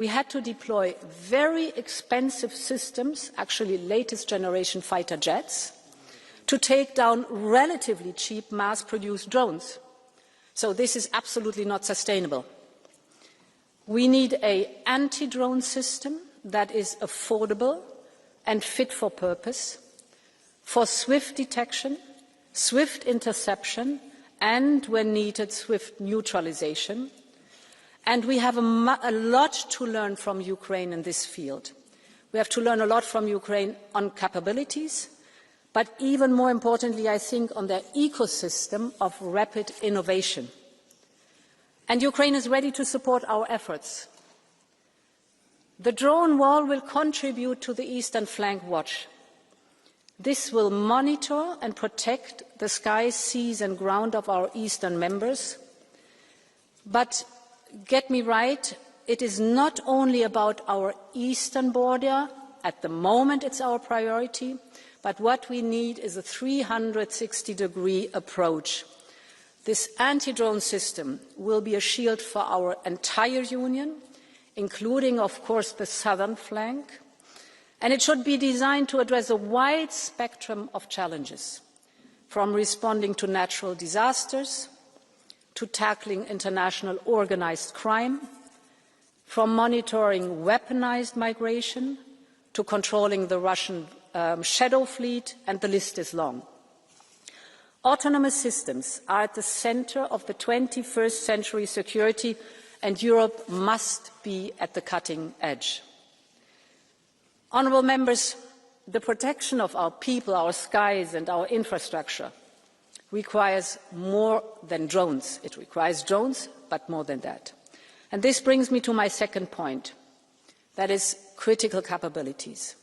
We had to deploy very expensive systems, actually latest generation fighter jets, to take down relatively cheap mass-produced drones. So this is absolutely not sustainable. We need an anti-drone system that is affordable and fit for purpose, for swift detection, swift interception, and, when needed, swift neutralization. And we have a lot to learn from Ukraine in this field. We have to learn a lot from Ukraine on capabilities, but even more importantly, I think, on their ecosystem of rapid innovation. And Ukraine is ready to support our efforts. The drone wall will contribute to the Eastern Flank Watch. This will monitor and protect the skies, seas and ground of our eastern members. But get me right, it is not only about our eastern border. At the moment, it's our priority. But what we need is a 360-degree approach. This anti-drone system will be a shield for our entire Union, including, of course, the southern flank. And it should be designed to address a wide spectrum of challenges, from responding to natural disasters, to tackling international organised crime, from monitoring weaponised migration, to controlling the Russian shadow fleet, and the list is long. Autonomous systems are at the centre of the 21st century security, and Europe must be at the cutting edge. Honourable members, the protection of our people, our skies and our infrastructure requires more than drones. It requires drones, but more than that. And this brings me to my second point, that is critical capabilities.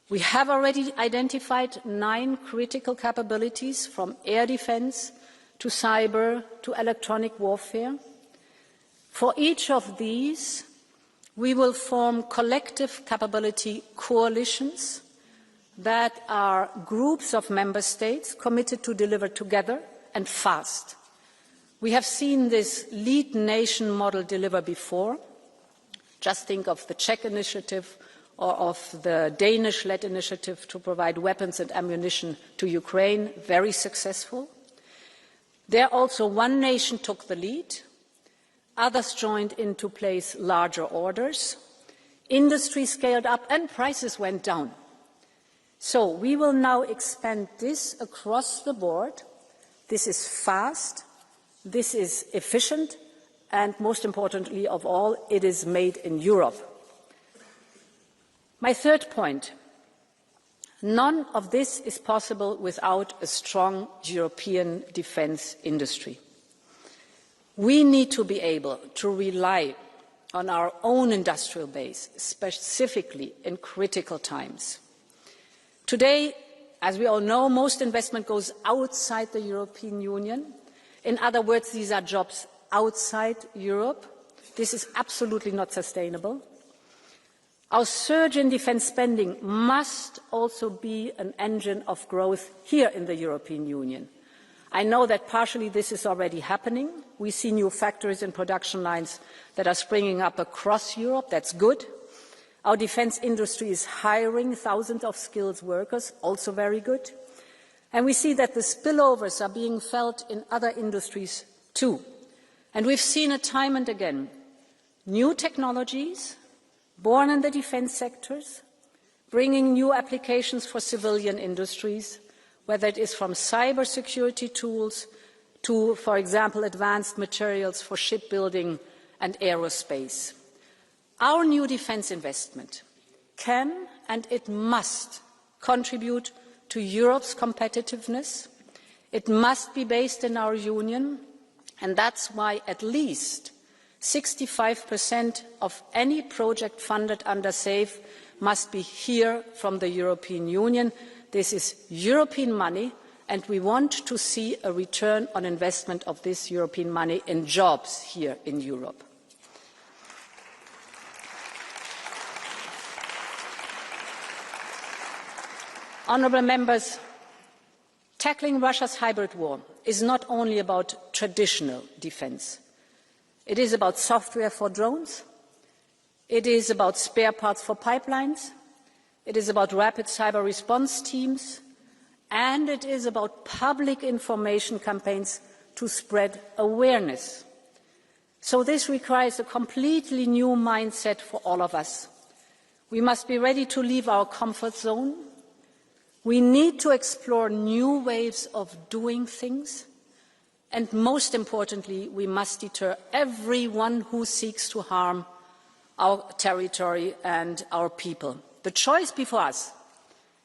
We have already identified 9 critical capabilities, from air defence to cyber to electronic warfare. For each of these, we will form collective capability coalitions that are groups of member states committed to deliver together and fast. We have seen this lead nation model deliver before. Just think of the Czech initiative or of the Danish-led initiative to provide weapons and ammunition to Ukraine, very successful. There also one nation took the lead. Others joined in to place larger orders. Industry scaled up and prices went down. So we will now expand this across the board. This is fast, this is efficient, and most importantly of all, it is made in Europe. My third point, none of this is possible without a strong European defence industry. We need to be able to rely on our own industrial base, specifically in critical times. Today, as we all know, most investment goes outside the European Union. In other words, these are jobs outside Europe. This is absolutely not sustainable. Our surge in defence spending must also be an engine of growth here in the European Union. I know that partially this is already happening. We see new factories and production lines that are springing up across Europe. That's good. Our defence industry is hiring thousands of skilled workers, also very good. And we see that the spillovers are being felt in other industries too. And we've seen it time and again. New technologies born in the defence sectors, bringing new applications for civilian industries, whether it is from cybersecurity tools to, for example, advanced materials for shipbuilding and aerospace. Our new defence investment can and it must contribute to Europe's competitiveness. It must be based in our Union, and that's why at least 65% of any project funded under SAFE must be here from the European Union. This is European money, and we want to see a return on investment of this European money in jobs here in Europe. Honourable members, tackling Russia's hybrid war is not only about traditional defence. It is about software for drones, It is about spare parts for pipelines. It is about rapid cyber response teams. And it is about public information campaigns to spread awareness. So this requires a completely new mindset for all of us. We must be ready to leave our comfort zone. We need to explore new ways of doing things. And most importantly, we must deter everyone who seeks to harm our territory and our people. The choice before us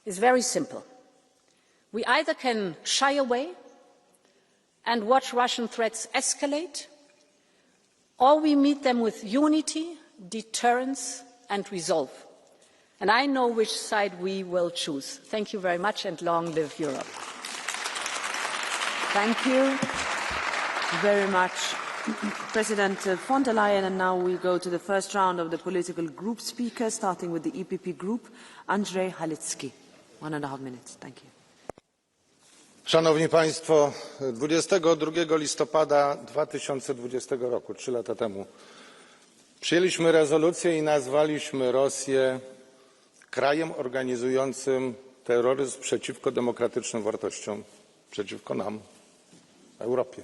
is very simple. We either can shy away and watch Russian threats escalate, or we meet them with unity, deterrence and resolve. And I know which side we will choose. Thank you very much, and long live Europe. Thank you very much, President von der Leyen. And now we go to the first round of the political group speakers, starting with the EPP group. Andrzej Halicki, 1.5 minutes. Thank you. Szanowni Państwo, 22 listopada 2020 roku, 3 lata temu, przyjęliśmy rezolucję i nazwaliśmy Rosję krajem organizującym terroryzm przeciwko demokratycznym wartościom, przeciwko nam, Europie.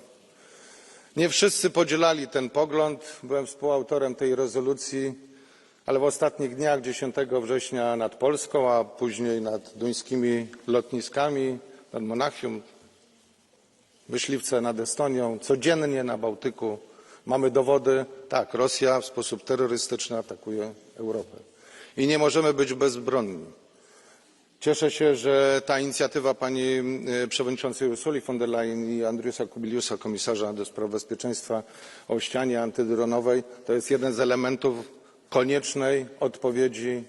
Nie wszyscy podzielali ten pogląd. Byłem współautorem tej rezolucji, ale w ostatnich dniach 10 września nad Polską, a później nad duńskimi lotniskami, nad Monachium, myśliwce nad Estonią, codziennie na Bałtyku mamy dowody, tak, Rosja w sposób terrorystyczny atakuje Europę. I nie możemy być bezbronni. Cieszę się, że ta inicjatywa pani przewodniczącej Ursuli von der Leyen i Andriusa Kubiliusa, komisarza do spraw bezpieczeństwa o ścianie antydronowej, to jest jeden z elementów koniecznej odpowiedzi,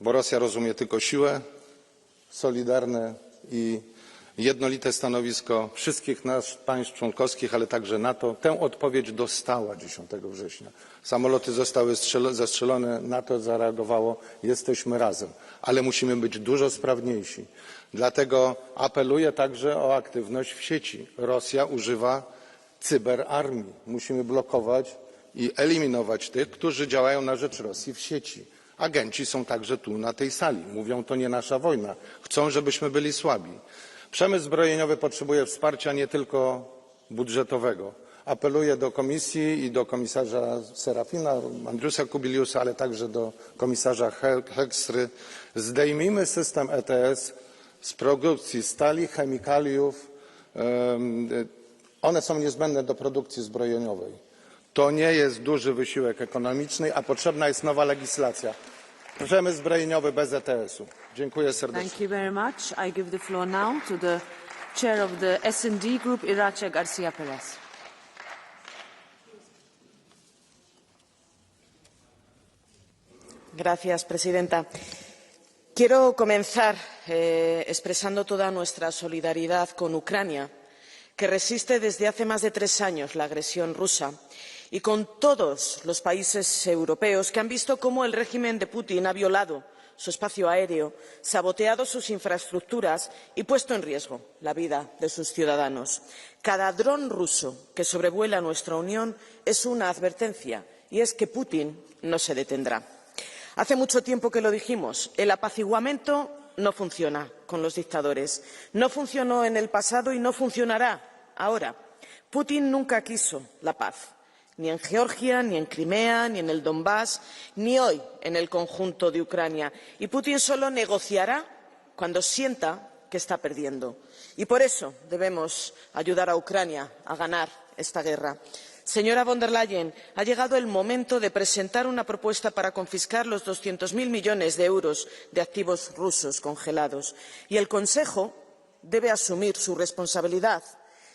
bo Rosja rozumie tylko siłę, solidarne i jednolite stanowisko wszystkich nas, państw członkowskich, ale także NATO. Tę odpowiedź dostała 10 września. Samoloty zostały zestrzelone, NATO zareagowało, jesteśmy razem, ale musimy być dużo sprawniejsi. Dlatego apeluję także o aktywność w sieci. Rosja używa cyberarmii. Musimy blokować i eliminować tych, którzy działają na rzecz Rosji w sieci. Agenci są także tu na tej sali. Mówią, to nie nasza wojna. Chcą, żebyśmy byli słabi. Przemysł zbrojeniowy potrzebuje wsparcia nie tylko budżetowego. Apeluję do Komisji i do komisarza Serafina, Andriusa Kubiliusa, ale także do komisarza Hekstry. Zdejmijmy system ETS z produkcji stali, chemikaliów. One są niezbędne do produkcji zbrojeniowej. To nie jest duży wysiłek ekonomiczny, a potrzebna jest nowa legislacja. Przemysł zbrojeniowy bez ETS-u. Dziękuję serdecznie. Thank you very much. I give the floor now to the chair of the S&D group, Irache García Pérez. Gracias, presidenta. Quiero comenzar expresando toda nuestra solidaridad con Ucrania, que resiste desde hace más de 3 años la agresión rusa, y con todos los países europeos que han visto cómo el régimen de Putin ha violado su espacio aéreo, saboteado sus infraestructuras y puesto en riesgo la vida de sus ciudadanos. Cada dron ruso que sobrevuela nuestra Unión es una advertencia, y es que Putin no se detendrá. Hace mucho tiempo que lo dijimos, el apaciguamiento no funciona con los dictadores. No funcionó en el pasado y no funcionará ahora. Putin nunca quiso la paz. Ni en Georgia, ni en Crimea, ni en el Donbass, ni hoy en el conjunto de Ucrania. Y Putin solo negociará cuando sienta que está perdiendo. Y por eso debemos ayudar a Ucrania a ganar esta guerra. Señora von der Leyen, ha llegado el momento de presentar una propuesta para confiscar los 200.000 millones de euros de activos rusos congelados. Y el Consejo debe asumir su responsabilidad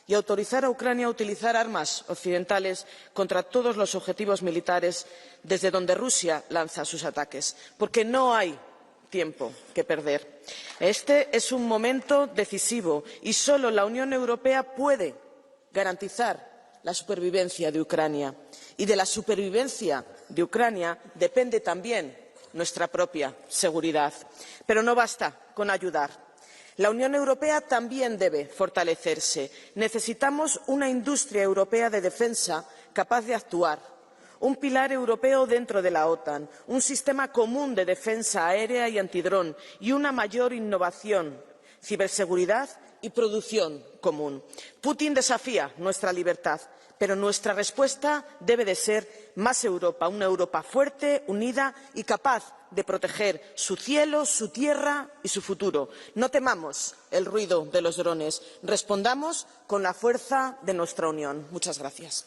y autorizar a Ucrania a utilizar armas occidentales contra todos los objetivos militares desde donde Rusia lanza sus ataques, porque no hay tiempo que perder. Este es un momento decisivo y solo la Unión Europea puede garantizar la supervivencia de Ucrania. Y de la supervivencia de Ucrania depende también nuestra propia seguridad. Pero no basta con ayudar. La Unión Europea también debe fortalecerse. Necesitamos una industria europea de defensa capaz de actuar, un pilar europeo dentro de la OTAN, un sistema común de defensa aérea y antidrón y una mayor innovación, ciberseguridad y producción común. Putin desafía nuestra libertad, pero nuestra respuesta debe de ser más Europa, una Europa fuerte, unida y capaz de proteger su cielo, su tierra y su futuro. No temamos el ruido de los drones, respondamos con la fuerza de nuestra unión. Muchas gracias.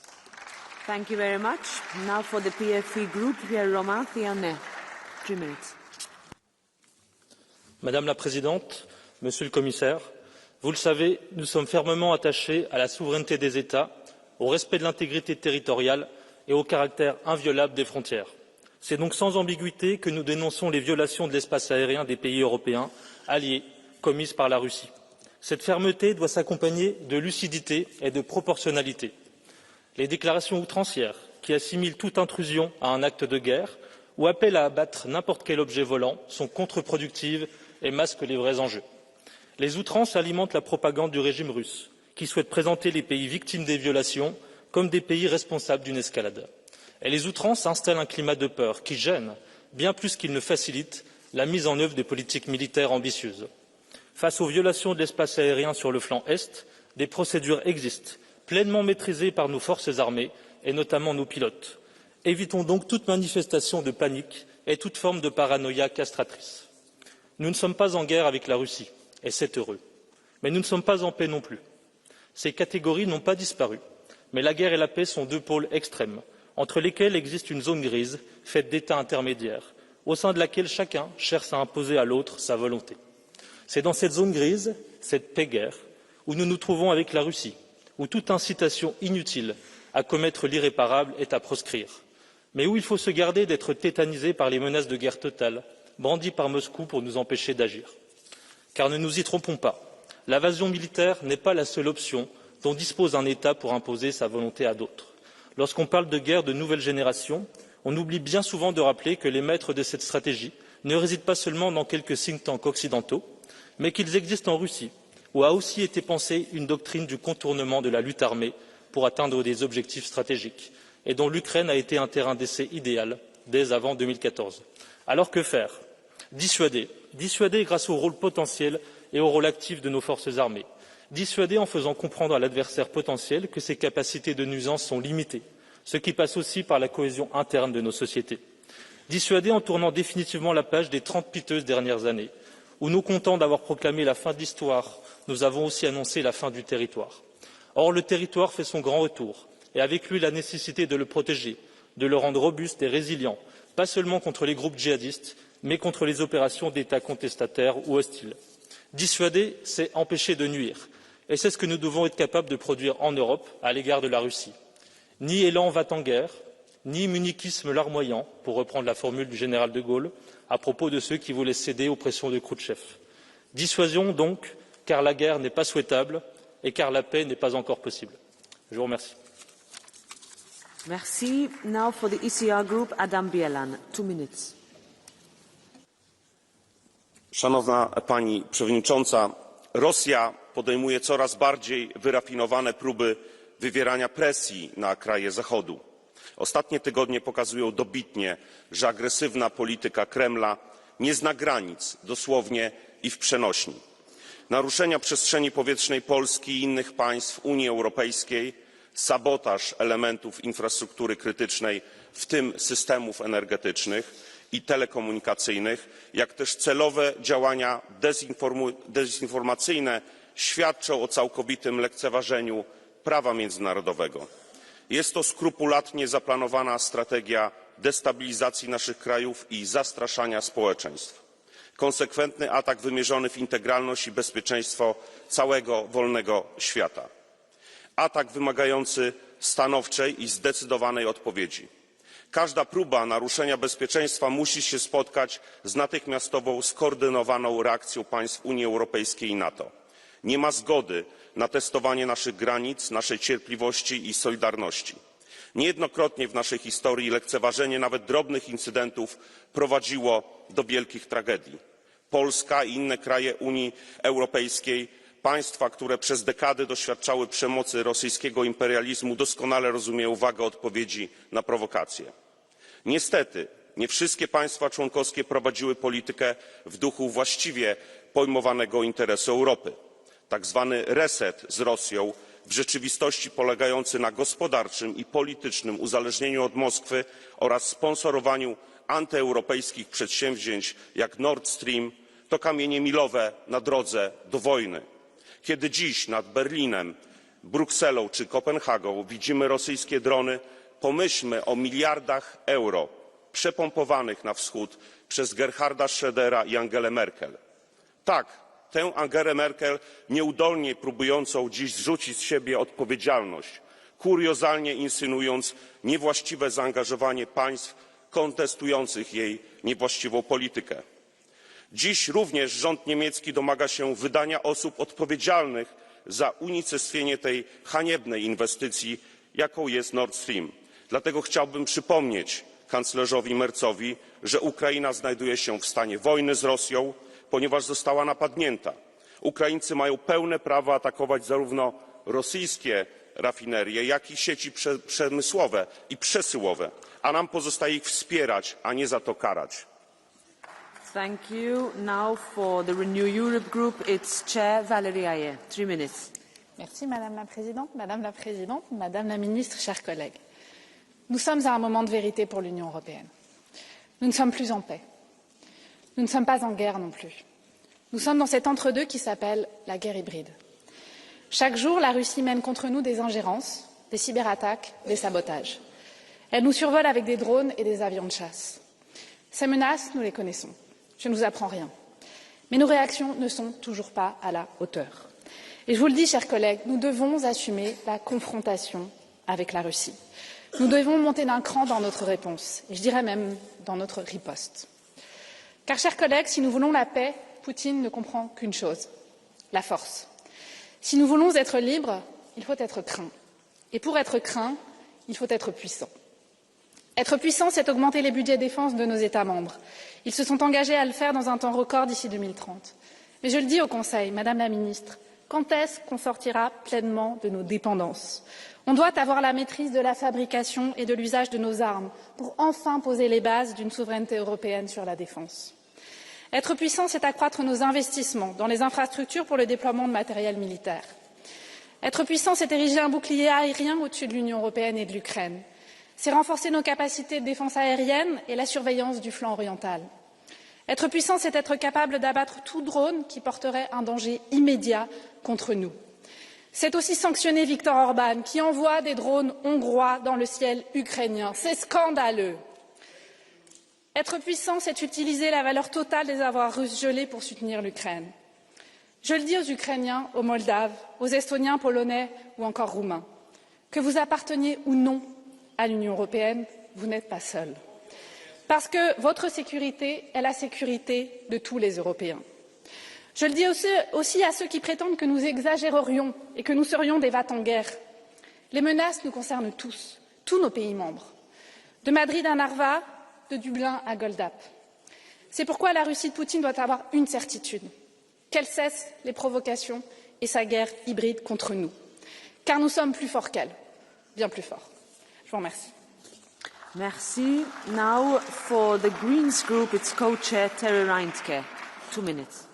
Thank you very much. Now for the PFE Group, Pierre Romain, 3 minutes. Madame la Présidente, Monsieur le Commissaire, vous le savez, nous sommes fermement attachés à la souveraineté des États, au respect de l'intégrité territoriale et au caractère inviolable des frontières. C'est donc sans ambiguïté que nous dénonçons les violations de l'espace aérien des pays européens alliés commises par la Russie. Cette fermeté doit s'accompagner de lucidité et de proportionnalité. Les déclarations outrancières qui assimilent toute intrusion à un acte de guerre ou appellent à abattre n'importe quel objet volant sont contre-productives et masquent les vrais enjeux. Les outrances alimentent la propagande du régime russe, qui souhaite présenter les pays victimes des violations comme des pays responsables d'une escalade. Et les outrances installent un climat de peur qui gêne, bien plus qu'il ne facilite, la mise en œuvre des politiques militaires ambitieuses. Face aux violations de l'espace aérien sur le flanc Est, des procédures existent, pleinement maîtrisées par nos forces armées et notamment nos pilotes. Évitons donc toute manifestation de panique et toute forme de paranoïa castratrice. Nous ne sommes pas en guerre avec la Russie, et c'est heureux. Mais nous ne sommes pas en paix non plus. Ces catégories n'ont pas disparu, mais la guerre et la paix sont deux pôles extrêmes, entre lesquels existe une zone grise faite d'États intermédiaires, au sein de laquelle chacun cherche à imposer à l'autre sa volonté. C'est dans cette zone grise, cette paix-guerre, où nous nous trouvons avec la Russie, où toute incitation inutile à commettre l'irréparable est à proscrire, mais où il faut se garder d'être tétanisé par les menaces de guerre totale brandies par Moscou pour nous empêcher d'agir. Car ne nous y trompons pas, l'invasion militaire n'est pas la seule option dont dispose un État pour imposer sa volonté à d'autres. Lorsqu'on parle de guerre de nouvelle génération, on oublie bien souvent de rappeler que les maîtres de cette stratégie ne résident pas seulement dans quelques think tanks occidentaux, mais qu'ils existent en Russie, où a aussi été pensée une doctrine du contournement de la lutte armée pour atteindre des objectifs stratégiques, et dont l'Ukraine a été un terrain d'essai idéal dès avant 2014. Alors que faire? Dissuader grâce au rôle potentiel et au rôle actif de nos forces armées. Dissuader en faisant comprendre à l'adversaire potentiel que ses capacités de nuisance sont limitées, ce qui passe aussi par la cohésion interne de nos sociétés. Dissuader en tournant définitivement la page des 30 piteuses dernières années, où nous comptons d'avoir proclamé la fin de l'histoire, nous avons aussi annoncé la fin du territoire. Or, le territoire fait son grand retour, et avec lui la nécessité de le protéger, de le rendre robuste et résilient, pas seulement contre les groupes djihadistes, mais contre les opérations d'États contestataires ou hostiles. Dissuader, c'est empêcher de nuire, et c'est ce que nous devons être capables de produire en Europe à l'égard de la Russie. Ni élan va-t-en-guerre, ni muniquisme larmoyant, pour reprendre la formule du général de Gaulle, à propos de ceux qui voulaient céder aux pressions de Khrouchtchev. Dissuasion donc, car la guerre n'est pas souhaitable et car la paix n'est pas encore possible. Je vous remercie. Merci. Now for the ECR Group, Adam Bielan, 2 minutes. Szanowna Pani Przewodnicząca, Rosja podejmuje coraz bardziej wyrafinowane próby wywierania presji na kraje Zachodu. Ostatnie tygodnie pokazują dobitnie, że agresywna polityka Kremla nie zna granic, dosłownie i w przenośni. Naruszenia przestrzeni powietrznej Polski i innych państw Unii Europejskiej, sabotaż elementów infrastruktury krytycznej, w tym systemów energetycznych i telekomunikacyjnych, jak też celowe działania dezinformacyjne świadczą o całkowitym lekceważeniu prawa międzynarodowego. Jest to skrupulatnie zaplanowana strategia destabilizacji naszych krajów i zastraszania społeczeństw. Konsekwentny atak wymierzony w integralność i bezpieczeństwo całego wolnego świata. Atak wymagający stanowczej i zdecydowanej odpowiedzi. Każda próba naruszenia bezpieczeństwa musi się spotkać z natychmiastową, skoordynowaną reakcją państw Unii Europejskiej i NATO. Nie ma zgody na testowanie naszych granic, naszej cierpliwości i solidarności. Niejednokrotnie w naszej historii lekceważenie nawet drobnych incydentów prowadziło do wielkich tragedii. Polska i inne kraje Unii Europejskiej Państwa, które przez dekady doświadczały przemocy rosyjskiego imperializmu, doskonale rozumieją wagę odpowiedzi na prowokacje. Niestety, nie wszystkie państwa członkowskie prowadziły politykę w duchu właściwie pojmowanego interesu Europy. Tak zwany reset z Rosją, w rzeczywistości polegający na gospodarczym i politycznym uzależnieniu od Moskwy oraz sponsorowaniu antyeuropejskich przedsięwzięć jak Nord Stream, to kamienie milowe na drodze do wojny. Kiedy dziś nad Berlinem, Brukselą czy Kopenhagą widzimy rosyjskie drony, pomyślmy o miliardach euro przepompowanych na wschód przez Gerharda Schrödera i Angelę Merkel. Tak, tę Angelę Merkel, nieudolnie próbującą dziś zrzucić z siebie odpowiedzialność, kuriozalnie insynuując niewłaściwe zaangażowanie państw kontestujących jej niewłaściwą politykę. Dziś również rząd niemiecki domaga się wydania osób odpowiedzialnych za unicestwienie tej haniebnej inwestycji, jaką jest Nord Stream. Dlatego chciałbym przypomnieć kanclerzowi Merzowi, że Ukraina znajduje się w stanie wojny z Rosją, ponieważ została napadnięta. Ukraińcy mają pełne prawo atakować zarówno rosyjskie rafinerie, jak i sieci przemysłowe i przesyłowe, a nam pozostaje ich wspierać, a nie za to karać. Thank you. Now for the Renew Europe Group, it's Chair Valérie Hayer. 3 minutes. Merci Madame la Présidente. Madame la Présidente, Madame la Ministre, chers collègues. Nous sommes à un moment de vérité pour l'Union européenne. Nous ne sommes plus en paix. Nous ne sommes pas en guerre non plus. Nous sommes dans cet entre-deux qui s'appelle la guerre hybride. Chaque jour, la Russie mène contre nous des ingérences, des cyberattaques, des sabotages. Elle nous survole avec des drones et des avions de chasse. Ces menaces, nous les connaissons. Je ne vous apprends rien. Mais nos réactions ne sont toujours pas à la hauteur. Et je vous le dis, chers collègues, nous devons assumer la confrontation avec la Russie. Nous devons monter d'un cran dans notre réponse, et je dirais même dans notre riposte. Car, chers collègues, si nous voulons la paix, Poutine ne comprend qu'une chose, la force. Si nous voulons être libres, il faut être craint. Et pour être craint, il faut être puissant. Être puissant, c'est augmenter les budgets défense de nos États membres. Ils se sont engagés à le faire dans un temps record d'ici 2030. Mais je le dis au Conseil, Madame la Ministre, quand est-ce qu'on sortira pleinement de nos dépendances? On doit avoir la maîtrise de la fabrication et de l'usage de nos armes pour enfin poser les bases d'une souveraineté européenne sur la défense. Être puissant, c'est accroître nos investissements dans les infrastructures pour le déploiement de matériel militaire. Être puissant, c'est ériger un bouclier aérien au-dessus de l'Union européenne et de l'Ukraine. C'est renforcer nos capacités de défense aérienne et la surveillance du flanc oriental. Être puissant, c'est être capable d'abattre tout drone qui porterait un danger immédiat contre nous. C'est aussi sanctionner Viktor Orban, qui envoie des drones hongrois dans le ciel ukrainien. C'est scandaleux. Être puissant, c'est utiliser la valeur totale des avoirs russes gelés pour soutenir l'Ukraine. Je le dis aux Ukrainiens, aux Moldaves, aux Estoniens, Polonais ou encore Roumains. Que vous apparteniez ou non à l'Union européenne, vous n'êtes pas seuls. Parce que votre sécurité est la sécurité de tous les Européens. Je le dis aussi à ceux qui prétendent que nous exagérerions et que nous serions des va-t-en-guerre. Les menaces nous concernent tous, tous nos pays membres. De Madrid à Narva, de Dublin à Goldap. C'est pourquoi la Russie de Poutine doit avoir une certitude, qu'elle cesse les provocations et sa guerre hybride contre nous. Car nous sommes plus forts qu'elle, bien plus forts. Je vous remercie. Merci. Now for the Greens Group, it's co-chair Terry Reintke. 2 minutes.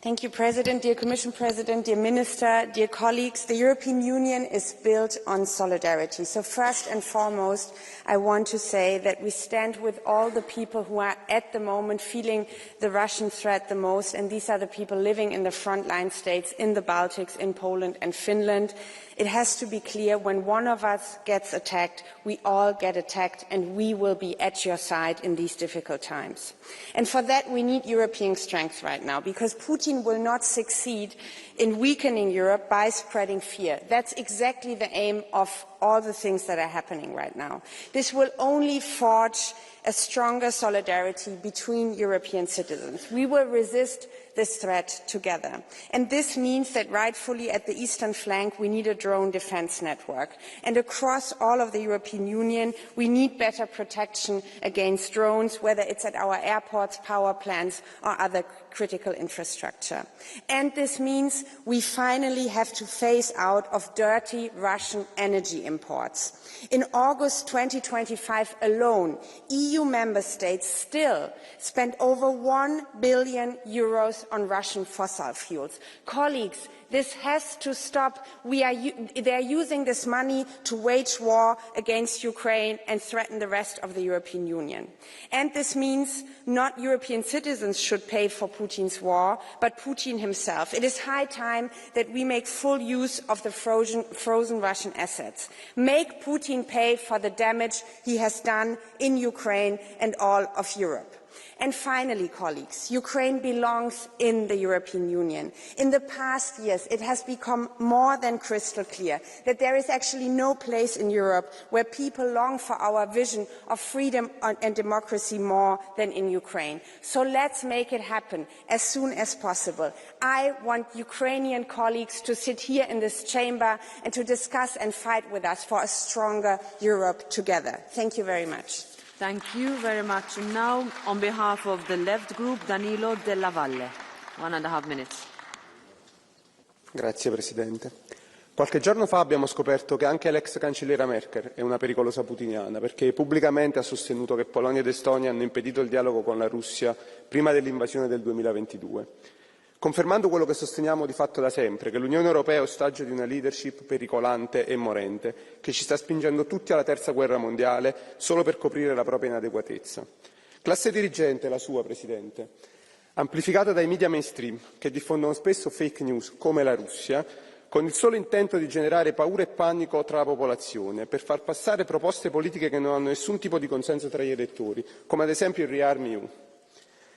Thank you, President, dear Commission President, dear Minister, dear colleagues. The European Union is built on solidarity. So first and foremost, I want to say that we stand with all the people who are at the moment feeling the Russian threat the most, and these are the people living in the frontline states, in the Baltics, in Poland and Finland. It has to be clear, when one of us gets attacked, we all get attacked, and we will be at your side in these difficult times. And for that, we need European strength right now, because Putin will not succeed in weakening Europe by spreading fear. That's exactly the aim of all the things that are happening right now. This will only forge a stronger solidarity between European citizens. We will resist this threat together. And this means that rightfully at the eastern flank we need a drone defence network. And across all of the European Union we need better protection against drones, whether it's at our airports, power plants or other critical infrastructure. And this means we finally have to phase out of dirty Russian energy imports. In August 2025 alone, EU member states still spent over 1 billion euros on Russian fossil fuels. Colleagues, this has to stop. They are using this money to wage war against Ukraine and threaten the rest of the European Union. And this means not European citizens should pay for Putin's war, but Putin himself. It is high time that we make full use of the frozen Russian assets. Make Putin pay for the damage he has done in Ukraine and all of Europe. And finally, colleagues, Ukraine belongs in the European Union. In the past years, it has become more than crystal clear that there is actually no place in Europe where people long for our vision of freedom and democracy more than in Ukraine. So let's make it happen as soon as possible. I want Ukrainian colleagues to sit here in this chamber and to discuss and fight with us for a stronger Europe together. Thank you very much. Thank you very much. Now, on behalf of the Left Group, Danilo Della Valle. 1.5 minutes. Grazie Presidente. Qualche giorno fa abbiamo scoperto che anche l'ex cancelliera Merkel è una pericolosa putiniana, perché pubblicamente ha sostenuto che Polonia ed Estonia hanno impedito il dialogo con la Russia prima dell'invasione del 2022. Confermando quello che sosteniamo di fatto da sempre, che l'Unione Europea è ostaggio di una leadership pericolante e morente, che ci sta spingendo tutti alla terza guerra mondiale solo per coprire la propria inadeguatezza. Classe dirigente, la sua, Presidente, amplificata dai media mainstream, che diffondono spesso fake news come la Russia, con il solo intento di generare paura e panico tra la popolazione, per far passare proposte politiche che non hanno nessun tipo di consenso tra gli elettori, come ad esempio il Rearm EU.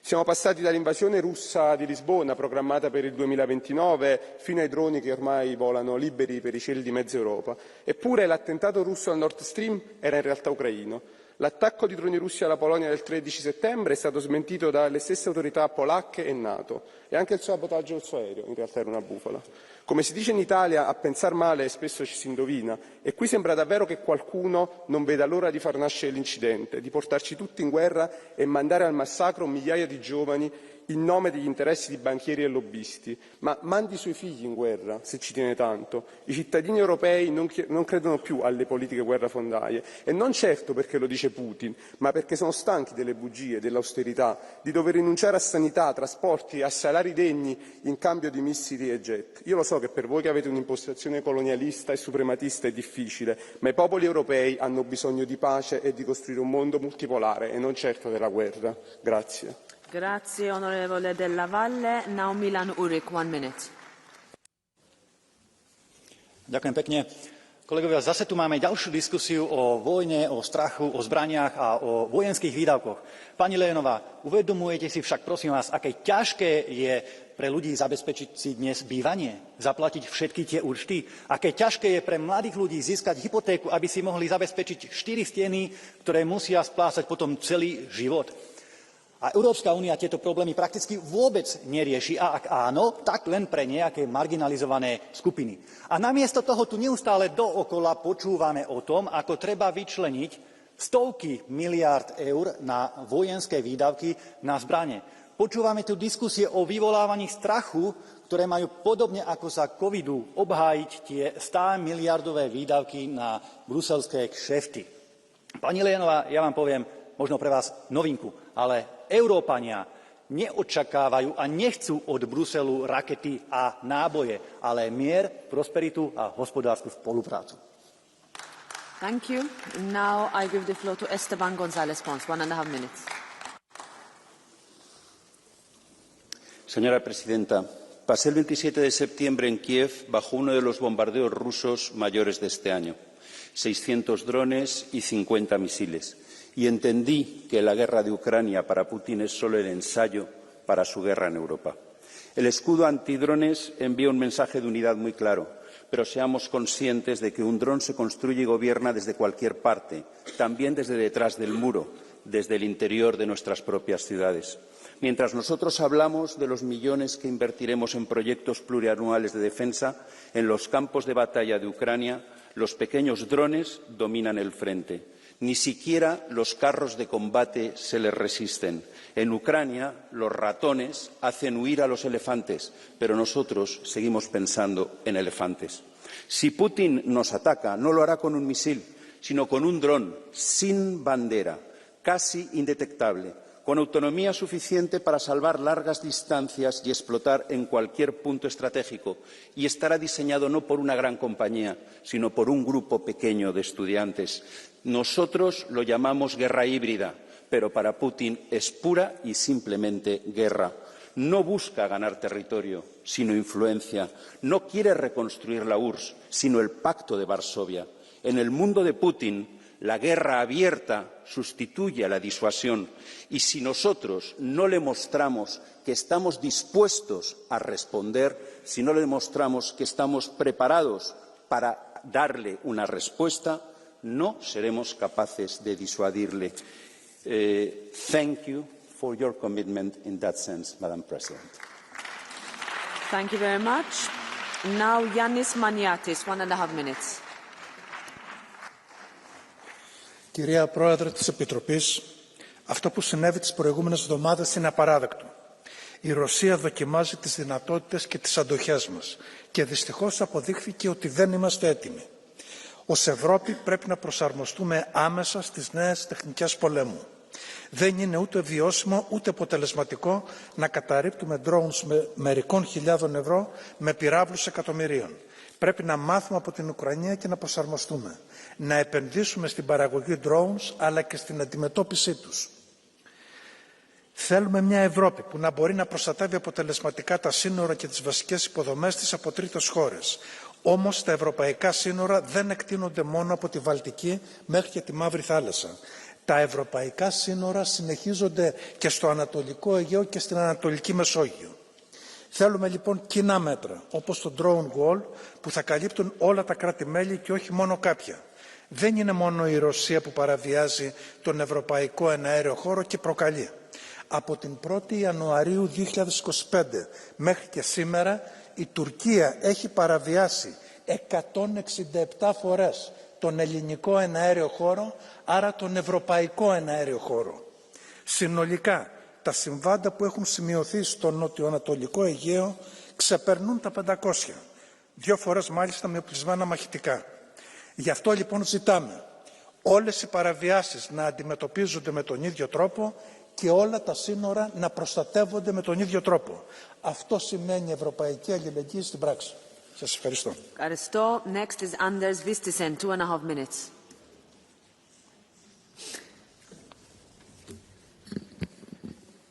Siamo passati dall'invasione russa di Lisbona, programmata per il 2029, fino ai droni che ormai volano liberi per i cieli di mezza Europa. Eppure l'attentato russo al Nord Stream era in realtà ucraino. L'attacco di droni russi alla Polonia del 13 settembre è stato smentito dalle stesse autorità polacche e NATO. E anche il sabotaggio del suo aereo in realtà era una bufala. Come si dice in Italia, a pensar male spesso ci si indovina, e qui sembra davvero che qualcuno non veda l'ora di far nascere l'incidente, di portarci tutti in guerra e mandare al massacro migliaia di giovani in nome degli interessi di banchieri e lobbisti. Ma mandi i suoi figli in guerra, se ci tiene tanto. I cittadini europei non credono più alle politiche guerrafondaie, e non certo perché lo dice Putin, ma perché sono stanchi delle bugie, dell'austerità, di dover rinunciare a sanità, trasporti e a salari degni in cambio di missili e jet. Io lo so che per voi che avete un'impostazione colonialista e suprematista è difficile, ma i popoli europei hanno bisogno di pace e di costruire un mondo multipolare e non certo della guerra. Grazie. Grazie, onorevole Della Valle. Now Milan Urik, 1 minute. Ďakujem pekne. Kolegovia, zase tu máme ďalšiu diskusiu o vojne, o strachu, o zbraniach a o vojenských výdavkoch. Pani Leyenová, uvedomujete si však, prosím vás, aké ťažké je pre ľudí zabezpečiť si dnes bývanie, zaplatiť všetky tie účty? Aké ťažké je pre mladých ľudí získať hypotéku, aby si mohli zabezpečiť 4 steny, ktoré musia splácať potom celý život? A Európska únia tieto problémy prakticky vôbec nerieši, a ak áno, tak len pre nejaké marginalizované skupiny. A namiesto toho tu neustále dookola počúvame o tom, ako treba vyčleniť stovky miliárd eur na vojenské výdavky na zbrane. Počúvame tu diskusie o vyvolávaní strachu, ktoré majú podobne ako za covidu obhájiť tie 100 miliardové výdavky na bruselské kšefty. Pani Leyenová, ja vám poviem možno pre vás novinku, ale Európania neočakávajú a nechcú od Bruselu rakety a náboje, ale mier, prosperitu a hospodársku spoluprácu. Thank you. Now I give the floor to Esteban González Pons, 1.5 minutes. Señora presidenta, pasé el 27 de septiembre en Kiev bajo uno de los bombardeos rusos mayores de este año. 600 drones y 50 misiles. Y entendí que la guerra de Ucrania para Putin es solo el ensayo para su guerra en Europa. El escudo antidrones envía un mensaje de unidad muy claro, pero seamos conscientes de que un dron se construye y gobierna desde cualquier parte, también desde detrás del muro, desde el interior de nuestras propias ciudades. Mientras nosotros hablamos de los millones que invertiremos en proyectos plurianuales de defensa, en los campos de batalla de Ucrania, los pequeños drones dominan el frente. Ni siquiera los carros de combate se les resisten. En Ucrania, los ratones hacen huir a los elefantes, pero nosotros seguimos pensando en elefantes. Si Putin nos ataca, no lo hará con un misil, sino con un dron sin bandera, casi indetectable, con autonomía suficiente para salvar largas distancias y explotar en cualquier punto estratégico, y estará diseñado no por una gran compañía, sino por un grupo pequeño de estudiantes. Nosotros lo llamamos guerra híbrida, pero para Putin es pura y simplemente guerra. No busca ganar territorio, sino influencia. No quiere reconstruir la URSS, sino el Pacto de Varsovia. En el mundo de Putin, la guerra abierta sustituye a la disuasión, y si nosotros no le mostramos que estamos dispuestos a responder, si no le demostramos que estamos preparados para darle una respuesta, no seremos capaces de disuadirle. Thank you for your commitment in that sense, Madam President. Thank you very much. Now, Yannis Maniatis, 1.5 minutes. Κυρία Πρόεδρε της Επιτροπής, αυτό που συνέβη τις προηγούμενες εβδομάδες είναι απαράδεκτο. Η Ρωσία δοκιμάζει τις δυνατότητες και τις αντοχές μας και δυστυχώς αποδείχθηκε ότι δεν είμαστε έτοιμοι. Ως Ευρώπη πρέπει να προσαρμοστούμε άμεσα στις νέες τεχνικές πολέμου. Δεν είναι ούτε βιώσιμο ούτε αποτελεσματικό να καταρρίπτουμε drones με μερικών χιλιάδων ευρώ με πυράβλους εκατομμυρίων. Πρέπει να μάθουμε από την Ουκρανία και να προσαρμοστούμε. Να επενδύσουμε στην παραγωγή drones αλλά και στην αντιμετώπιση τους. Θέλουμε μια Ευρώπη που να μπορεί να προστατεύει αποτελεσματικά τα σύνορα και τις βασικές υποδομές της από τρίτες χώρες. Όμως τα ευρωπαϊκά σύνορα δεν εκτείνονται μόνο από τη Βαλτική μέχρι και τη Μαύρη Θάλασσα. Τα ευρωπαϊκά σύνορα συνεχίζονται και στο Ανατολικό Αιγαίο και στην Ανατολική Μεσόγειο. Θέλουμε λοιπόν κοινά μέτρα, όπως το drone wall, που θα καλύπτουν όλα τα κράτη-μέλη και όχι μόνο κάποια. Δεν είναι μόνο η Ρωσία που παραβιάζει τον ευρωπαϊκό εναέριο χώρο και προκαλεί. Από την 1η Ιανουαρίου 2025 μέχρι και σήμερα η Τουρκία έχει παραβιάσει 167 φορές τον ελληνικό εναέριο χώρο, άρα τον ευρωπαϊκό εναέριο χώρο. Συνολικά, τα συμβάντα που έχουν σημειωθεί στο νοτιοανατολικό Αιγαίο ξεπερνούν τα 500. 2 φορές μάλιστα με οπλισμένα μαχητικά. Γι' αυτό λοιπόν ζητάμε όλες οι παραβιάσεις να αντιμετωπίζονται με τον ίδιο τρόπο και όλα τα σύνορα να προστατεύονται με τον ίδιο τρόπο. Αυτό σημαίνει ευρωπαϊκή αλληλεγγύη στην πράξη. Σας ευχαριστώ. Ευχαριστώ. Next is Anders Vistisen, 2.5 minutes.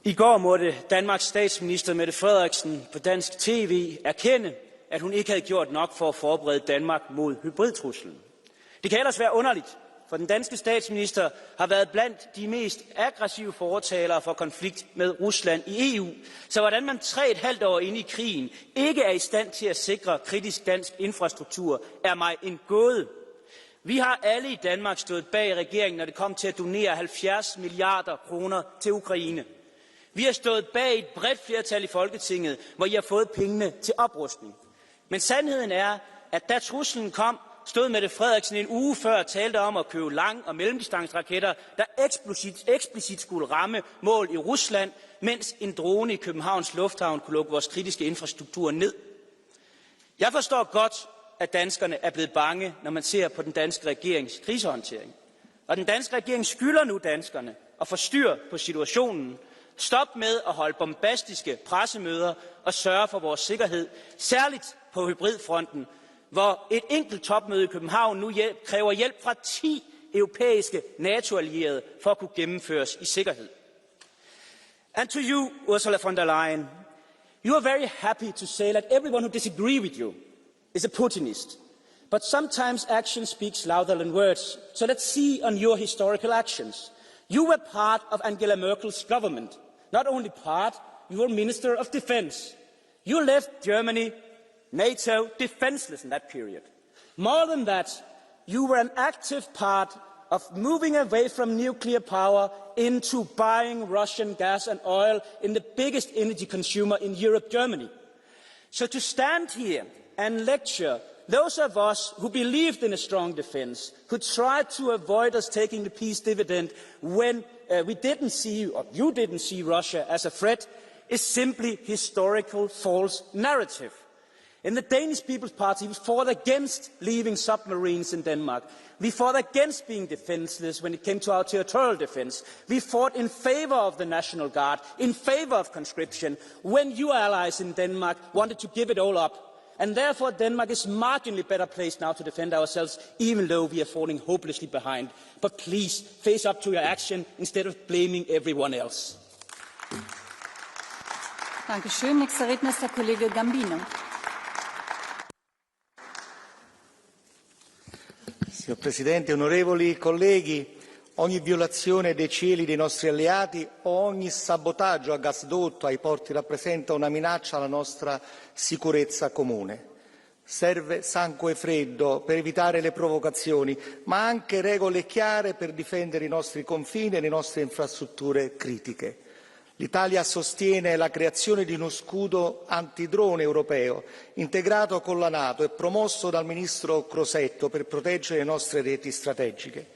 I går måtte Danmarks statsminister Mette Frederiksen på dansk tv erkende, at hun ikke havde gjort nok for at forberede Danmark mod hybridtruslen. Det kan ellers være underligt, for den danske statsminister har været blandt de mest aggressive fortalere for konflikt med Rusland i EU. Så hvordan man 3,5 år inde i krigen ikke er i stand til at sikre kritisk dansk infrastruktur, er mig en gåde. Vi har alle i Danmark stået bag regeringen, når det kom til at donere 70 milliarder kroner til Ukraine. Vi har stået bag et bredt flertal i Folketinget, hvor I har fået pengene til oprustning. Men sandheden er, at da truslen kom, stod Mette Frederiksen en uge før talte om at købe lang- og mellemdistanceraketter, der eksplicit skulle ramme mål i Rusland, mens en drone i Københavns Lufthavn kunne lukke vores kritiske infrastruktur ned. Jeg forstår godt, at danskerne er blevet bange, når man ser på den danske regerings krisehåndtering. Og den danske regering skylder nu danskerne at få styr på situationen. Stop med at holde bombastiske pressemøder og sørge for vores sikkerhed, særligt på hybridfronten, hvor et enkelt topmøde i København nu kræver hjælp fra 10 europæiske NATO-allierede for at kunne gennemføres i sikkerhed. And to you, Ursula von der Leyen, you are very happy to say that everyone who disagrees with you is a Putinist. But sometimes action speaks louder than words. So let's see on your historical actions. You were part of Angela Merkel's government. Not only part, you were Minister of Defense. You left Germany, NATO, defenseless in that period. More than that, you were an active part of moving away from nuclear power into buying Russian gas and oil in the biggest energy consumer in Europe, Germany. So to stand here and lecture those of us who believed in a strong defense, who tried to avoid us taking the peace dividend when we didn't see, or you didn't see Russia as a threat, is simply historical false narrative. In the Danish People's Party, we fought against leaving submarines in Denmark. We fought against being defenseless when it came to our territorial defense. We fought in favor of the National Guard, in favor of conscription, when you allies in Denmark wanted to give it all up. And therefore, Denmark is marginally better placed now to defend ourselves, even though we are falling hopelessly behind. But please, face up to your action instead of blaming everyone else. Dankeschön. Nächster Redner ist der Kollege Gambino. Signor Presidente, onorevoli colleghi, ogni violazione dei cieli dei nostri alleati o ogni sabotaggio a gasdotto ai porti rappresenta una minaccia alla nostra sicurezza comune. Serve sangue freddo per evitare le provocazioni, ma anche regole chiare per difendere i nostri confini e le nostre infrastrutture critiche. L'Italia sostiene la creazione di uno scudo antidrone europeo, integrato con la NATO e promosso dal Ministro Crosetto per proteggere le nostre reti strategiche.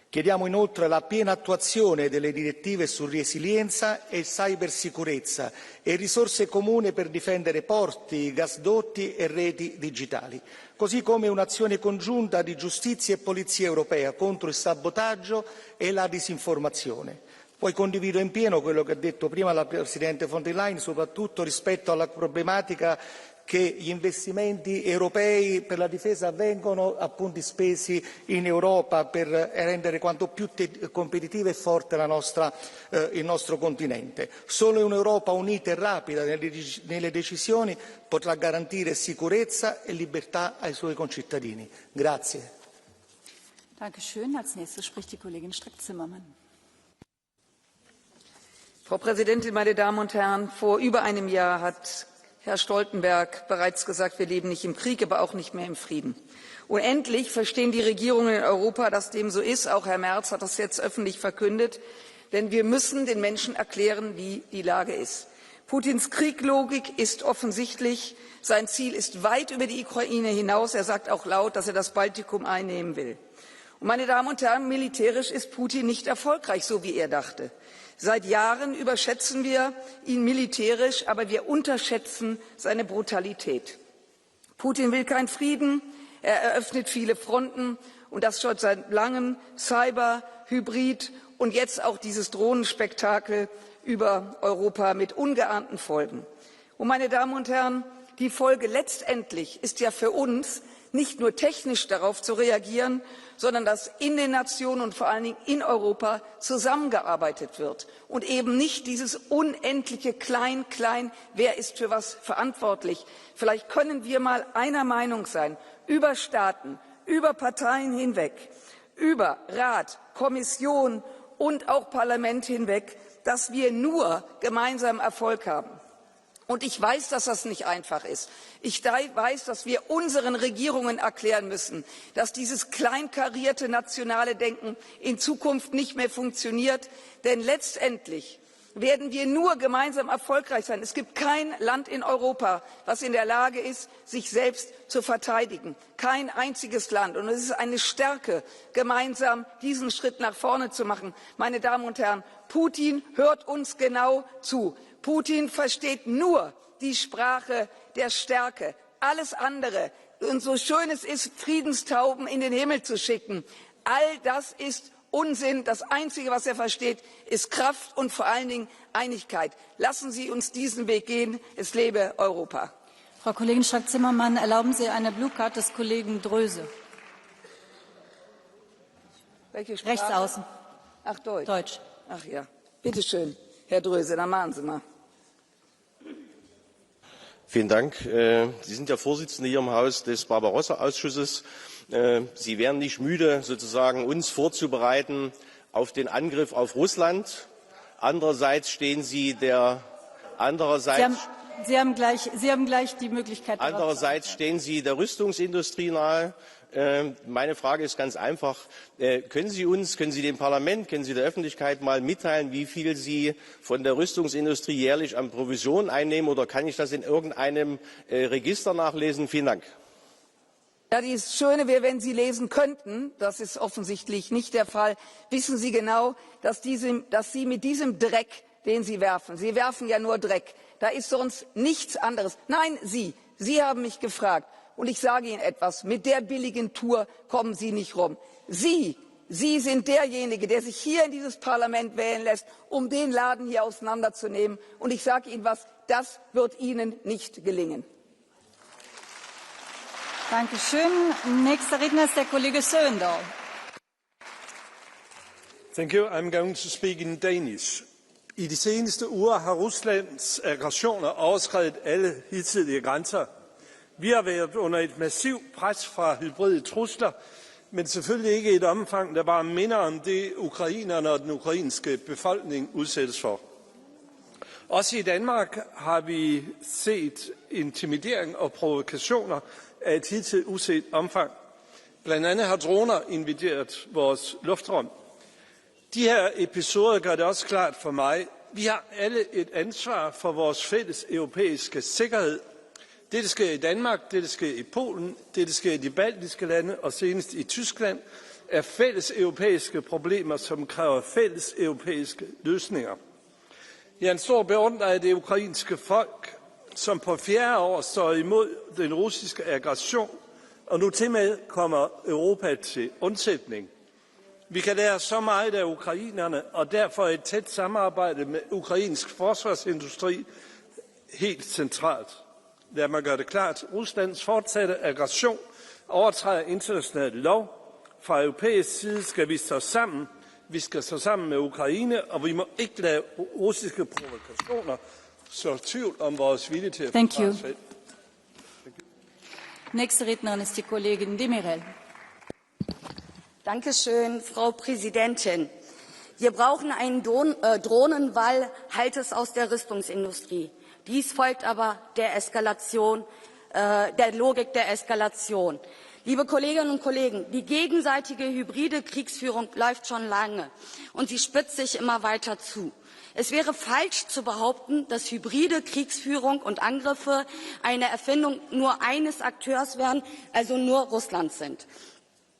Chiediamo inoltre la piena attuazione delle direttive su resilienza e cybersicurezza e risorse comuni per difendere porti, gasdotti e reti digitali, così come un'azione congiunta di giustizia e polizia europea contro il sabotaggio e la disinformazione. Poi condivido in pieno quello che ha detto prima la Presidente von der Leyen, soprattutto rispetto alla problematica che gli investimenti europei per la difesa vengono appunto spesi in Europa per rendere quanto più competitiva e forte il nostro continente. Solo un'Europa unita e rapida nelle decisioni potrà garantire sicurezza e libertà ai suoi concittadini. Grazie. Dankeschön. Als nächstes spricht die Kollegin Strack-Zimmermann. Frau Präsidentin, meine Damen und Herren! Vor über einem Jahr hat Herr Stoltenberg bereits gesagt, wir leben nicht im Krieg, aber auch nicht mehr im Frieden. Und endlich verstehen die Regierungen in Europa, dass dem so ist. Auch Herr Merz hat das jetzt öffentlich verkündet. Denn wir müssen den Menschen erklären, wie die Lage ist. Putins Krieglogik ist offensichtlich. Sein Ziel ist weit über die Ukraine hinaus. Er sagt auch laut, dass er das Baltikum einnehmen will. Und meine Damen und Herren, militärisch ist Putin nicht erfolgreich, so wie er dachte. Seit Jahren überschätzen wir ihn militärisch, aber wir unterschätzen seine Brutalität. Putin will keinen Frieden, er eröffnet viele Fronten und das schon seit langem Cyber, Hybrid und jetzt auch dieses Drohnenspektakel über Europa mit ungeahnten Folgen. Und meine Damen und Herren, die Folge letztendlich ist ja für uns, nicht nur technisch darauf zu reagieren, sondern dass in den Nationen und vor allen Dingen in Europa zusammengearbeitet wird und eben nicht dieses unendliche Klein, wer ist für was verantwortlich. Vielleicht können wir mal einer Meinung sein, über Staaten, über Parteien hinweg, über Rat, Kommission und auch Parlament hinweg, dass wir nur gemeinsam Erfolg haben. Und ich weiß, dass das nicht einfach ist. Ich weiß, dass wir unseren Regierungen erklären müssen, dass dieses kleinkarierte nationale Denken in Zukunft nicht mehr funktioniert. Denn letztendlich werden wir nur gemeinsam erfolgreich sein. Es gibt kein Land in Europa, das in der Lage ist, sich selbst zu verteidigen. Kein einziges Land. Und es ist eine Stärke, gemeinsam diesen Schritt nach vorne zu machen. Meine Damen und Herren, Putin hört uns genau zu. Putin versteht nur die Sprache der Stärke. Alles andere, und so schön es ist, Friedenstauben in den Himmel zu schicken, all das ist Unsinn. Das Einzige, was er versteht, ist Kraft und vor allen Dingen Einigkeit. Lassen Sie uns diesen Weg gehen. Es lebe Europa. Frau Kollegin Strack-Zimmermann, erlauben Sie eine Blue Card des Kollegen Dröse. Welche Sprache? Rechts außen. Ach, Deutsch. Deutsch. Ach ja. Bitte schön, Herr Dröse, dann machen Sie mal. Vielen Dank. Sie sind ja Vorsitzende hier im Haus des Barbarossa-Ausschusses. Sie werden nicht müde, sozusagen uns vorzubereiten auf den Angriff auf Russland. Andererseits stehen Sie der Sie haben gleich die Möglichkeit. Andererseits stehen Sie der Rüstungsindustrie nahe. Meine Frage ist ganz einfach. Können Sie dem Parlament, können Sie der Öffentlichkeit mal mitteilen, wie viel Sie von der Rüstungsindustrie jährlich an Provisionen einnehmen? Oder kann ich das in irgendeinem Register nachlesen? Vielen Dank. Ja, das Schöne wäre, wenn Sie lesen könnten. Das ist offensichtlich nicht der Fall. Wissen Sie genau, dass Sie mit diesem Dreck, den Sie werfen ja nur Dreck, da ist sonst nichts anderes. Nein, Sie haben mich gefragt. Und ich sage Ihnen etwas, mit der billigen Tour kommen Sie nicht rum. Sie sind derjenige, der sich hier in dieses Parlament wählen lässt, um den Laden hier auseinanderzunehmen. Und ich sage Ihnen was, das wird Ihnen nicht gelingen. Dankeschön. Nächster Redner ist der Kollege Søndergaard. Thank you. I'm going to speak in Danish. I de seneste uger har Ruslands aggressioner overskredet alle hidtidige grænser. Vi har været under et massivt pres fra hybride trusler, men selvfølgelig ikke i et omfang, der bare minder om det, ukrainerne og den ukrainske befolkning udsættes for. Også i Danmark har vi set intimidering og provokationer af et hidtil uset omfang. Blandt andet har droner invaderet vores luftrum. De her episoder gør det også klart for mig, vi har alle et ansvar for vores fælles europæiske sikkerhed. Det sker i Danmark, det sker i Polen, det sker i de baltiske lande og senest i Tyskland, er fælles europæiske problemer, som kræver fælles europæiske løsninger. Jeg er en stor beundrer af det ukrainske folk, som på 4. år står imod den russiske aggression, og nu til med kommer Europa til undsætning. Vi kan lære så meget af ukrainerne, og derfor er et tæt samarbejde med ukrainsk forsvarsindustri helt centralt. Lad mig gøre det klart. Ruslands fortsatte aggression overtræder international lov. Fra europæisk side skal vi stå sammen. Vi skal stå sammen med Ukraine, og vi må ikke lade russiske provokationer så tvivl om vores vilje til at forsvare os selv. Nächste Rednerin ist die Kollegin Demirel. Dankeschön, Frau Präsidentin. Wir brauchen einen Drohnenwall, halt es aus der Rüstungsindustrie. Dies folgt aber der Logik der Eskalation. Liebe Kolleginnen und Kollegen, die gegenseitige hybride Kriegsführung läuft schon lange und sie spitzt sich immer weiter zu. Es wäre falsch zu behaupten, dass hybride Kriegsführung und Angriffe eine Erfindung nur eines Akteurs wären, also nur Russlands sind.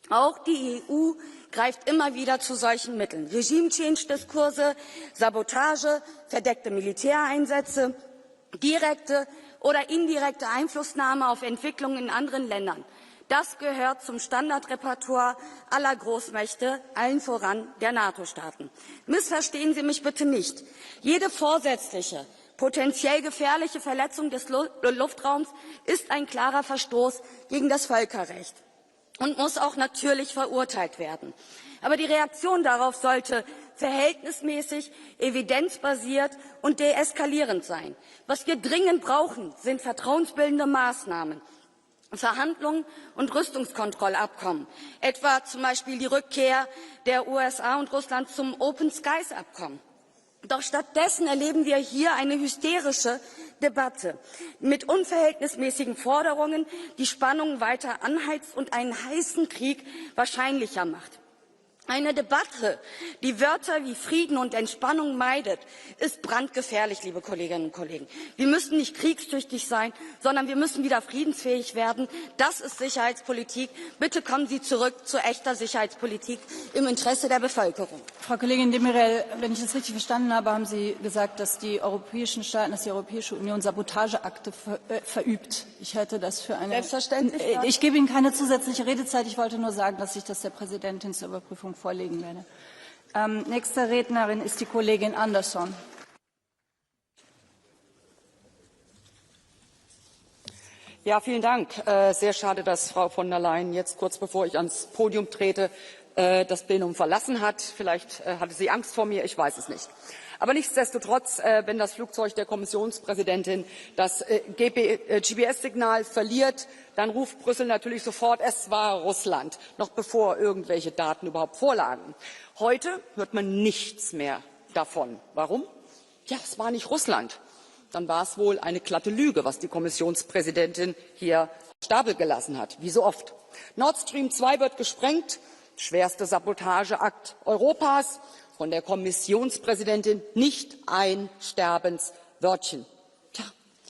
Auch die EU greift immer wieder zu solchen Mitteln. Regime-Change-Diskurse, Sabotage, verdeckte Militäreinsätze, direkte oder indirekte Einflussnahme auf Entwicklungen in anderen Ländern. Das gehört zum Standardrepertoire aller Großmächte, allen voran der NATO-Staaten. Missverstehen Sie mich bitte nicht. Jede vorsätzliche, potenziell gefährliche Verletzung des Luftraums ist ein klarer Verstoß gegen das Völkerrecht und muss auch natürlich verurteilt werden. Aber die Reaktion darauf sollte verhältnismäßig, evidenzbasiert und deeskalierend sein. Was wir dringend brauchen, sind vertrauensbildende Maßnahmen. Verhandlungen und Rüstungskontrollabkommen, etwa zum Beispiel die Rückkehr der USA und Russland zum Open Skies Abkommen. Doch stattdessen erleben wir hier eine hysterische Debatte mit unverhältnismäßigen Forderungen, die Spannungen weiter anheizt und einen heißen Krieg wahrscheinlicher macht. Eine Debatte, die Wörter wie Frieden und Entspannung meidet, ist brandgefährlich, liebe Kolleginnen und Kollegen. Wir müssen nicht kriegstüchtig sein, sondern wir müssen wieder friedensfähig werden. Das ist Sicherheitspolitik. Bitte kommen Sie zurück zu echter Sicherheitspolitik im Interesse der Bevölkerung. Frau Kollegin Demirel, wenn ich das richtig verstanden habe, haben Sie gesagt, dass die europäischen Staaten, dass die Europäische Union Sabotageakte verübt. Ich halte das für eine... Selbstverständlich. Ich gebe Ihnen keine zusätzliche Redezeit. Ich wollte nur sagen, dass ich das der Präsidentin zur Überprüfung vorlegen werde. Nächste Rednerin ist die Kollegin Andersson. Ja, vielen Dank. Sehr schade, dass Frau von der Leyen jetzt kurz bevor ich ans Podium trete, das Plenum verlassen hat. Vielleicht hatte sie Angst vor mir, ich weiß es nicht. Aber nichtsdestotrotz, wenn das Flugzeug der Kommissionspräsidentin das GPS-Signal verliert, dann ruft Brüssel natürlich sofort, es war Russland, noch bevor irgendwelche Daten überhaupt vorlagen. Heute hört man nichts mehr davon. Warum? Ja, es war nicht Russland. Dann war es wohl eine glatte Lüge, was die Kommissionspräsidentin hier auf Stapel gelassen hat, wie so oft. Nord Stream 2 wird gesprengt, schwerste Sabotageakt Europas. Von der Kommissionspräsidentin nicht ein Sterbenswörtchen. Tja,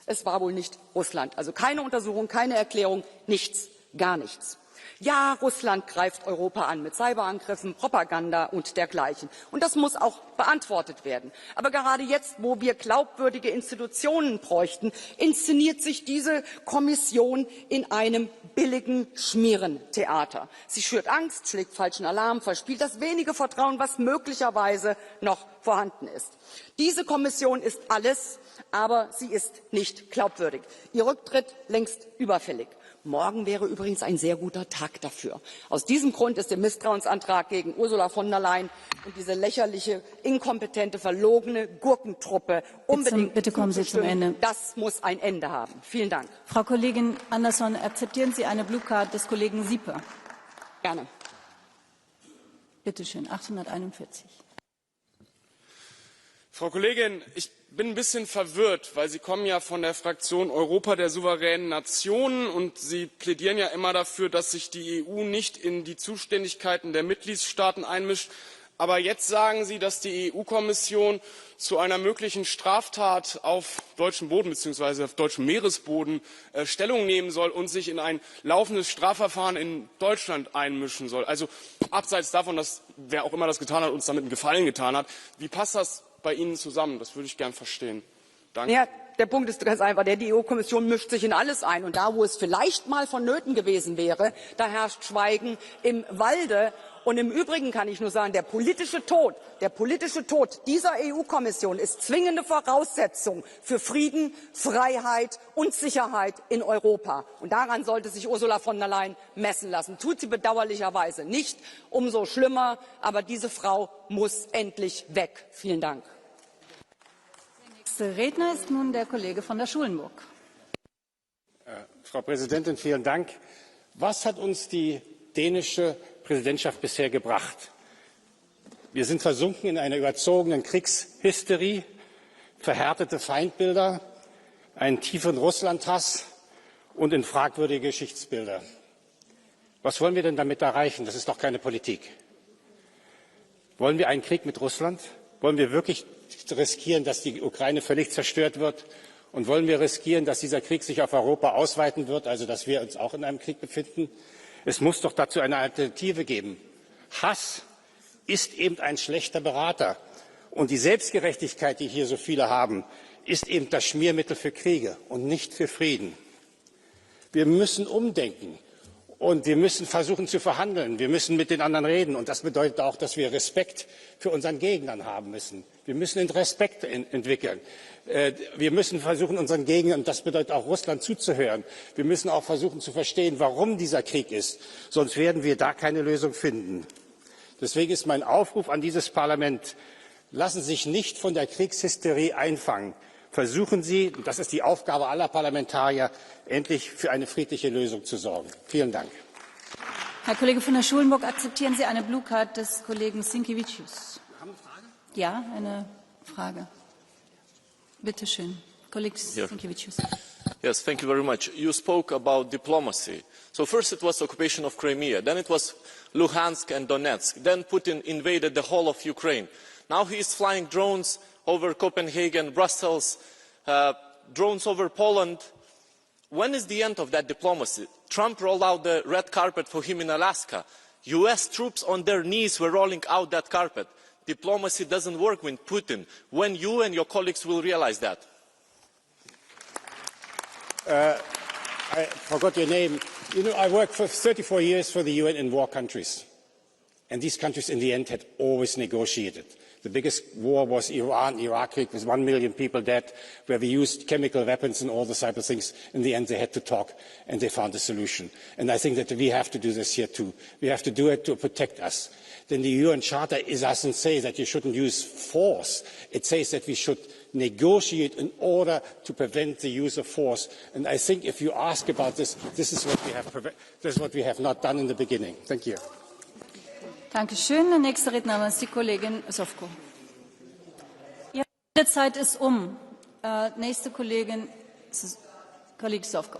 es war wohl nicht Russland. Also keine Untersuchung, keine Erklärung, nichts. gar nichts. Ja, Russland greift Europa an mit Cyberangriffen, Propaganda und dergleichen. Und das muss auch beantwortet werden. Aber gerade jetzt, wo wir glaubwürdige Institutionen bräuchten, inszeniert sich diese Kommission in einem billigen Schmierentheater. Sie schürt Angst, schlägt falschen Alarm, verspielt das wenige Vertrauen, was möglicherweise noch vorhanden ist. Diese Kommission ist alles, aber sie ist nicht glaubwürdig. Ihr Rücktritt längst überfällig. Morgen wäre übrigens ein sehr guter Tag dafür. Aus diesem Grund ist der Misstrauensantrag gegen Ursula von der Leyen und diese lächerliche, inkompetente, verlogene Gurkentruppe unbedingt bitte kommen Sie zum Ende. Das muss ein Ende haben. Vielen Dank. Frau Kollegin Andersson, akzeptieren Sie eine Blue Card des Kollegen Siepe? Gerne. Bitte schön, 841. Frau Kollegin, ich bin ein bisschen verwirrt, weil Sie kommen ja von der Fraktion Europa der souveränen Nationen und Sie plädieren ja immer dafür, dass sich die EU nicht in die Zuständigkeiten der Mitgliedstaaten einmischt. Aber jetzt sagen Sie, dass die EU-Kommission zu einer möglichen Straftat auf deutschem Boden bzw. auf deutschem Meeresboden Stellung nehmen soll und sich in ein laufendes Strafverfahren in Deutschland einmischen soll. Also abseits davon, dass wer auch immer das getan hat, uns damit einen Gefallen getan hat. Wie passt das bei Ihnen zusammen? Das würde ich gern verstehen. Danke. Ja, der Punkt ist ganz einfach. Die EU-Kommission mischt sich in alles ein. Und da, wo es vielleicht mal vonnöten gewesen wäre, da herrscht Schweigen im Walde. Und im Übrigen kann ich nur sagen, der politische Tod dieser EU-Kommission ist zwingende Voraussetzung für Frieden, Freiheit und Sicherheit in Europa. Und daran sollte sich Ursula von der Leyen messen lassen. Tut sie bedauerlicherweise nicht, umso schlimmer. Aber diese Frau muss endlich weg. Vielen Dank. Der nächste Redner ist nun der Kollege von der Schulenburg. Frau Präsidentin, vielen Dank. Was hat uns die dänische Präsidentschaft bisher gebracht? Wir sind versunken in einer überzogenen Kriegshysterie, verhärtete Feindbilder, einen tiefen Russlandhass und in fragwürdige Geschichtsbilder. Was wollen wir denn damit erreichen? Das ist doch keine Politik. Wollen wir einen Krieg mit Russland? Wollen wir wirklich riskieren, dass die Ukraine völlig zerstört wird? Und wollen wir riskieren, dass dieser Krieg sich auf Europa ausweiten wird, also dass wir uns auch in einem Krieg befinden? Es muss doch dazu eine Alternative geben. Hass ist eben ein schlechter Berater. Und die Selbstgerechtigkeit, die hier so viele haben, ist eben das Schmiermittel für Kriege und nicht für Frieden. Wir müssen umdenken und wir müssen versuchen zu verhandeln. Wir müssen mit den anderen reden. Und das bedeutet auch, dass wir Respekt für unseren Gegnern haben müssen. Wir müssen den Respekt entwickeln. Wir müssen versuchen, unseren Gegnern, und das bedeutet auch Russland, zuzuhören. Wir müssen auch versuchen zu verstehen, warum dieser Krieg ist. Sonst werden wir da keine Lösung finden. Deswegen ist mein Aufruf an dieses Parlament: Lassen Sie sich nicht von der Kriegshysterie einfangen. Versuchen Sie, und das ist die Aufgabe aller Parlamentarier, endlich für eine friedliche Lösung zu sorgen. Vielen Dank. Herr Kollege von der Schulenburg, akzeptieren Sie eine Blue Card des Kollegen Sinkiewicz? Ja, eine Frage. Bitte schön. Kollege Sinkiewicz. Yes, thank you very much. You spoke about diplomacy. So first it was occupation of Crimea, then it was Luhansk and Donetsk, then Putin invaded the whole of Ukraine. Now he is flying drones over Copenhagen, Brussels, drones over Poland. When is the end of that diplomacy? Trump rolled out the red carpet for him in Alaska. US troops on their knees were rolling out that carpet. Diplomacy doesn't work with Putin. When you and your colleagues will realize that? I forgot your name. You know, I worked for 34 years for the UN in war countries. And these countries in the end had always negotiated. The biggest war was Iran-Iraq with 1 million people dead, where we used chemical weapons and all the type of things. In the end, they had to talk, and they found a solution. And I think that we have to do this here too. We have to do it to protect us. Then the UN Charter doesn't say that you shouldn't use force. It says that we should negotiate in order to prevent the use of force. And I think if you ask about this, this is what we have not done in the beginning. Thank you. Dankeschön. Der nächste Redner ist die Kollegin Sofko. Ihre Redezeit ist um. Nächste Kollegin, Kollege Sofko.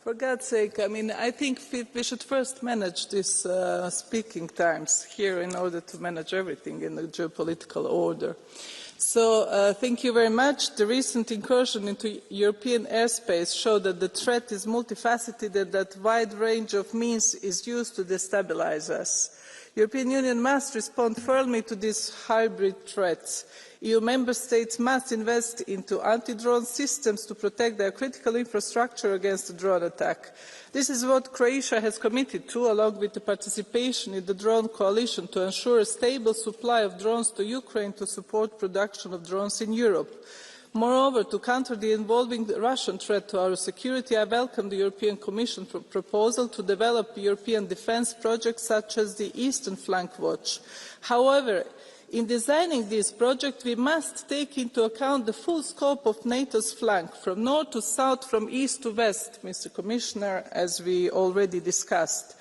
For God's sake, I mean, I think we should first manage these speaking times here in order to manage everything in the geopolitical order. So thank you very much. The recent incursion into European airspace showed that the threat is multifaceted and that a wide range of means is used to destabilize us. The European Union must respond firmly to these hybrid threats. EU member states must invest into anti-drone systems to protect their critical infrastructure against a drone attack. This is what Croatia has committed to, along with the participation in the drone coalition, to ensure a stable supply of drones to Ukraine to support production of drones in Europe. Moreover, to counter the evolving Russian threat to our security, I welcome the European Commission proposal to develop European defence projects such as the Eastern Flank Watch. However, in designing this project, we must take into account the full scope of NATO's flank, from north to south, from east to west, Mr. Commissioner, as we already discussed.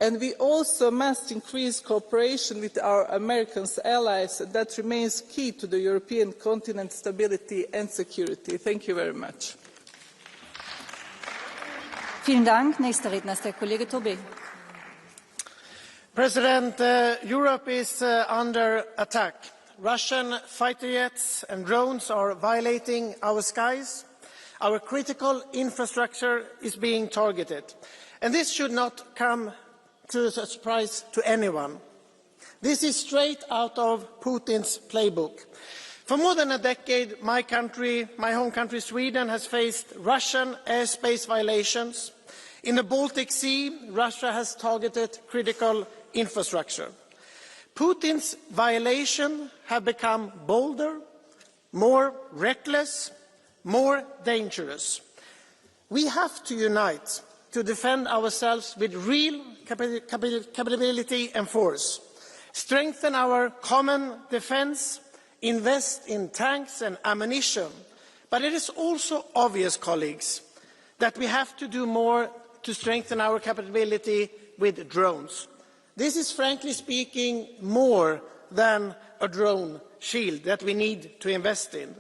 And we also must increase cooperation with our American allies. That remains key to the European continent's stability and security. Thank you very much. Vielen Dank. Nächster Redner ist der Kollege Tobé. President, Europe is under attack. Russian fighter jets and drones are violating our skies. Our critical infrastructure is being targeted. And this should not come as a surprise to anyone. This is straight out of Putin's playbook. For more than a decade, my home country, Sweden, has faced Russian airspace violations. In the Baltic Sea, Russia has targeted critical infrastructure. Putin's violations have become bolder, more reckless, more dangerous. We have to unite to defend ourselves with real capability and force, strengthen our common defence, invest in tanks and ammunition. But it is also obvious, colleagues, that we have to do more to strengthen our capability with drones. This is, frankly speaking, more than a drone shield that we need to invest in.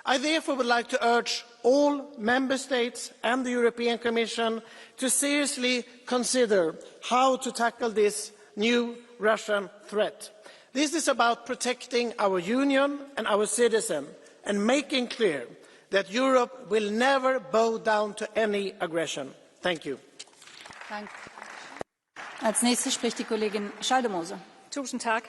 I therefore would like to urge all Member States and the European Commission to seriously consider how to tackle this new Russian threat. This is about protecting our Union and our citizens and making clear that Europe will never bow down to any aggression. Thank you. Als næste spricht die Kollegin Schaldemose. Tusind tak.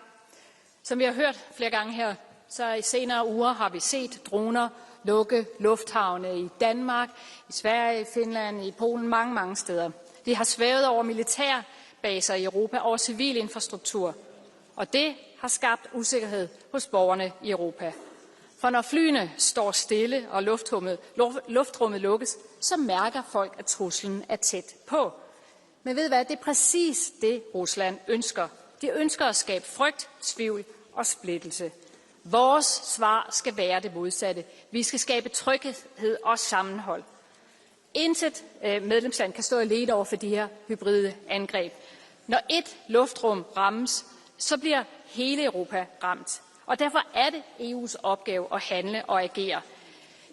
Som vi har hørt flere gange her, så i senere uger har vi set droner lukke lufthavne i Danmark, i Sverige, i Finland, i Polen, mange steder. De har svævet over militærbaser i Europa, over civil infrastruktur. Og det har skabt usikkerhed hos borgerne i Europa. For når flyene står stille og luftrummet lukkes, så mærker folk, at truslen er tæt på. Men ved hvad, det er præcis det, Rusland ønsker. De ønsker at skabe frygt, tvivl og splittelse. Vores svar skal være det modsatte. Vi skal skabe tryghed og sammenhold. Intet medlemsland kan stå alene over for de her hybride angreb. Når et luftrum rammes, så bliver hele Europa ramt. Og derfor er det EU's opgave at handle og agere.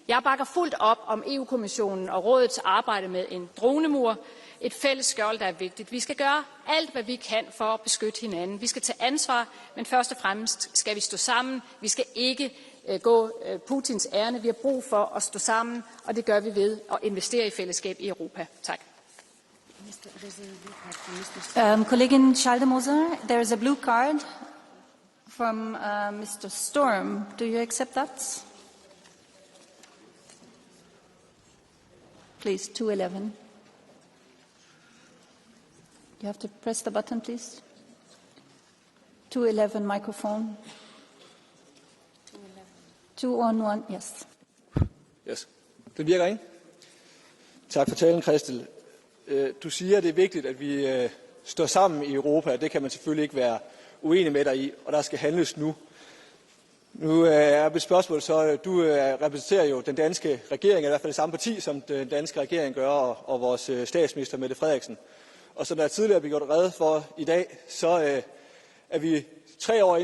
Jeg bakker fuldt op om EU-kommissionen og rådets arbejde med en dronemur. Et fælles skjold, der er vigtigt. Vi skal gøre alt, hvad vi kan for at beskytte hinanden. Vi skal tage ansvar, men først og fremmest skal vi stå sammen. Vi skal ikke gå Putins ærne. Vi har brug for at stå sammen, og det gør vi ved at investere i fællesskab i Europa. Tak. Kollegin Schaldemose, there is a blue card from Mr. Storm. Do you accept that? Please, 211. You have to press the button, please. 211 microphone. 211, yes. Yes. Det virker, ikke? Tak for talen, Christel. Du siger, at det er vigtigt, at vi står sammen i Europa. Det kan man selvfølgelig ikke være uenig med dig i, og der skal handles nu. Nu er mit spørgsmål så, du repræsenterer jo den danske regering, i hvert fald det samme parti, som den danske regering gør, og vores statsminister Mette Frederiksen. Og som der tidligere blev gjort rede for i dag, så er vi 3,5 år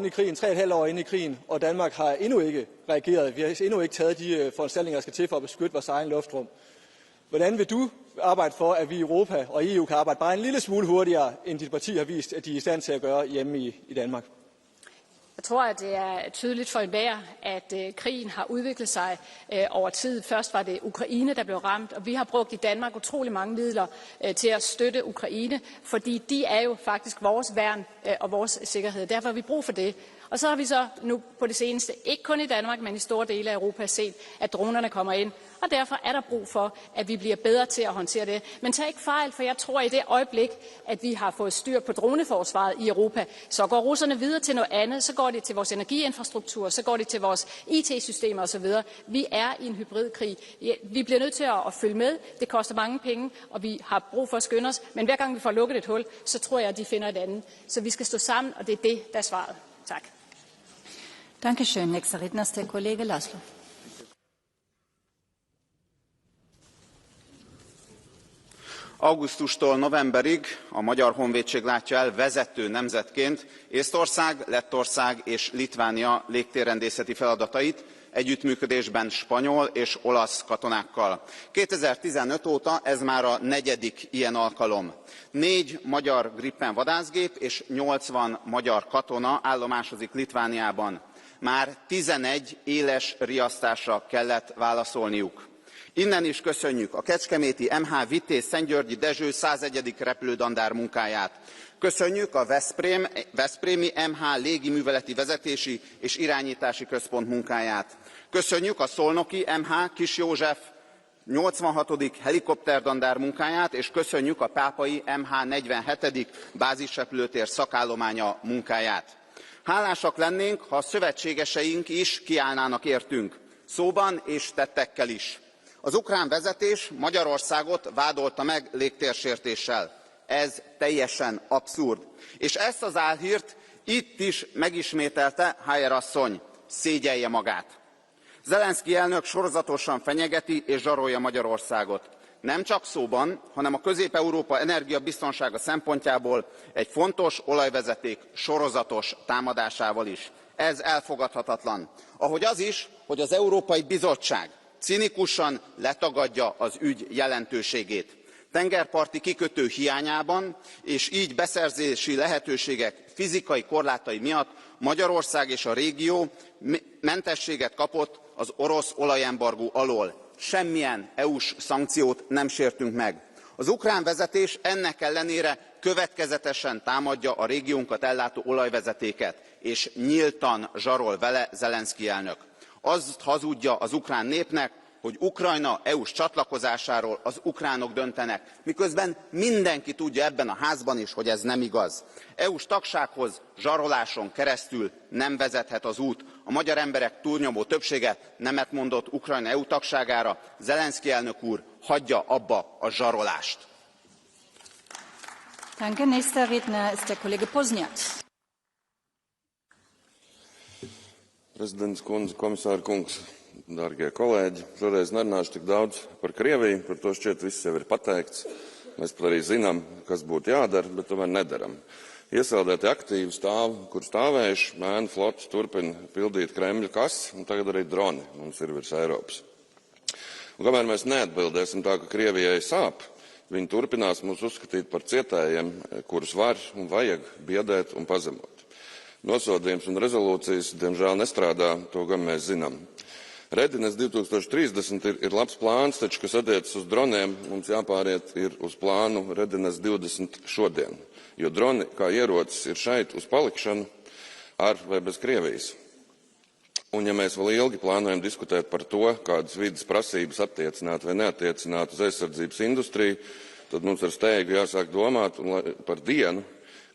inde i krigen, og Danmark har endnu ikke reageret. Vi har endnu ikke taget de foranstaltninger, der skal til for at beskytte vores egen luftrum. Hvordan vil du arbejde for, at vi i Europa og EU kan arbejde bare en lille smule hurtigere, end dit parti har vist, at de er i stand til at gøre hjemme i Danmark? Jeg tror, at det er tydeligt for enhver, at krigen har udviklet sig over tid. Først var det Ukraine, der blev ramt, og vi har brugt i Danmark utrolig mange midler til at støtte Ukraine, fordi de er jo faktisk vores værn og vores sikkerhed. Derfor har vi brug for det. Og så har vi så nu på det seneste, ikke kun i Danmark, men i store dele af Europa, set, at dronerne kommer ind. Og derfor er der brug for, at vi bliver bedre til at håndtere det. Men tag ikke fejl, for jeg tror, at i det øjeblik, at vi har fået styr på droneforsvaret i Europa, så går russerne videre til noget andet. Så går det til vores energiinfrastruktur, så går det til vores IT-systemer osv. Vi er i en hybridkrig. Vi bliver nødt til at følge med. Det koster mange penge, og vi har brug for at skynde os. Men hver gang vi får lukket et hul, så tror jeg, at de finder et andet. Så vi skal stå sammen, og det er det, der er svaret. Tak. Dankeschön. Nächster Redner ist der Kollege Laszlo. Augusztustól novemberig a Magyar Honvédség látja el vezető nemzetként Észtország, Lettország és Litvánia légtérrendészeti feladatait, együttműködésben spanyol és olasz katonákkal. 2015 óta ez már a 4. ilyen alkalom. 4 magyar Gripen vadászgép és 80 magyar katona állomásozik Litvániában. Már 11 éles riasztásra kellett válaszolniuk. Innen is köszönjük a kecskeméti MH Vitéz Szentgyörgyi Dezső 101. repülődandár munkáját. Köszönjük a veszprémi MH légiműveleti vezetési és irányítási központ munkáját. Köszönjük a szolnoki MH Kis József 86. helikopterdandár munkáját, és köszönjük a pápai MH 47. bázisrepülőtér szakállománya munkáját. Hálásak lennénk, ha a szövetségeseink is kiállnának értünk, szóban és tettekkel is. Az ukrán vezetés Magyarországot vádolta meg légtérsértéssel. Ez teljesen abszurd. És ezt az álhírt itt is megismételte Heyer asszony. Szégyelje magát. Zelenszky elnök sorozatosan fenyegeti és zsarolja Magyarországot. Nem csak szóban, hanem a Közép-Európa energiabiztonsága szempontjából egy fontos olajvezeték sorozatos támadásával is. Ez elfogadhatatlan. Ahogy az is, hogy az Európai Bizottság cinikusan letagadja az ügy jelentőségét. Tengerparti kikötő hiányában és így beszerzési lehetőségek fizikai korlátai miatt Magyarország és a régió mentességet kapott az orosz olajembargó alól. Semmilyen EU-s szankciót nem sértünk meg. Az ukrán vezetés ennek ellenére következetesen támadja a régiónkat ellátó olajvezetéket, és nyíltan zsarol vele Zelenszky elnök. Azt hazudja az ukrán népnek, hogy Ukrajna EU-s csatlakozásáról az ukránok döntenek, miközben mindenki tudja ebben a házban is, hogy ez nem igaz. EU-s tagsághoz zsaroláson keresztül nem vezethet az út. A magyar emberek túlnyomó többsége nemet mondott Ukrajna EU tagságára. Zelenszky elnök úr, hagyja abba a zsarolást. Danke. Nächster Redner ist der Kollege Pozniak. Prezidents kundze, komisāra kungs, dārgie kolēģi, šoreiz nerunāšu tik daudz par Krieviju, par to šķiet viss jau ir pateikts. Mēs pat arī zinām, kas būtu jādara, bet tomēr nedaram. Iesaldēti aktīvi stāv, kur stāvējuši, mēnu flotes turpina pildīt Kremļa kases, un tagad arī droni mums ir virs Eiropas. Un kamēr mēs neatbildēsim tā, ka Krievijai sāp, viņi turpinās mūs uzskatīt par cietējiem, kurus var un vajag biedēt un pazemot. Nosodījums un rezolūcijas, diemžēl, nestrādā, to gan mēs zinām. Readiness 2030 ir labs plāns, taču, kas attiecas uz droniem, mums jāpāriet ir uz plānu Readiness 20 šodien, jo droni kā ierocis ir šeit uz palikšanu ar vai bez Krievijas. Un ja mēs vēl ilgi plānojam diskutēt par to, kādas vidas prasības attiecināt vai neattiecināt uz aizsardzības industriju, tad mums ar steigu jāsāk domāt par dienu,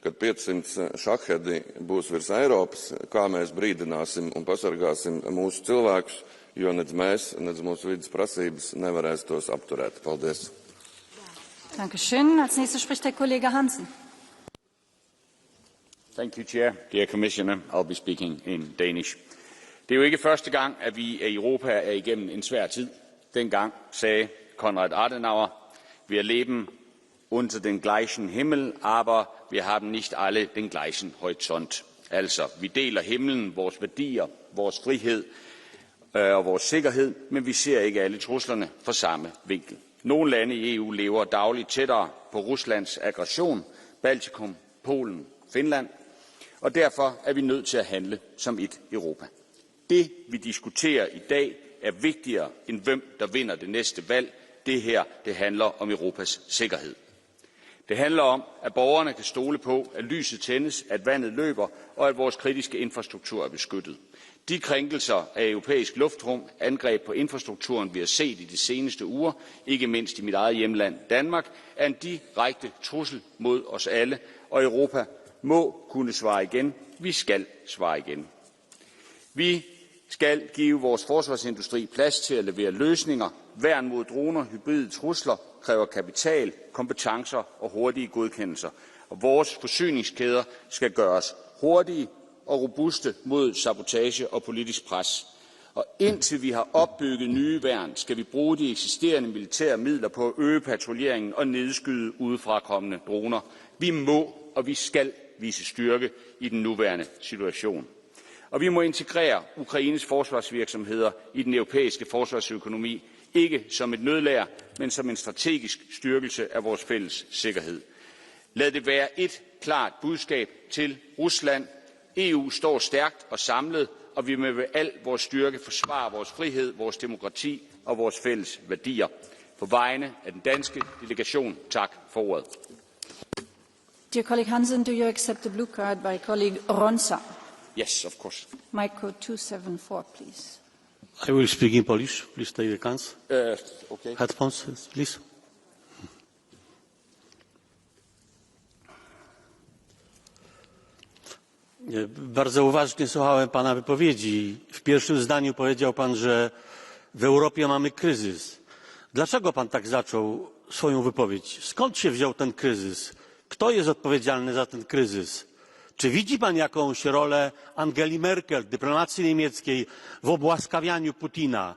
kad 500 šahedi būs virs Eiropas, kā mēs brīdināsim un pasargāsim mūsu cilvēkus, jo nedz mēs, nedz mūsu vidas prasības nevarēs tos apturēt. Paldies. Dankeschön. Als nächster spricht der Kollege Hansen. Thank you, Chair. Dear Commissioner, I'll be speaking in Danish. Det er jo ikke første gang, at vi i Europa er igennem en svær tid. Dengang sagde Konrad Adenauer, wir leben unter den gleichen Himmel, aber wir haben nicht alle den gleichen Horizont. Altså, vi deler himlen, vores værdier, vores frihed og vores sikkerhed, men vi ser ikke alle truslerne fra samme vinkel. Nogle lande i EU lever dagligt tættere på Ruslands aggression, Baltikum, Polen, Finland, og derfor er vi nødt til at handle som et Europa. Det, vi diskuterer i dag, er vigtigere end hvem, der vinder det næste valg. Det her, det handler om Europas sikkerhed. Det handler om, at borgerne kan stole på, at lyset tændes, at vandet løber, og at vores kritiske infrastruktur er beskyttet. De krænkelser af europæisk luftrum, angreb på infrastrukturen, vi har set i de seneste uger, ikke mindst i mit eget hjemland Danmark, er en direkte trussel mod os alle, og Europa må kunne svare igen. Vi skal svare igen. Vi skal give vores forsvarsindustri plads til at levere løsninger. Værn mod droner, hybride trusler kræver kapital, kompetencer og hurtige godkendelser. Og vores forsyningskæder skal gøres hurtige og robuste mod sabotage og politisk pres. Og indtil vi har opbygget nye værn, skal vi bruge de eksisterende militære midler på at øge patruljeringen og nedskyde udefrakommende droner. Vi må og vi skal vise styrke i den nuværende situation. Og vi må integrere Ukraines forsvarsvirksomheder i den europæiske forsvarsøkonomi, ikke som et nødlager, men som en strategisk styrkelse af vores fælles sikkerhed. Lad det være et klart budskab til Rusland. EU står stærkt og samlet, og vi vil med al vores styrke forsvare vores frihed, vores demokrati og vores fælles værdier. På vegne af den danske delegation, tak for ordet. Dear colleague Hansen, do you accept the blue card by colleague Ronsa? Yes, of course. Micro 274, please. I will speak in Polish. Please take the chance. Okay. Headphones, please. Bardzo uważnie słuchałem pana wypowiedzi. W pierwszym zdaniu powiedział pan, że w Europie mamy kryzys. Dlaczego pan tak zaczął swoją wypowiedź? Skąd się wziął ten kryzys? Kto jest odpowiedzialny za ten kryzys? Czy widzi pan jakąś rolę Angeli Merkel, dyplomacji niemieckiej w obłaskawianiu Putina?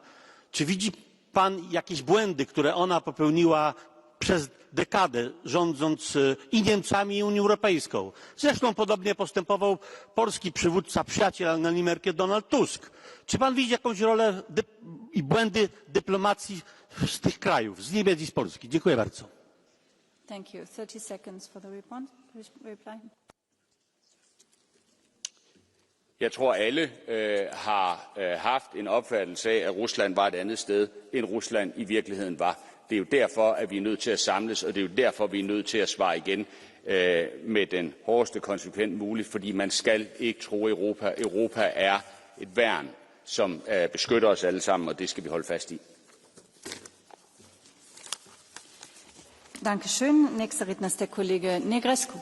Czy widzi pan jakieś błędy, które ona popełniła przez dekadę, rządząc i Niemcami, i Unią Europejską? Zresztą podobnie postępował polski przywódca, przyjaciel Angeli Merkel, Donald Tusk. Czy pan widzi jakąś rolę i błędy dyplomacji z tych krajów, z Niemiec i z Polski? Dziękuję bardzo. Thank you. 30 seconds for the reply. Jeg tror, alle har haft en opfattelse af, at Rusland var et andet sted, end Rusland i virkeligheden var. Det er jo derfor, at vi er nødt til at samles, og det er jo derfor, vi er nødt til at svare igen med den hårdeste konsekvens muligt, fordi man skal ikke tro Europa. Europa er et værn, som beskytter os alle sammen, og det skal vi holde fast i. Dankeschön. Nächster Redner ist der Kollege Negrescu.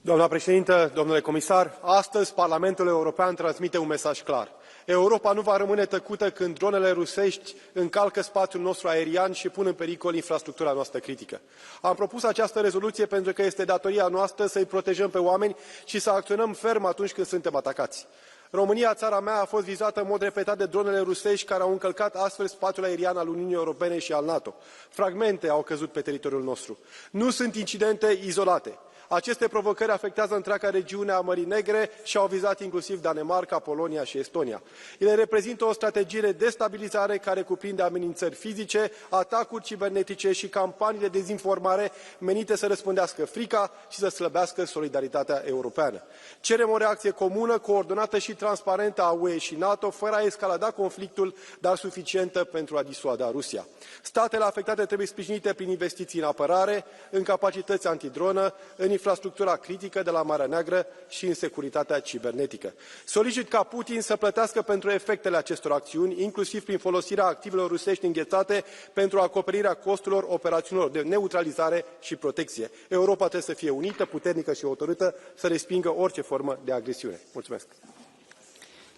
Doamna președintă, domnule comisar, astăzi Parlamentul European transmite un mesaj clar. Europa nu va rămâne tăcută când dronele rusești încalcă spațiul nostru aerian și pun în pericol infrastructura noastră critică. Am propus această rezoluție pentru că este datoria noastră să îi protejăm pe oameni și să acționăm ferm atunci când suntem atacați. România, țara mea, a fost vizată în mod repetat de dronele rusești care au încălcat astfel spațiul aerian al Uniunii Europene și al NATO. Fragmente au căzut pe teritoriul nostru. Nu sunt incidente izolate. Aceste provocări afectează întreaga regiune a Mării Negre și au vizat inclusiv Danemarca, Polonia și Estonia. Ele reprezintă o strategie de destabilizare care cuprinde amenințări fizice, atacuri cibernetice și campanii de dezinformare menite să răspândească frica și să slăbească solidaritatea europeană. Cerem o reacție comună, coordonată și transparentă a UE și NATO, fără a escalada conflictul, dar suficientă pentru a disuada Rusia. Statele afectate trebuie sprijinite prin investiții în apărare, în capacități antidronă, în infrastructura critică de la Marea Neagră și în securitatea cibernetică. Solicit ca Putin să plătească pentru efectele acestor acțiuni, inclusiv prin folosirea activelor rusești înghețate pentru acoperirea costurilor operațiunilor de neutralizare și protecție. Europa trebuie să fie unită, puternică și hotărâtă să respingă orice formă de agresiune. Mulțumesc!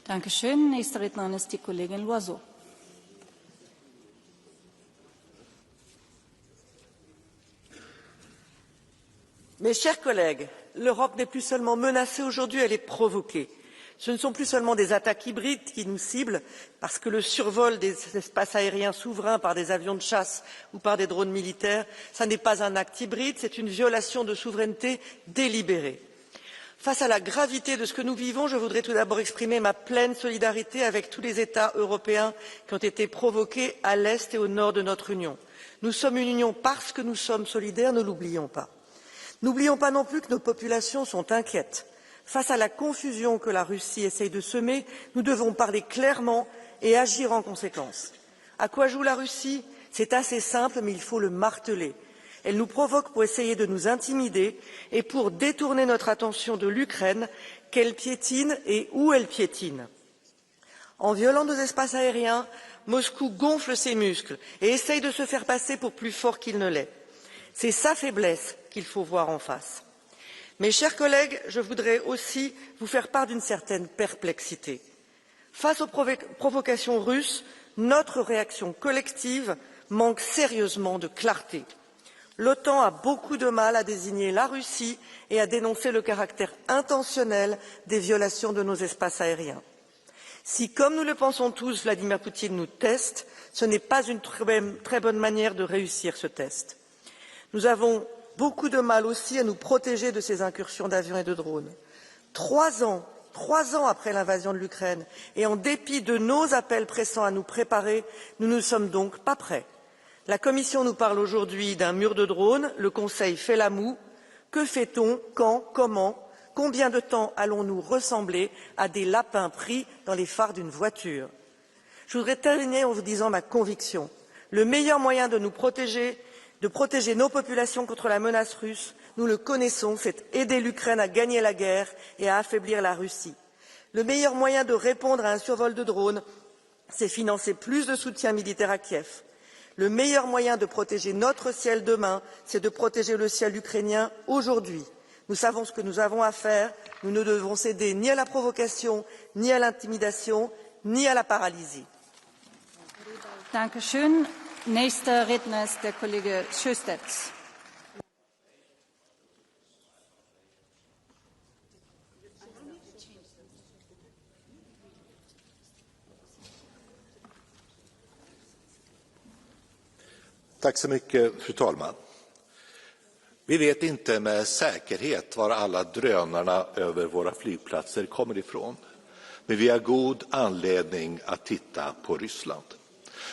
Dankeschön. Nächste Rednerin ist die Kollegin Loiseau. Mes chers collègues, l'Europe n'est plus seulement menacée aujourd'hui, elle est provoquée. Ce ne sont plus seulement des attaques hybrides qui nous ciblent, parce que le survol des espaces aériens souverains par des avions de chasse ou par des drones militaires, ça n'est pas un acte hybride, c'est une violation de souveraineté délibérée. Face à la gravité de ce que nous vivons, je voudrais tout d'abord exprimer ma pleine solidarité avec tous les États européens qui ont été provoqués à l'Est et au Nord de notre Union. Nous sommes une Union parce que nous sommes solidaires, ne l'oublions pas. N'oublions pas non plus que nos populations sont inquiètes. Face à la confusion que la Russie essaye de semer, nous devons parler clairement et agir en conséquence. À quoi joue la Russie? C'est assez simple, mais il faut le marteler. Elle nous provoque pour essayer de nous intimider et pour détourner notre attention de l'Ukraine, qu'elle piétine et où elle piétine. En violant nos espaces aériens, Moscou gonfle ses muscles et essaye de se faire passer pour plus fort qu'il ne l'est. C'est sa faiblesse qu'il faut voir en face. Mes chers collègues, je voudrais aussi vous faire part d'une certaine perplexité. Face aux provocations russes, notre réaction collective manque sérieusement de clarté. L'OTAN a beaucoup de mal à désigner la Russie et à dénoncer le caractère intentionnel des violations de nos espaces aériens. Si, comme nous le pensons tous, Vladimir Poutine nous teste, ce n'est pas une très bonne manière de réussir ce test. Nous avons beaucoup de mal aussi à nous protéger de ces incursions d'avions et de drones. 3 ans après l'invasion de l'Ukraine, et en dépit de nos appels pressants à nous préparer, nous ne sommes donc pas prêts. La Commission nous parle aujourd'hui d'un mur de drones, le Conseil fait la moue. Que fait-on? Quand? Comment? Combien de temps allons-nous ressembler à des lapins pris dans les phares d'une voiture? Je voudrais terminer en vous disant ma conviction. Le meilleur moyen de nous protéger, de protéger nos populations contre la menace russe, nous le connaissons, c'est aider l'Ukraine à gagner la guerre et à affaiblir la Russie. Le meilleur moyen de répondre à un survol de drones, c'est financer plus de soutien militaire à Kiev. Le meilleur moyen de protéger notre ciel demain, c'est de protéger le ciel ukrainien aujourd'hui. Nous savons ce que nous avons à faire. Nous ne devons céder ni à la provocation, ni à l'intimidation, ni à la paralysie. Dankeschön. Nächster Redner ist der Kollege Sjöstedt. Tack så mycket, fru talman. Vi vet inte med säkerhet var alla drönarna över våra flygplatser kommer ifrån. Men vi har god anledning att titta på Ryssland.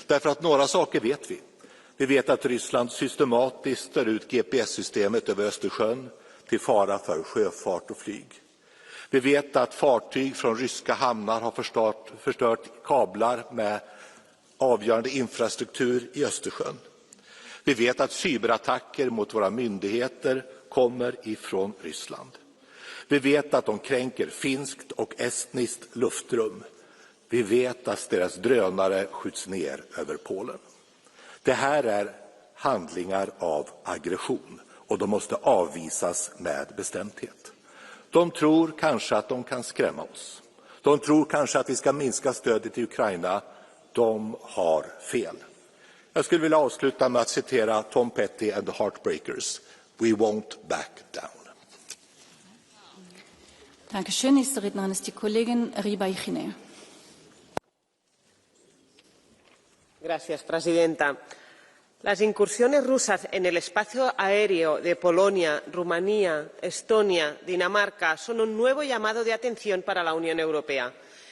Därför att några saker vet vi. Vi vet att Ryssland systematiskt stör ut GPS-systemet över Östersjön till fara för sjöfart och flyg. Vi vet att fartyg från ryska hamnar har förstört kablar med avgörande infrastruktur i Östersjön. Vi vet att cyberattacker mot våra myndigheter kommer ifrån Ryssland. Vi vet att de kränker finskt och estniskt luftrum. Vi vet att deras drönare skjuts ner över Polen. Det här är handlingar av aggression och de måste avvisas med bestämdhet. De tror kanske att de kan skrämma oss. De tror kanske att vi ska minska stödet till Ukraina. De har fel. Jag skulle vilja avsluta med att citera Tom Petty and the Heartbreakers. We won't back down. Dankeschön. Nächste Rednerin ist die Kollegin Ribaijine. Gracias, presidenta. Las incursiones rusas en el espacio aéreo de Polonia, Rumanía, Estonia, Dinamarca son un nuevo llamado de atención para la Unión Europea.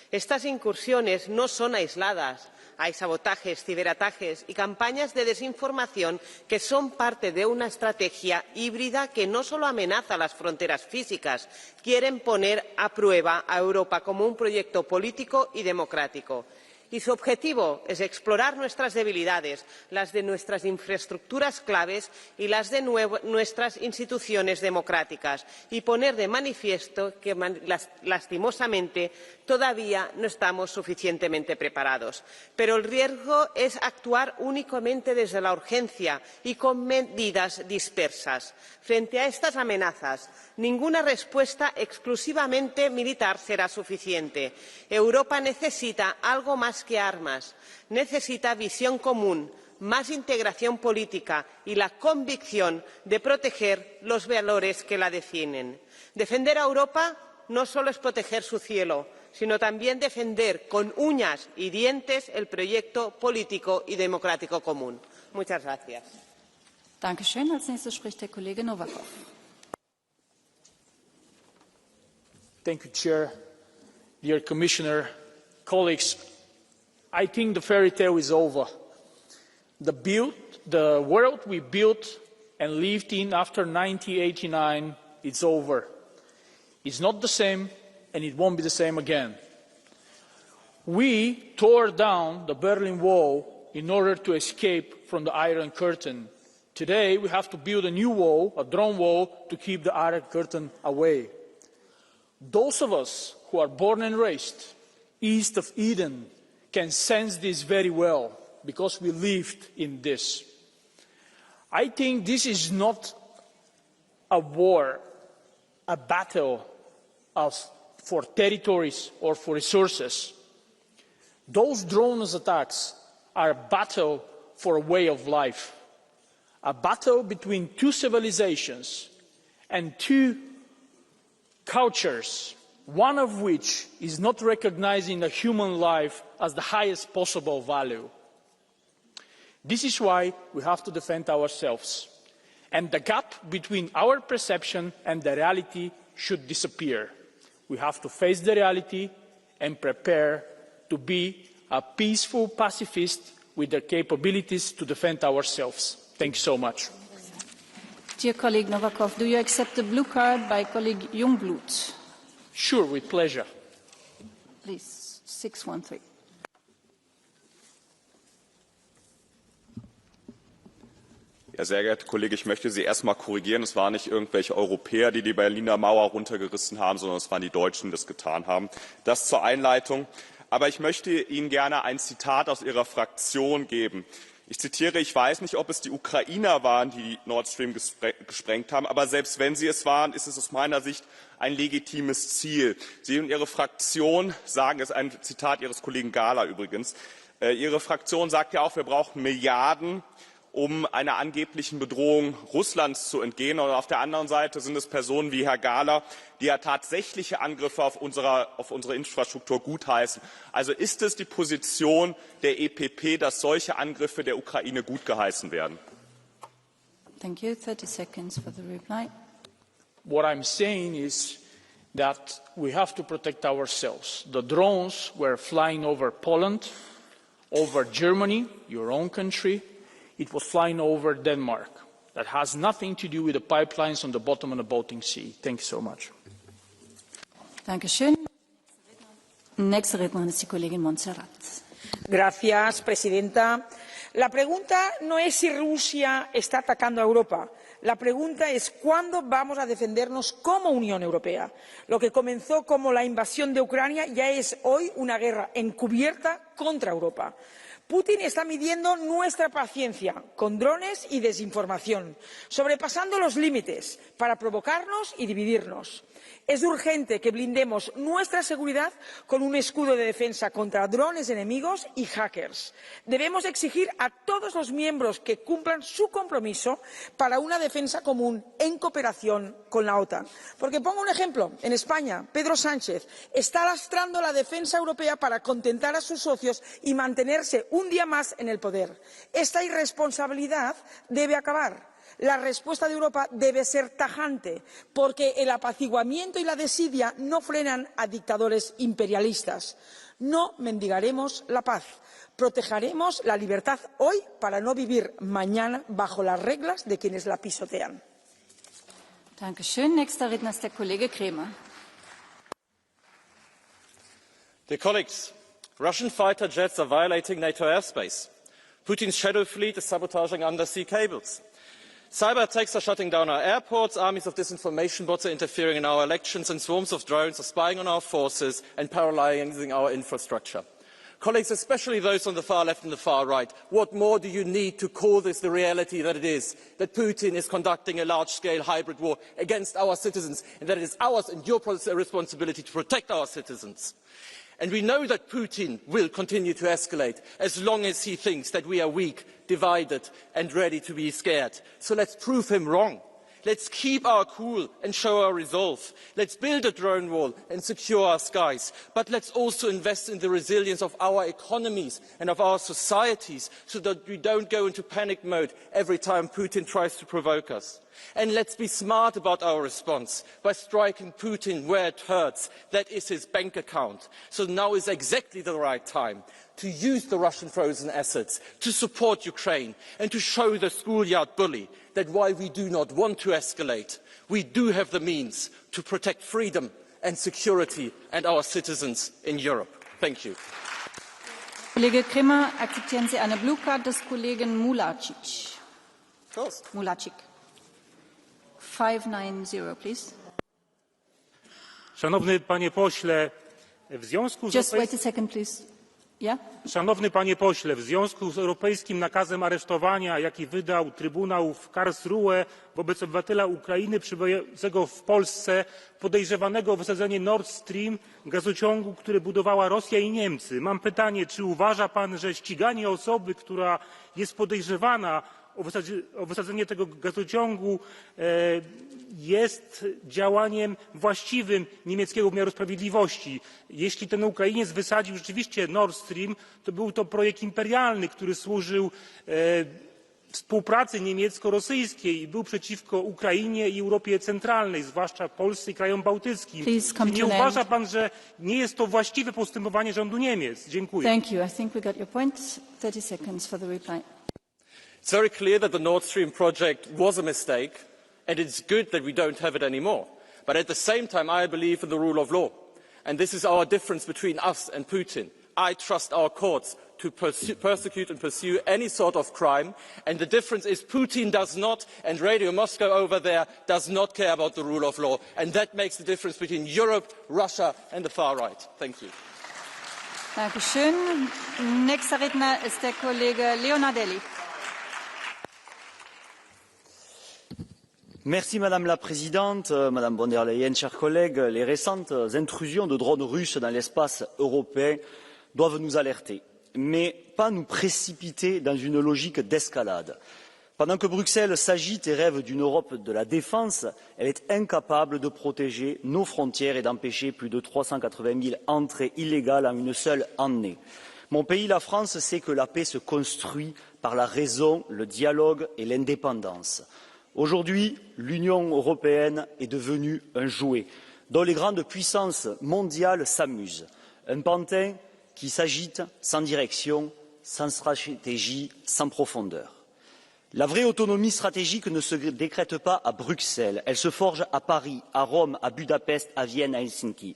Estas incursiones no son aisladas. Hay sabotajes, ciberataques y campañas de desinformación que son parte de una estrategia híbrida que no solo amenaza las fronteras físicas, quieren poner a prueba a Europa como un proyecto político y democrático. Y su objetivo es explorar nuestras debilidades, las de nuestras infraestructuras claves y las de nuestras instituciones democráticas, y poner de manifiesto que, lastimosamente, todavía no estamos suficientemente preparados. Pero el riesgo es actuar únicamente desde la urgencia y con medidas dispersas. Frente a estas amenazas, ninguna respuesta exclusivamente militar será suficiente. Europa necesita algo más que armas. Necesita visión común, más integración política y la convicción de proteger los valores que la definen. Defender a Europa no solo es proteger su cielo, sino también defender con uñas y dientes el proyecto político y democrático común. Muchas gracias. Dankeschön. Als nächstes spricht der Kollege Novakov. Thank you, Chair. Dear Commissioner, colleagues, I think the fairy tale is over. The world we built and lived in after 1989 is over. It's not the same, and it won't be the same again. We tore down the Berlin Wall in order to escape from the Iron Curtain. Today, we have to build a new wall, a drone wall, to keep the Iron Curtain away. Those of us who are born and raised east of Eden can sense this very well because we lived in this. I think this is not a war, a battle for territories or for resources. Those drone attacks are a battle for a way of life, a battle between two civilizations and two cultures, one of which is not recognizing the human life as the highest possible value. This is why we have to defend ourselves, and the gap between our perception and the reality should disappear. We have to face the reality and prepare to be a peaceful pacifist with the capabilities to defend ourselves. Thank you so much. Dear colleague Novakov, do you accept the blue card by colleague Jungblut? Sure, with pleasure. Please, 613. Ja, sehr geehrter Kollege, ich möchte Sie erst mal korrigieren. Es waren nicht irgendwelche Europäer, die die Berliner Mauer runtergerissen haben, sondern es waren die Deutschen, die das getan haben. Das zur Einleitung. Aber ich möchte Ihnen gerne ein Zitat aus Ihrer Fraktion geben. Ich zitiere, ich weiß nicht, ob es die Ukrainer waren, die Nord Stream gesprengt haben, aber selbst wenn sie es waren, ist es aus meiner Sicht ein legitimes Ziel. Sie und Ihre Fraktion sagen, es ist ein Zitat Ihres Kollegen Gahler übrigens, Ihre Fraktion sagt ja auch, wir brauchen Milliarden, um einer angeblichen Bedrohung Russlands zu entgehen. Und auf der anderen Seite sind es Personen wie Herr Gahler, die ja tatsächliche Angriffe auf unsere Infrastruktur gutheißen. Also ist es die Position der EPP, dass solche Angriffe der Ukraine gutgeheißen werden? Thank you. 30 seconds for the reply. What I'm saying is that we have to protect ourselves. The drones were flying over Poland, over Germany, your own country. It was flying over Denmark. That has nothing to do with the pipelines on the bottom of the Baltic Sea. Thank you so much. Dankeschön. Nächste Rednerin ist die Kollegin Montserrat. Gracias, presidenta. La pregunta no es si Rusia está atacando a Europa. La pregunta es cuándo vamos a defendernos como Unión Europea. Lo que comenzó como la invasión de Ucrania ya es hoy una guerra encubierta contra Europa. Putin está midiendo nuestra paciencia con drones y desinformación, sobrepasando los límites para provocarnos y dividirnos. Es urgente que blindemos nuestra seguridad con un escudo de defensa contra drones enemigos y hackers. Debemos exigir a todos los miembros que cumplan su compromiso para una defensa común en cooperación con la OTAN. Porque pongo un ejemplo. En España, Pedro Sánchez está lastrando la defensa europea para contentar a sus socios y mantenerse un día más en el poder. Esta irresponsabilidad debe acabar. La respuesta de Europa debe ser tajante, porque el apaciguamiento y la desidia no frenan a dictadores imperialistas. No mendigaremos la paz. Protegeremos la libertad hoy para no vivir mañana bajo las reglas de quienes la pisotean. Dankeschön. Nächster Redner ist der Kollege Kremer. Dear colleagues, Russian fighter jets are violating NATO airspace. Putin's shadow fleet is sabotaging undersea cables. Cyber attacks are shutting down our airports, armies of disinformation bots are interfering in our elections, and swarms of drones are spying on our forces and paralysing our infrastructure. Colleagues, especially those on the far left and the far right, what more do you need to call this the reality that it is, that Putin is conducting a large-scale hybrid war against our citizens, and that it is ours and your responsibility to protect our citizens? And we know that Putin will continue to escalate as long as he thinks that we are weak, divided and ready to be scared. So let's prove him wrong. Let's keep our cool and show our resolve. Let's build a drone wall and secure our skies. But let's also invest in the resilience of our economies and of our societies so that we don't go into panic mode every time Putin tries to provoke us. And let's be smart about our response by striking Putin where it hurts. That is his bank account. So now is exactly the right time to use the Russian frozen assets to support Ukraine and to show the schoolyard bully that while we do not want to escalate, we do have the means to protect freedom and security and our citizens in Europe. Thank you. Kollege Krimmer, akzeptieren Sie eine Blue Card des Kollegen Mulacic? Mulacic. 590, please. Szanowny panie pośle, w związku z Just wait a second, please. Yeah? Szanowny panie pośle, w związku z europejskim nakazem aresztowania, jaki wydał Trybunał w Karlsruhe wobec obywatela Ukrainy przebywającego w Polsce, podejrzewanego o wysadzenie Nord Stream, gazociągu, który budowała Rosja i Niemcy. Mam pytanie, czy uważa pan, że ściganie osoby, która jest podejrzewana o wysadzenie tego gazociągu jest działaniem właściwym niemieckiego wymiaru sprawiedliwości? Jeśli ten Ukrainiec wysadził rzeczywiście Nord Stream, to był to projekt imperialny, który służył współpracy niemiecko-rosyjskiej i był przeciwko Ukrainie i Europie Centralnej, zwłaszcza Polsce i krajom bałtyckim. Czy nie uważa pan, że nie jest to właściwe postępowanie rządu Niemiec? Dziękuję. Thank you. I think we got your point. 30 seconds for the reply. It's very clear that the Nord Stream project was a mistake, and it's good that we don't have it anymore. But at the same time, I believe in the rule of law. And this is our difference between us and Putin. I trust our courts to persecute and pursue any sort of crime. And the difference is Putin does not, and Radio Moscow over there does not care about the rule of law. And that makes the difference between Europe, Russia and the far right. Thank you. Dankeschön. Nächster Redner ist der Kollege Leonardelli. Merci Madame la Présidente, Madame von der Leyen, chers collègues. Les récentes intrusions de drones russes dans l'espace européen doivent nous alerter, mais pas nous précipiter dans une logique d'escalade. Pendant que Bruxelles s'agite et rêve d'une Europe de la défense, elle est incapable de protéger nos frontières et d'empêcher plus de 380 000 entrées illégales en une seule année. Mon pays, la France, sait que la paix se construit par la raison, le dialogue et l'indépendance. Aujourd'hui, l'Union européenne est devenue un jouet dont les grandes puissances mondiales s'amusent. Un pantin qui s'agite sans direction, sans stratégie, sans profondeur. La vraie autonomie stratégique ne se décrète pas à Bruxelles, elle se forge à Paris, à Rome, à Budapest, à Vienne, à Helsinki,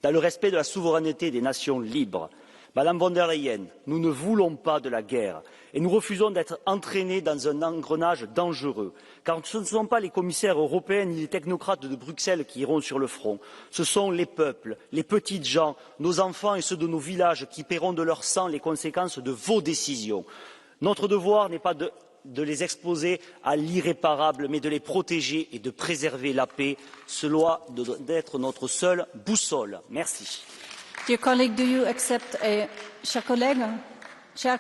dans le respect de la souveraineté des nations libres. Madame von der Leyen, nous ne voulons pas de la guerre et nous refusons d'être entraînés dans un engrenage dangereux, car ce ne sont pas les commissaires européens ni les technocrates de Bruxelles qui iront sur le front, ce sont les peuples, les petites gens, nos enfants et ceux de nos villages qui paieront de leur sang les conséquences de vos décisions. Notre devoir n'est pas de les exposer à l'irréparable, mais de les protéger et de préserver la paix. Cela doit être notre seule boussole. Merci. Dear colleague, do you accept a... Cher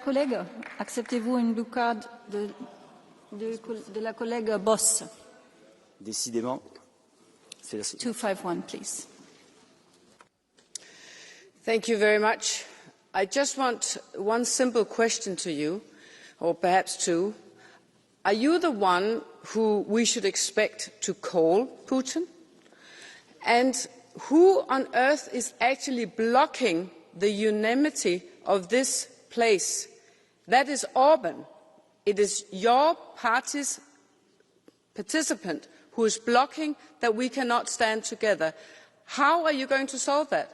collègue, acceptez-vous une blue card de la collègue Boss? Décidément, c'est la... 251, please. Thank you very much. I just want one simple question to you, or perhaps two. Are you the one who we should expect to call Putin? And who on earth is actually blocking the unanimity of this place? That is Orban. It is your party's participant who is blocking that we cannot stand together. How are you going to solve that?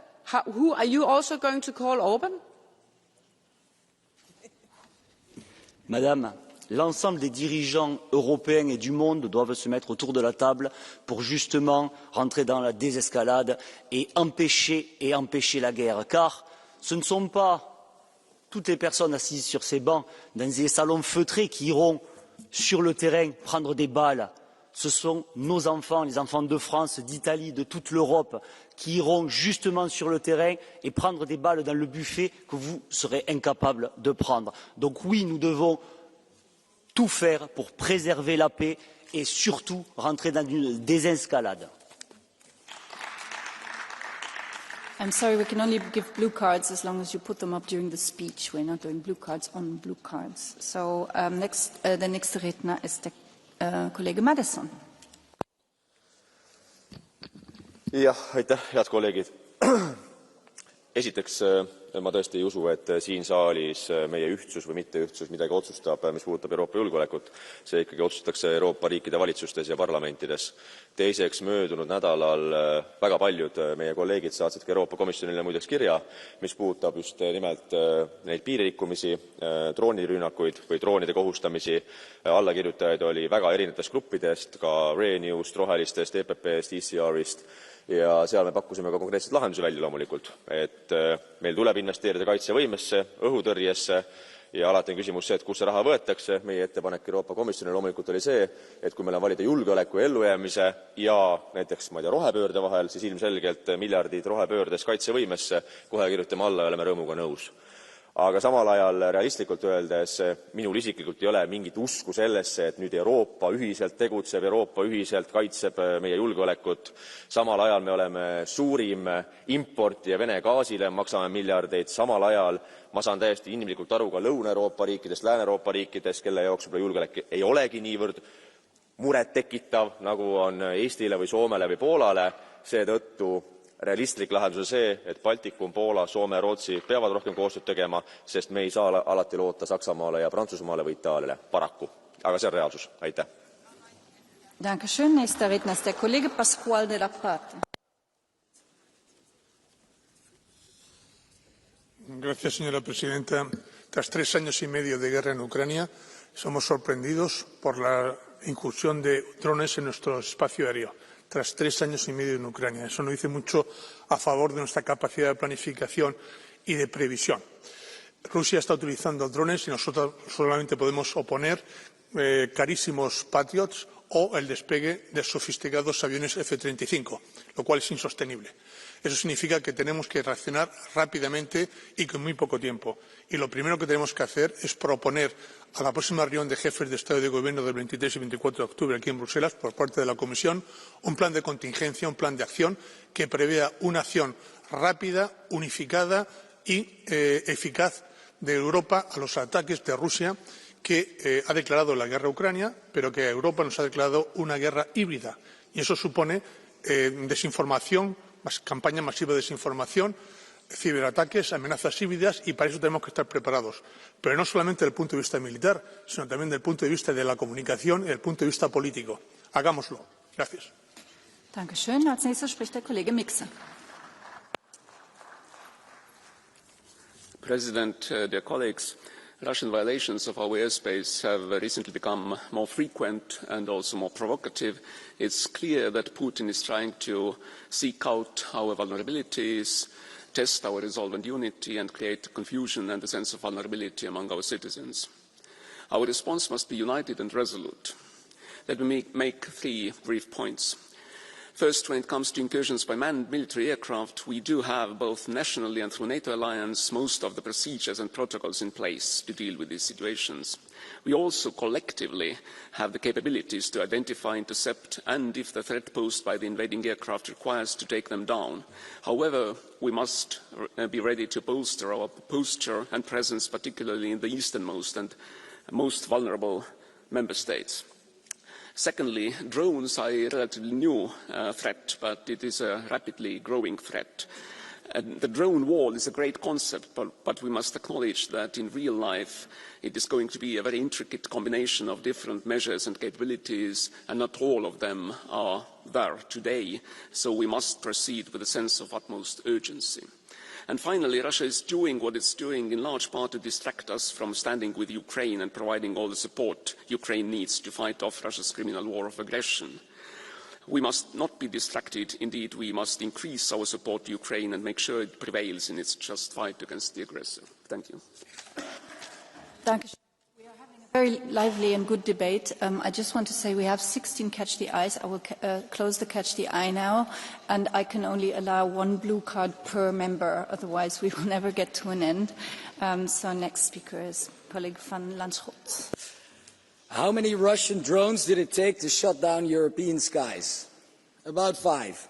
Who are you also going to call Orban? Madame, l'ensemble des dirigeants européens et du monde doivent se mettre autour de la table pour justement rentrer dans la désescalade et empêcher la guerre. Car ce ne sont pas toutes les personnes assises sur ces bancs dans des salons feutrés qui iront sur le terrain prendre des balles. Ce sont nos enfants, les enfants de France, d'Italie, de toute l'Europe, qui iront justement sur le terrain et prendre des balles dans le buffet que vous serez incapables de prendre. Donc oui, nous devons tout faire pour préserver la paix et surtout rentrer dans une désescalade. I'm sorry, we can only give blue cards as long as you put them up during the speech. We're not doing blue cards on blue cards. So the next Redner ist der Kollege Madison. jah, aitäh, head kolleegid. Esiteks, ma tõesti ei usu, et siin saalis meie ühtsus või mitteühtsus midagi otsustab, mis puudutab Euroopa julgeolekut. See ikkagi otsustatakse Euroopa riikide valitsustes ja parlamentides. Teiseks, möödunud nädalal väga paljud meie kolleegid saatsid ka Euroopa Komisjonile muideks kirja, mis puudutab just nimelt neid piiririkkumisi, droonirünnakuid või droonide kohustamisi. Allakirjutajaid oli väga erinevatest gruppidest, ka Renewst, Rohelistest, EPPst, ECRist. Ja seal me pakkusime ka konkreetseid lahendusi välja loomulikult, et meil tuleb investeerida kaitsevõimesse, õhutõrjesse ja alati on küsimus see, et kus see raha võetakse. Meie ettepanek Euroopa Komisjonile loomulikult oli see, et kui meil on valida julgeoleku ja ellujäämise ja näiteks rohepöörde vahel, siis ilmselgelt miljardid rohepöördes kaitsevõimesse, kohe kirjutame alla ja oleme rõõmuga nõus. Aga samal ajal realistlikult öeldes minul isiklikult ei ole mingit usku sellesse, et nüüd Euroopa ühiselt tegutseb, Euroopa ühiselt kaitseb meie julgeolekut. Samal ajal me oleme suurim importija Vene gaasile, maksame miljardeid. Samal ajal ma saan täiesti inimlikult aru ka Lõuna-Euroopa riikidest, Lääne-Euroopa riikidest, kelle jaoks julgeolek ei olegi niivõrd muret tekitav, nagu on Eestile või Soomele või Poolale. Seetõttu realistlik lahendus on see, et Baltikum, Poola, Soome ja Rootsi peavad rohkem koostööd tegema, sest me ei saa alati loota Saksamaale ja Prantsusmaale või Itaaliale, paraku. Aga see on reaalsus. Aitäh. Dankeschön. Nächster Redner ist der Kollege Pascual de la Plata. Gracias, señora presidenta. Tras 3 años y medio de guerra en Ucrania, somos sorprendidos por la incursión de drones en nuestro espacio aéreo. Tras 3 años y medio en Ucrania. Eso nos dice mucho a favor de nuestra capacidad de planificación y de previsión. Rusia está utilizando drones y nosotros solamente podemos oponer carísimos Patriots o el despegue de sofisticados aviones F-35, lo cual es insostenible. Eso significa que tenemos que reaccionar rápidamente y con muy poco tiempo. Y lo primero que tenemos que hacer es proponer a la próxima reunión de jefes de Estado y de Gobierno del 23 y 24 de octubre aquí en Bruselas, por parte de la Comisión, un plan de contingencia, un plan de acción que prevea una acción rápida, unificada y eficaz de Europa a los ataques de Rusia, que ha declarado la guerra a Ucrania, pero que a Europa nos ha declarado una guerra híbrida. Y eso supone desinformación, campaña masiva de desinformación, ciberataques, amenazas híbridas, y para eso tenemos que estar preparados. Pero no solamente desde el punto de vista militar, sino también desde el punto de vista de la comunicación y desde el punto de vista político. Hagámoslo. Gracias. Dankeschön. Als nächster spricht der Kollege Mixer. President, dear colleagues, Russian violations of our airspace have recently become more frequent and also more provocative. It's clear that Putin is trying to seek out our vulnerabilities, test our resolve and unity, and create confusion and a sense of vulnerability among our citizens. Our response must be united and resolute. Let me make 3 brief points. First, when it comes to incursions by manned military aircraft, we do have, both nationally and through NATO alliance, most of the procedures and protocols in place to deal with these situations. We also collectively have the capabilities to identify, intercept, and if the threat posed by the invading aircraft requires, to take them down. However, we must be ready to bolster our posture and presence, particularly in the easternmost and most vulnerable member states. Secondly, drones are a relatively new threat, but it is a rapidly growing threat. And the drone wall is a great concept, but we must acknowledge that in real life it is going to be a very intricate combination of different measures and capabilities, and not all of them are there today, so we must proceed with a sense of utmost urgency. And finally, Russia is doing what it's doing in large part to distract us from standing with Ukraine and providing all the support Ukraine needs to fight off Russia's criminal war of aggression. We must not be distracted. Indeed, we must increase our support to Ukraine and make sure it prevails in its just fight against the aggressor. Thank you. Very lively and good debate. I just want to say we have 16 Catch the Eyes. I will close the Catch the Eye now, and I can only allow 1 blue card per member, otherwise we will never get to an end. So next speaker is colleague van Lanschot. How many Russian drones did it take to shut down European skies? About 5.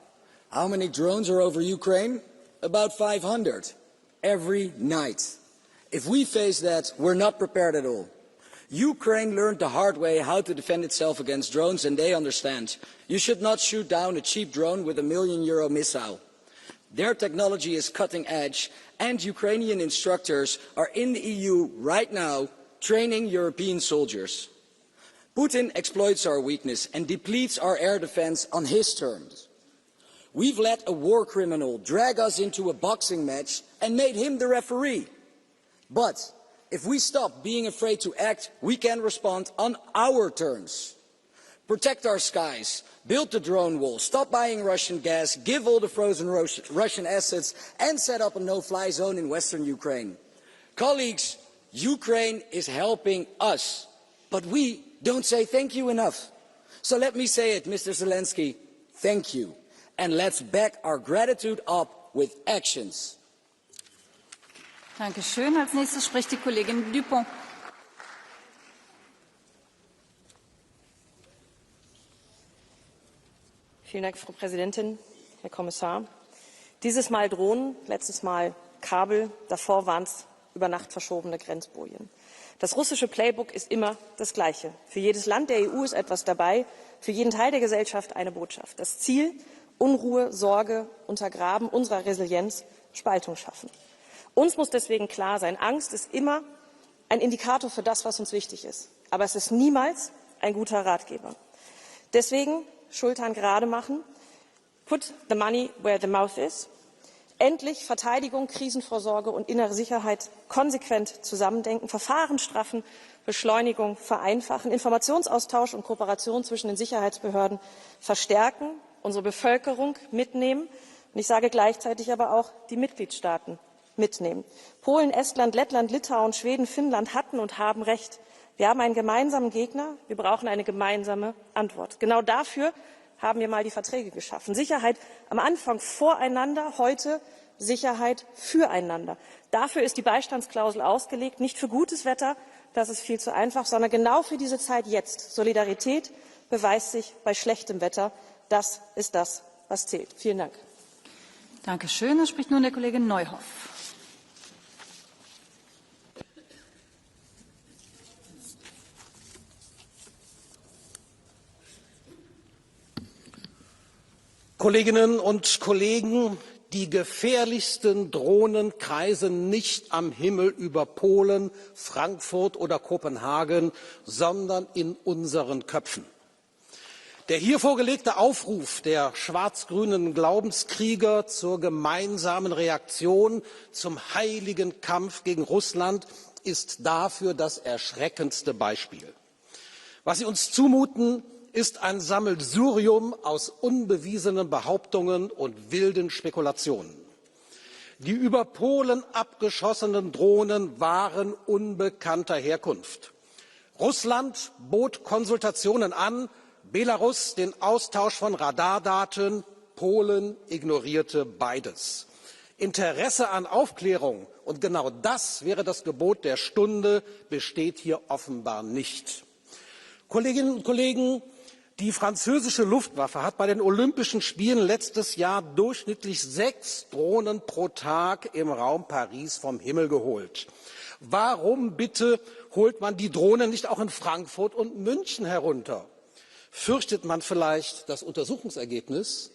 How many drones are over Ukraine? About 500. Every night. If we face that, we're not prepared at all. Ukraine learned the hard way how to defend itself against drones, and they understand. You should not shoot down a cheap drone with a €1 million missile. Their technology is cutting edge, and Ukrainian instructors are in the EU right now training European soldiers. Putin exploits our weakness and depletes our air defense on his terms. We've let a war criminal drag us into a boxing match and made him the referee. But if we stop being afraid to act, we can respond on our terms. Protect our skies, build the drone wall, stop buying Russian gas, give all the frozen Russian assets, and set up a no-fly zone in western Ukraine. Colleagues, Ukraine is helping us, but we don't say thank you enough. So let me say it, Mr. Zelensky, thank you. And let's back our gratitude up with actions. Dankeschön. Als nächstes spricht die Kollegin Dupont. Vielen Dank, Frau Präsidentin, Herr Kommissar. Dieses Mal Drohnen, letztes Mal Kabel, davor waren es über Nacht verschobene Grenzbojen. Das russische Playbook ist immer das Gleiche. Für jedes Land der EU ist etwas dabei, für jeden Teil der Gesellschaft eine Botschaft. Das Ziel: Unruhe, Sorge, Untergraben unserer Resilienz, Spaltung schaffen. Uns muss deswegen klar sein, Angst ist immer ein Indikator für das, was uns wichtig ist. Aber es ist niemals ein guter Ratgeber. Deswegen Schultern gerade machen, put the money where the mouth is. Endlich Verteidigung, Krisenvorsorge und innere Sicherheit konsequent zusammendenken, Verfahren straffen, Beschleunigung vereinfachen, Informationsaustausch und Kooperation zwischen den Sicherheitsbehörden verstärken, unsere Bevölkerung mitnehmen und ich sage gleichzeitig aber auch die Mitgliedstaaten mitnehmen. Polen, Estland, Lettland, Litauen, Schweden, Finnland hatten und haben Recht. Wir haben einen gemeinsamen Gegner, wir brauchen eine gemeinsame Antwort. Genau dafür haben wir mal die Verträge geschaffen. Sicherheit am Anfang voreinander, heute Sicherheit füreinander. Dafür ist die Beistandsklausel ausgelegt, nicht für gutes Wetter, das ist viel zu einfach, sondern genau für diese Zeit jetzt. Solidarität beweist sich bei schlechtem Wetter. Das ist das, was zählt. Vielen Dank. Dankeschön. Es spricht nun der Kollege Neuhoff. Kolleginnen und Kollegen, die gefährlichsten Drohnen kreisen nicht am Himmel über Polen, Frankfurt oder Kopenhagen, sondern in unseren Köpfen. Der hier vorgelegte Aufruf der schwarz-grünen Glaubenskrieger zur gemeinsamen Reaktion, zum heiligen Kampf gegen Russland ist dafür das erschreckendste Beispiel. Was sie uns zumuten, ist ein Sammelsurium aus unbewiesenen Behauptungen und wilden Spekulationen. Die über Polen abgeschossenen Drohnen waren unbekannter Herkunft. Russland bot Konsultationen an, Belarus den Austausch von Radardaten, Polen ignorierte beides. Interesse an Aufklärung, und genau das wäre das Gebot der Stunde, besteht hier offenbar nicht. Kolleginnen und Kollegen, die französische Luftwaffe hat bei den Olympischen Spielen letztes Jahr durchschnittlich 6 Drohnen pro Tag im Raum Paris vom Himmel geholt. Warum bitte holt man die Drohnen nicht auch in Frankfurt und München herunter? Fürchtet man vielleicht das Untersuchungsergebnis?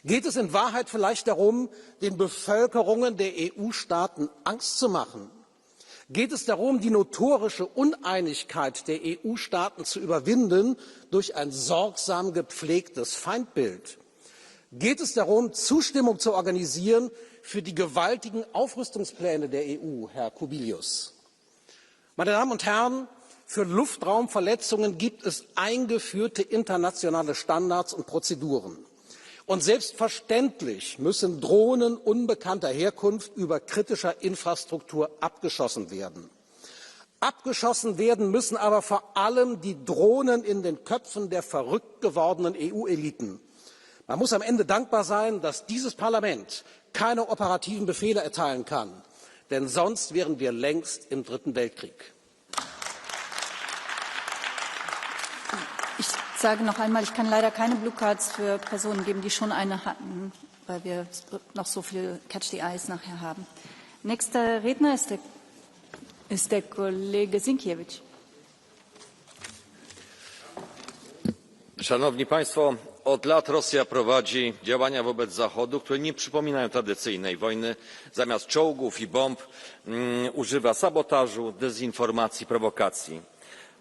Geht es in Wahrheit vielleicht darum, den Bevölkerungen der EU-Staaten Angst zu machen? Geht es darum, die notorische Uneinigkeit der EU-Staaten zu überwinden durch ein sorgsam gepflegtes Feindbild? Geht es darum, Zustimmung zu organisieren für die gewaltigen Aufrüstungspläne der EU, Herr Kubilius? Meine Damen und Herren, für Luftraumverletzungen gibt es eingeführte internationale Standards und Prozeduren. Und selbstverständlich müssen Drohnen unbekannter Herkunft über kritischer Infrastruktur abgeschossen werden. Abgeschossen werden müssen aber vor allem die Drohnen in den Köpfen der verrückt gewordenen EU-Eliten. Man muss am Ende dankbar sein, dass dieses Parlament keine operativen Befehle erteilen kann, denn sonst wären wir längst im Dritten Weltkrieg. Ich sage noch einmal, ich kann leider keine Blue Cards für Personen geben, die schon eine hatten, weil wir noch so viel Catch the Eyes nachher haben. Nächster Redner ist der Kollege Sinkiewicz. Szanowni Państwo, od lat Rosja prowadzi działania wobec Zachodu, które nie przypominają tradycyjnej wojny. Zamiast czołgów i bomb używa sabotażu, dezinformacji, prowokacji.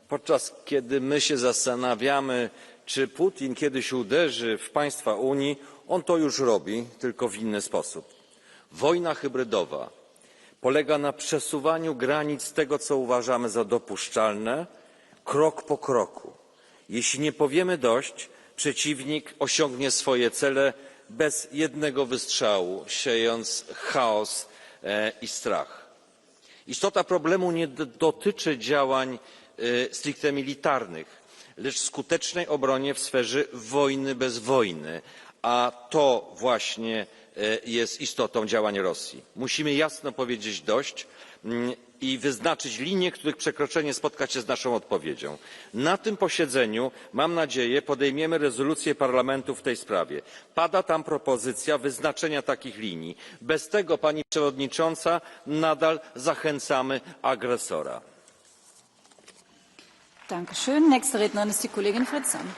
Podczas kiedy my się zastanawiamy, czy Putin kiedyś uderzy w państwa Unii, on to już robi, tylko w inny sposób. Wojna hybrydowa polega na przesuwaniu granic tego, co uważamy za dopuszczalne, krok po kroku. Jeśli nie powiemy dość, przeciwnik osiągnie swoje cele bez jednego wystrzału, siejąc chaos i strach. Istota problemu nie dotyczy działań stricte militarnych, lecz skutecznej obronie w sferze wojny bez wojny, a to właśnie jest istotą działań Rosji. Musimy jasno powiedzieć dość i wyznaczyć linie, których przekroczenie spotka się z naszą odpowiedzią. Na tym posiedzeniu, mam nadzieję, podejmiemy rezolucję Parlamentu w tej sprawie. Pada tam propozycja wyznaczenia takich linii. Bez tego, Pani Przewodnicząca, nadal zachęcamy agresora. Dankeschön. Nächste Rednerin ist die Kollegin Fritzon.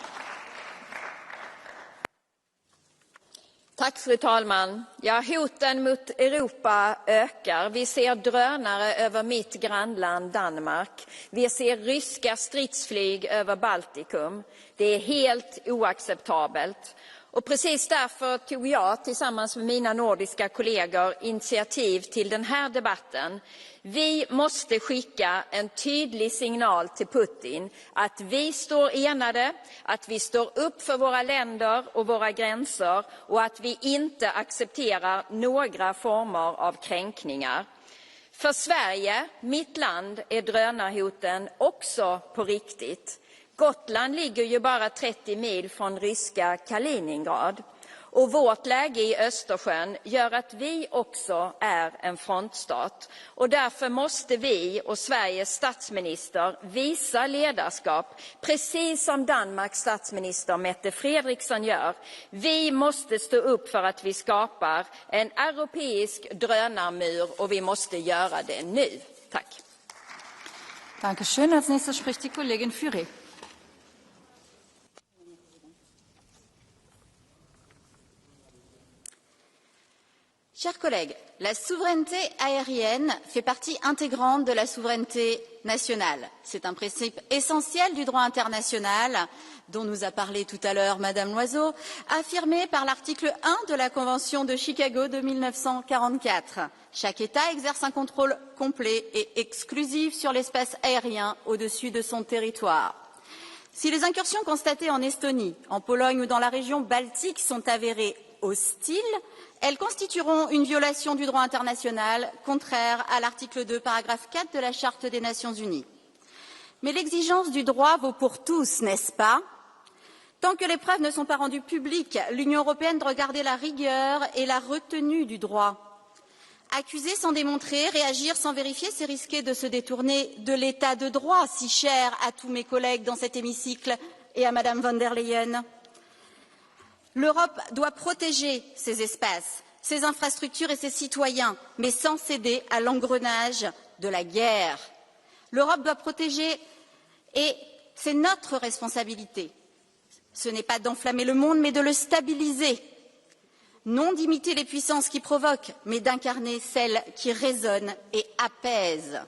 Tack, fru talman. Ja, hoten mot Europa ökar. Vi ser drönare över mitt grannland Danmark. Vi ser ryska stridsflyg över Baltikum. Det är helt oacceptabelt. Och precis därför tog jag tillsammans med mina nordiska kollegor initiativ till den här debatten. Vi måste skicka en tydlig signal till Putin att vi står enade, att vi står upp för våra länder och våra gränser och att vi inte accepterar några former av kränkningar. För Sverige, mitt land, är drönarhoten också på riktigt. Gotland ligger ju bara 30 mil från ryska Kaliningrad. Och vårt läge i Östersjön gör att vi också är en frontstat. Och därför måste vi och Sveriges statsminister visa ledarskap, precis som Danmarks statsminister Mette Frederiksen gör. Vi måste stå upp för att vi skapar en europeisk drönarmur och vi måste göra det nu. Tack. Dankeschön. Als nächstes spricht die Kollegin Furet. Chers collègues, la souveraineté aérienne fait partie intégrante de la souveraineté nationale. C'est un principe essentiel du droit international, dont nous a parlé tout à l'heure Madame Loiseau, affirmé par l'article 1 de la Convention de Chicago de 1944. Chaque État exerce un contrôle complet et exclusif sur l'espace aérien au-dessus de son territoire. Si les incursions constatées en Estonie, en Pologne ou dans la région baltique sont avérées hostiles, elles constitueront une violation du droit international contraire à l'article 2, paragraphe 4 de la Charte des Nations Unies. Mais l'exigence du droit vaut pour tous, n'est-ce pas? Tant que les preuves ne sont pas rendues publiques, l'Union européenne doit garder la rigueur et la retenue du droit. Accuser sans démontrer, réagir sans vérifier, c'est risquer de se détourner de l'état de droit si cher à tous mes collègues dans cet hémicycle et à Madame von der Leyen. L'Europe doit protéger ses espaces, ses infrastructures et ses citoyens, mais sans céder à l'engrenage de la guerre. L'Europe doit protéger et c'est notre responsabilité. Ce n'est pas d'enflammer le monde, mais de le stabiliser. Non d'imiter les puissances qui provoquent, mais d'incarner celles qui raisonnent et apaisent.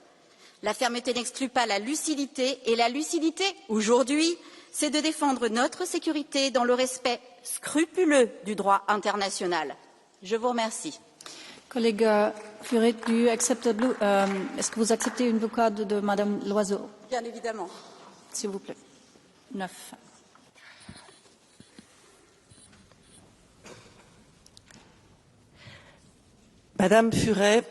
La fermeté n'exclut pas la lucidité, et la lucidité, aujourd'hui, c'est de défendre notre sécurité dans le respect scrupuleux du droit international. Je vous remercie. Collègue Furet, est-ce que vous acceptez une blocade de Madame Loiseau? Bien évidemment. S'il vous plaît. 9. Madame Furet,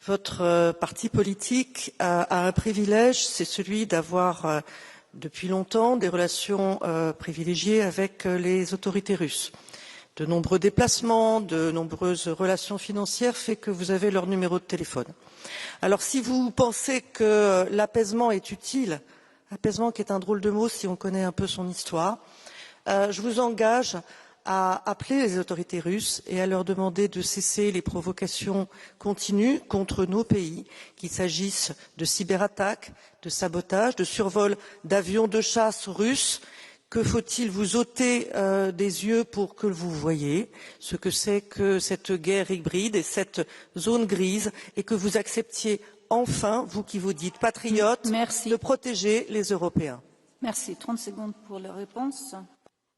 votre parti politique a un privilège, c'est celui d'avoir depuis longtemps des relations privilégiées avec les autorités russes. De nombreux déplacements, de nombreuses relations financières fait que vous avez leur numéro de téléphone. Alors si vous pensez que l'apaisement est utile, apaisement qui est un drôle de mot si on connaît un peu son histoire, je vous engage à appeler les autorités russes et à leur demander de cesser les provocations continues contre nos pays, qu'il s'agisse de cyberattaques, de sabotage, de survol d'avions de chasse russes Que faut-il vous ôter des yeux pour que vous voyez ce que c'est que cette guerre hybride et cette zone grise, et que vous acceptiez enfin, vous qui vous dites patriotes, de protéger les Européens? Merci. 30 secondes pour la réponse.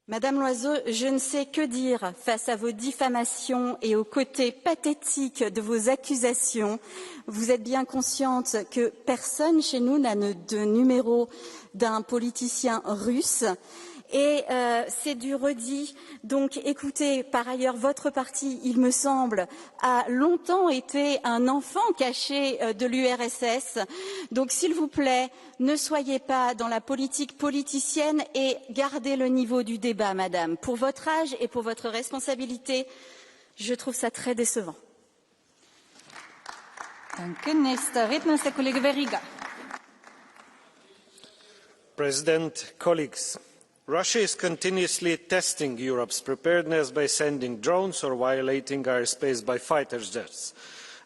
Madame Loiseau, je ne sais que dire face à vos diffamations et au côté pathétique de vos accusations. Vous êtes bien consciente que personne chez nous n'a de numéro d'un politicien russe. Et c'est du redit. Donc écoutez, par ailleurs, votre parti, il me semble, a longtemps été un enfant caché de l'URSS. Donc s'il vous plaît, ne soyez pas dans la politique politicienne et gardez le niveau du débat, madame. Pour votre âge et pour votre responsabilité, je trouve ça très décevant. President, colleagues, Russia is continuously testing Europe's preparedness by sending drones or violating airspace by fighter jets.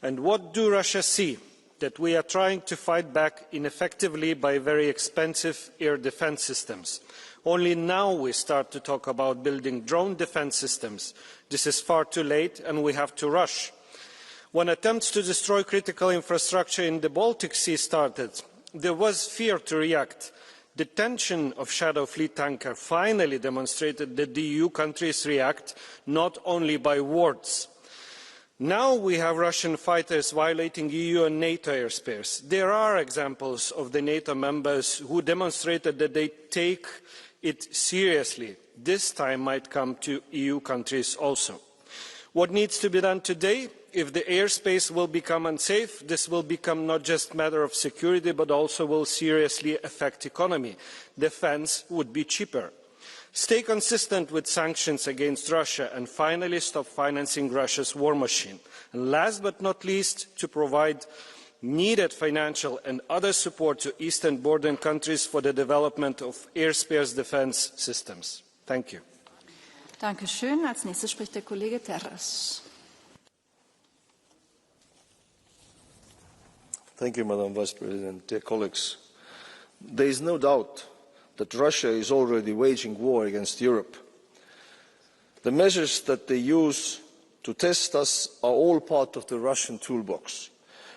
And what do Russia see? That we are trying to fight back ineffectively by very expensive air defence systems. Only now we start to talk about building drone defence systems. This is far too late and we have to rush. When attempts to destroy critical infrastructure in the Baltic Sea started, there was fear to react. The tension of Shadow Fleet tanker finally demonstrated that the EU countries react not only by words. Now we have Russian fighters violating EU and NATO airspace. There are examples of the NATO members who demonstrated that they take it seriously. This time might come to EU countries also. What needs to be done today? If the airspace will become unsafe, this will become not just a matter of security, but also will seriously affect the economy. Defence would be cheaper. Stay consistent with sanctions against Russia and finally stop financing Russia's war machine. And last but not least, to provide needed financial and other support to eastern border countries for the development of airspace defence systems. Thank you. Dankeschön. Als nächstes spricht der Kollege Terras. Thank you, Madam Vice President. Dear colleagues, there is no doubt that Russia is already waging war against Europe. The measures that they use to test us are all part of the Russian toolbox.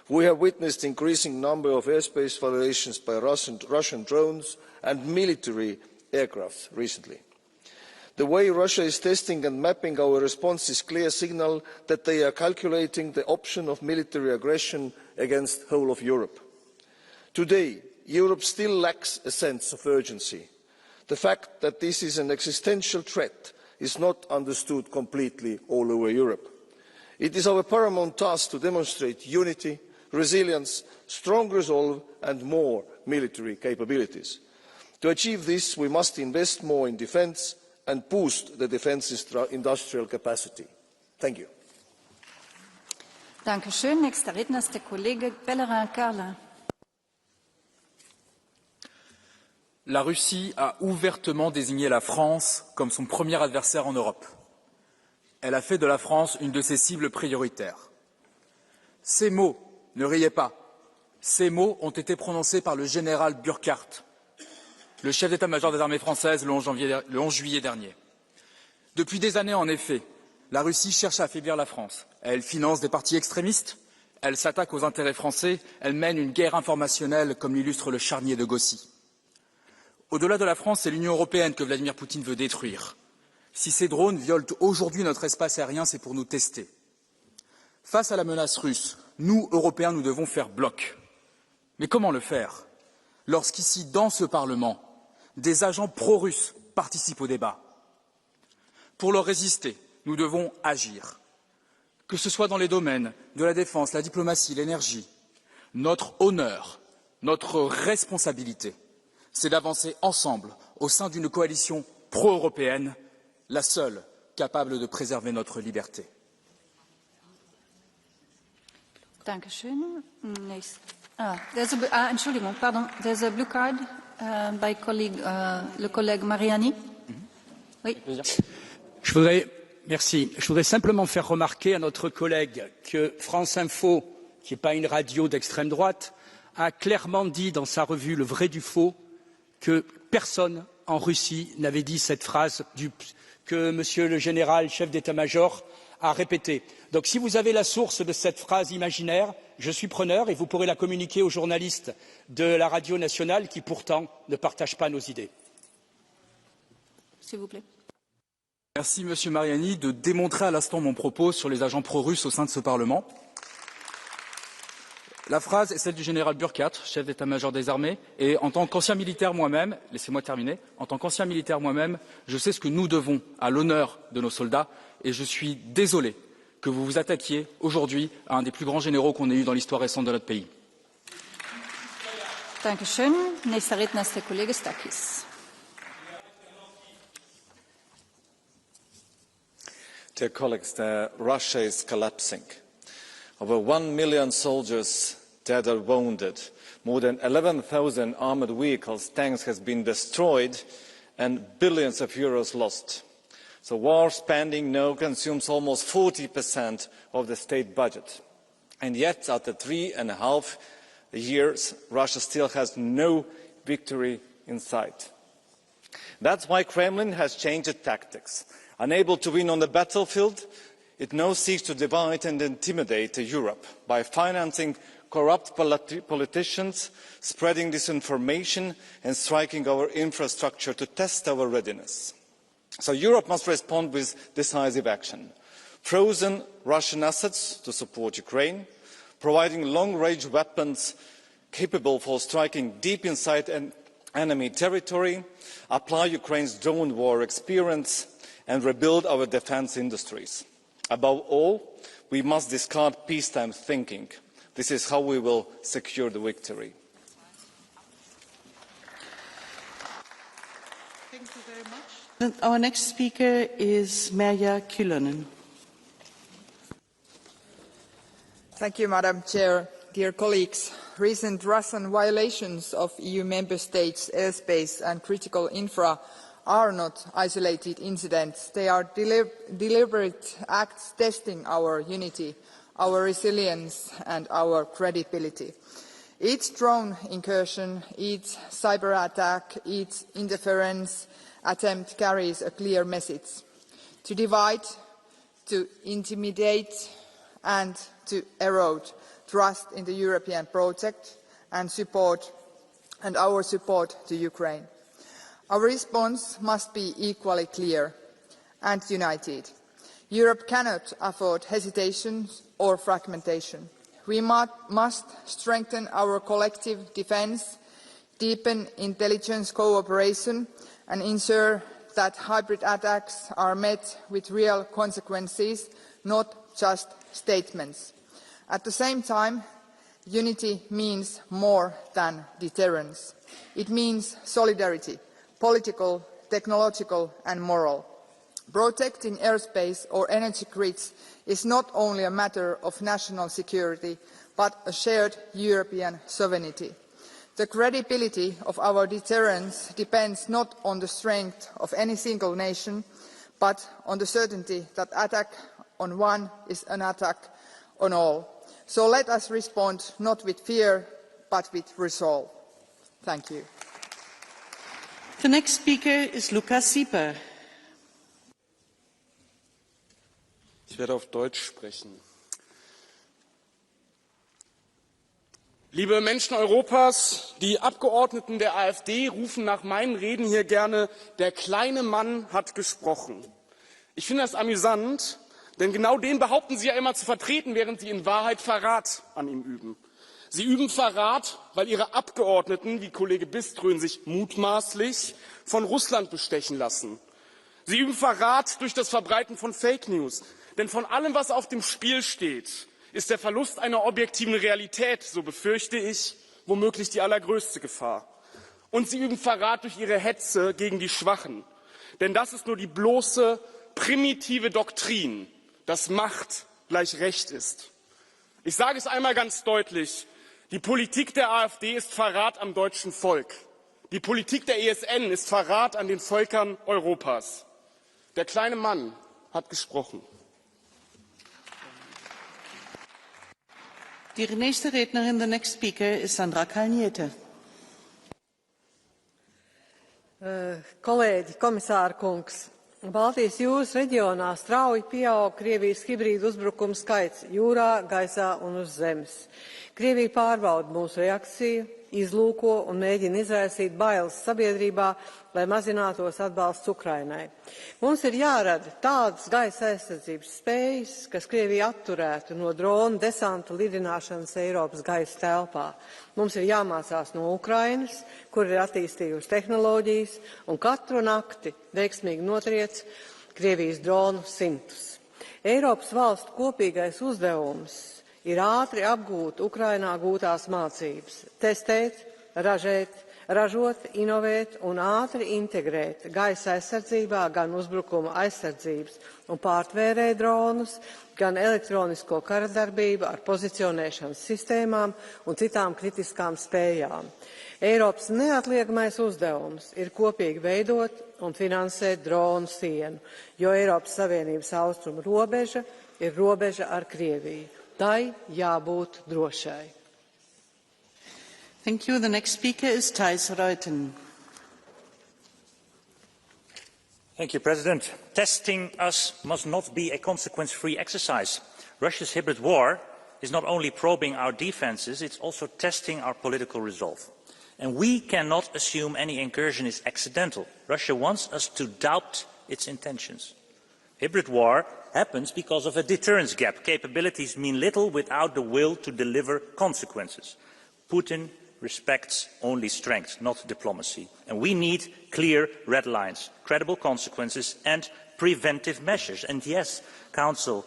We have witnessed an increasing number of airspace violations by Russian drones and military aircraft recently. The way Russia is testing and mapping our response is a clear signal that they are calculating the option of military aggression against the whole of Europe. Today, Europe still lacks a sense of urgency. The fact that this is an existential threat is not understood completely all over Europe. It is our paramount task to demonstrate unity, resilience, strong resolve and more military capabilities. To achieve this, we must invest more in defence and boost the defence industrial capacity. Thank you. Dankeschön. Nächster Redner ist der Kollege Bellerin-Carlin. La Russie a ouvertement désigné la France comme son premier adversaire en Europe. Elle a fait de la France une de ses cibles prioritaires. Ces mots, ne riez pas, ces mots ont été prononcés par le général Burkhardt, le chef d'état-major des armées françaises, le 11 juillet dernier. Depuis des années, en effet, la Russie cherche à affaiblir la France. Elle finance des partis extrémistes, elle s'attaque aux intérêts français, elle mène une guerre informationnelle, comme l'illustre le charnier de Gossi. Au-delà de la France, c'est l'Union européenne que Vladimir Poutine veut détruire. Si ces drones violent aujourd'hui notre espace aérien, c'est pour nous tester. Face à la menace russe, nous, Européens, nous devons faire bloc. Mais comment le faire lorsqu'ici, dans ce Parlement, des agents pro-russes participent au débat? Pour leur résister, nous devons agir. Que ce soit dans les domaines de la défense, la diplomatie, l'énergie, notre honneur, notre responsabilité, c'est d'avancer ensemble au sein d'une coalition pro-européenne, la seule capable de préserver notre liberté. Dankeschön. Entschuldigung, pardon. There's a blue card by le collègue Mariani. Oui. Je voudrais simplement faire remarquer à notre collègue que France Info, qui n'est pas une radio d'extrême droite, a clairement dit dans sa revue Le vrai du faux que personne en Russie n'avait dit cette phrase que Monsieur le général chef d'état-major a répétée. Donc si vous avez la source de cette phrase imaginaire, je suis preneur et vous pourrez la communiquer aux journalistes de la radio nationale qui pourtant ne partagent pas nos idées. S'il vous plaît. Merci Monsieur Mariani de démontrer à l'instant mon propos sur les agents pro-russes au sein de ce Parlement. La phrase est celle du général Burkhardt, chef d'état-major des armées, et en tant qu'ancien militaire moi-même, laissez-moi terminer, en tant qu'ancien militaire moi-même, je sais ce que nous devons à l'honneur de nos soldats, et je suis désolé que vous vous attaquiez aujourd'hui à un des plus grands généraux qu'on ait eu dans l'histoire récente de notre pays. Dankeschön. Nächster Redner ist der Kollege Stakis. Dear colleagues, Russia is collapsing. Over 1 million soldiers dead or wounded. More than 11,000 armored vehicles, tanks has been destroyed and billions of euros lost. So war spending now consumes almost 40% of the state budget. And yet, after 3.5 years, Russia still has no victory in sight. That's why Kremlin has changed its tactics. Unable to win on the battlefield, it now seeks to divide and intimidate Europe by financing corrupt politicians, spreading disinformation and striking our infrastructure to test our readiness. So Europe must respond with decisive action. Frozen Russian assets to support Ukraine, providing long-range weapons capable of striking deep inside enemy territory, apply Ukraine's drone war experience and rebuild our defence industries. Above all, we must discard peacetime thinking. This is how we will secure the victory. Thank you very much. Our next speaker is Merja Kyllönen. Thank you, Madam Chair. Dear colleagues, recent Russian violations of EU member states' airspace and critical infra are not isolated incidents. They are deliberate acts testing our unity, our resilience and our credibility. Each drone incursion, each cyber attack, each interference attempt carries a clear message: to divide, to intimidate and to erode trust in the European project and our support to Ukraine. Our response must be equally clear and united. Europe cannot afford hesitation or fragmentation. We must strengthen our collective defence, deepen intelligence cooperation and ensure that hybrid attacks are met with real consequences, not just statements. At the same time, unity means more than deterrence. It means solidarity, political, technological and moral. Protecting airspace or energy grids is not only a matter of national security, but a shared European sovereignty. The credibility of our deterrence depends not on the strength of any single nation, but on the certainty that attack on one is an attack on all. So let us respond not with fear, but with resolve. Thank you. The next speaker is Lukas Sieper. Ich werde auf Deutsch sprechen. Liebe Menschen Europas, die Abgeordneten der AfD rufen nach meinen Reden hier gerne: Der kleine Mann hat gesprochen. Ich finde das amüsant, denn genau den behaupten Sie ja immer zu vertreten, während Sie in Wahrheit Verrat an ihm üben. Sie üben Verrat, weil Ihre Abgeordneten, wie Kollege Biströn, sich mutmaßlich von Russland bestechen lassen. Sie üben Verrat durch das Verbreiten von Fake News. Denn von allem, was auf dem Spiel steht, ist der Verlust einer objektiven Realität, so befürchte ich, womöglich die allergrößte Gefahr. Und Sie üben Verrat durch Ihre Hetze gegen die Schwachen. Denn das ist nur die bloße, primitive Doktrin, dass Macht gleich Recht ist. Ich sage es einmal ganz deutlich: Die Politik der AfD ist Verrat am deutschen Volk. Die Politik der ESN ist Verrat an den Völkern Europas. Der kleine Mann hat gesprochen. Die nächste Rednerin, the next speaker, is Sandra Kalniete. Kolēģi, komisāra kungs, Baltijas jūras reģionā strauji pieaug Krievijas hibrīdu uzbrukumu skaits jūrā, gaisā un uz zemes. Krievija pārbauda mūsu reakciju, izlūko un mēģina izraisīt bailes sabiedrībā, lai mazinātos atbalsts Ukrainai. Mums ir jārada tādas gaisa aizsardzības spējas, kas Krieviju atturētu no drona desanta lidināšanas Eiropas gaisa telpā. Mums ir jāmācās no Ukrainas, kur ir attīstījusi tehnoloģijas, un katru nakti veiksmīgi notriec Krievijas dronu simtus. Eiropas valstu kopīgais uzdevums ir ātri apgūt Ukrainā gūtās mācības, testēt, ražot, inovēt un ātri integrēt gaisa aizsardzībā gan uzbrukuma aizsardzības un pārtvērē dronus, gan elektronisko karadarbību ar pozicionēšanas sistēmām un citām kritiskām spējām. Eiropas neatliekamais uzdevums ir kopīgi veidot un finansēt dronu sienu, jo Eiropas Savienības austrumu robeža ir robeža ar Krieviju. Tai jābūt drošai. Thank you. The next speaker is Thijs Ruijten. Thank you, President. Testing us must not be a consequence-free exercise. Russia's hybrid war is not only probing our defenses, it's also testing our political resolve. And we cannot assume any incursion is accidental. Russia wants us to doubt its intentions. Hybrid war happens because of a deterrence gap. Capabilities mean little without the will to deliver consequences. Putin respects only strength, not diplomacy. And we need clear red lines, credible consequences and preventive measures. And yes, Council,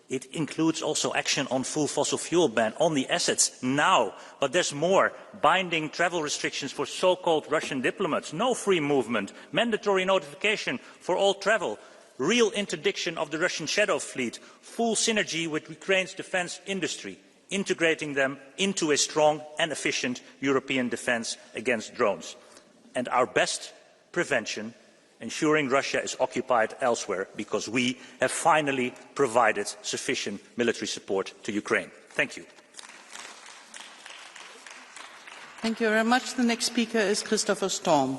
it includes also action on full fossil fuel ban on the assets now. But there's more. Binding travel restrictions for so-called Russian diplomats, no free movement, mandatory notification for all travel, real interdiction of the Russian shadow fleet, full synergy with Ukraine's defence industry, integrating them into a strong and efficient European defence against drones. And our best prevention, ensuring Russia is occupied elsewhere, because we have finally provided sufficient military support to Ukraine. Thank you. Thank you very much. The next speaker is Christopher Storm.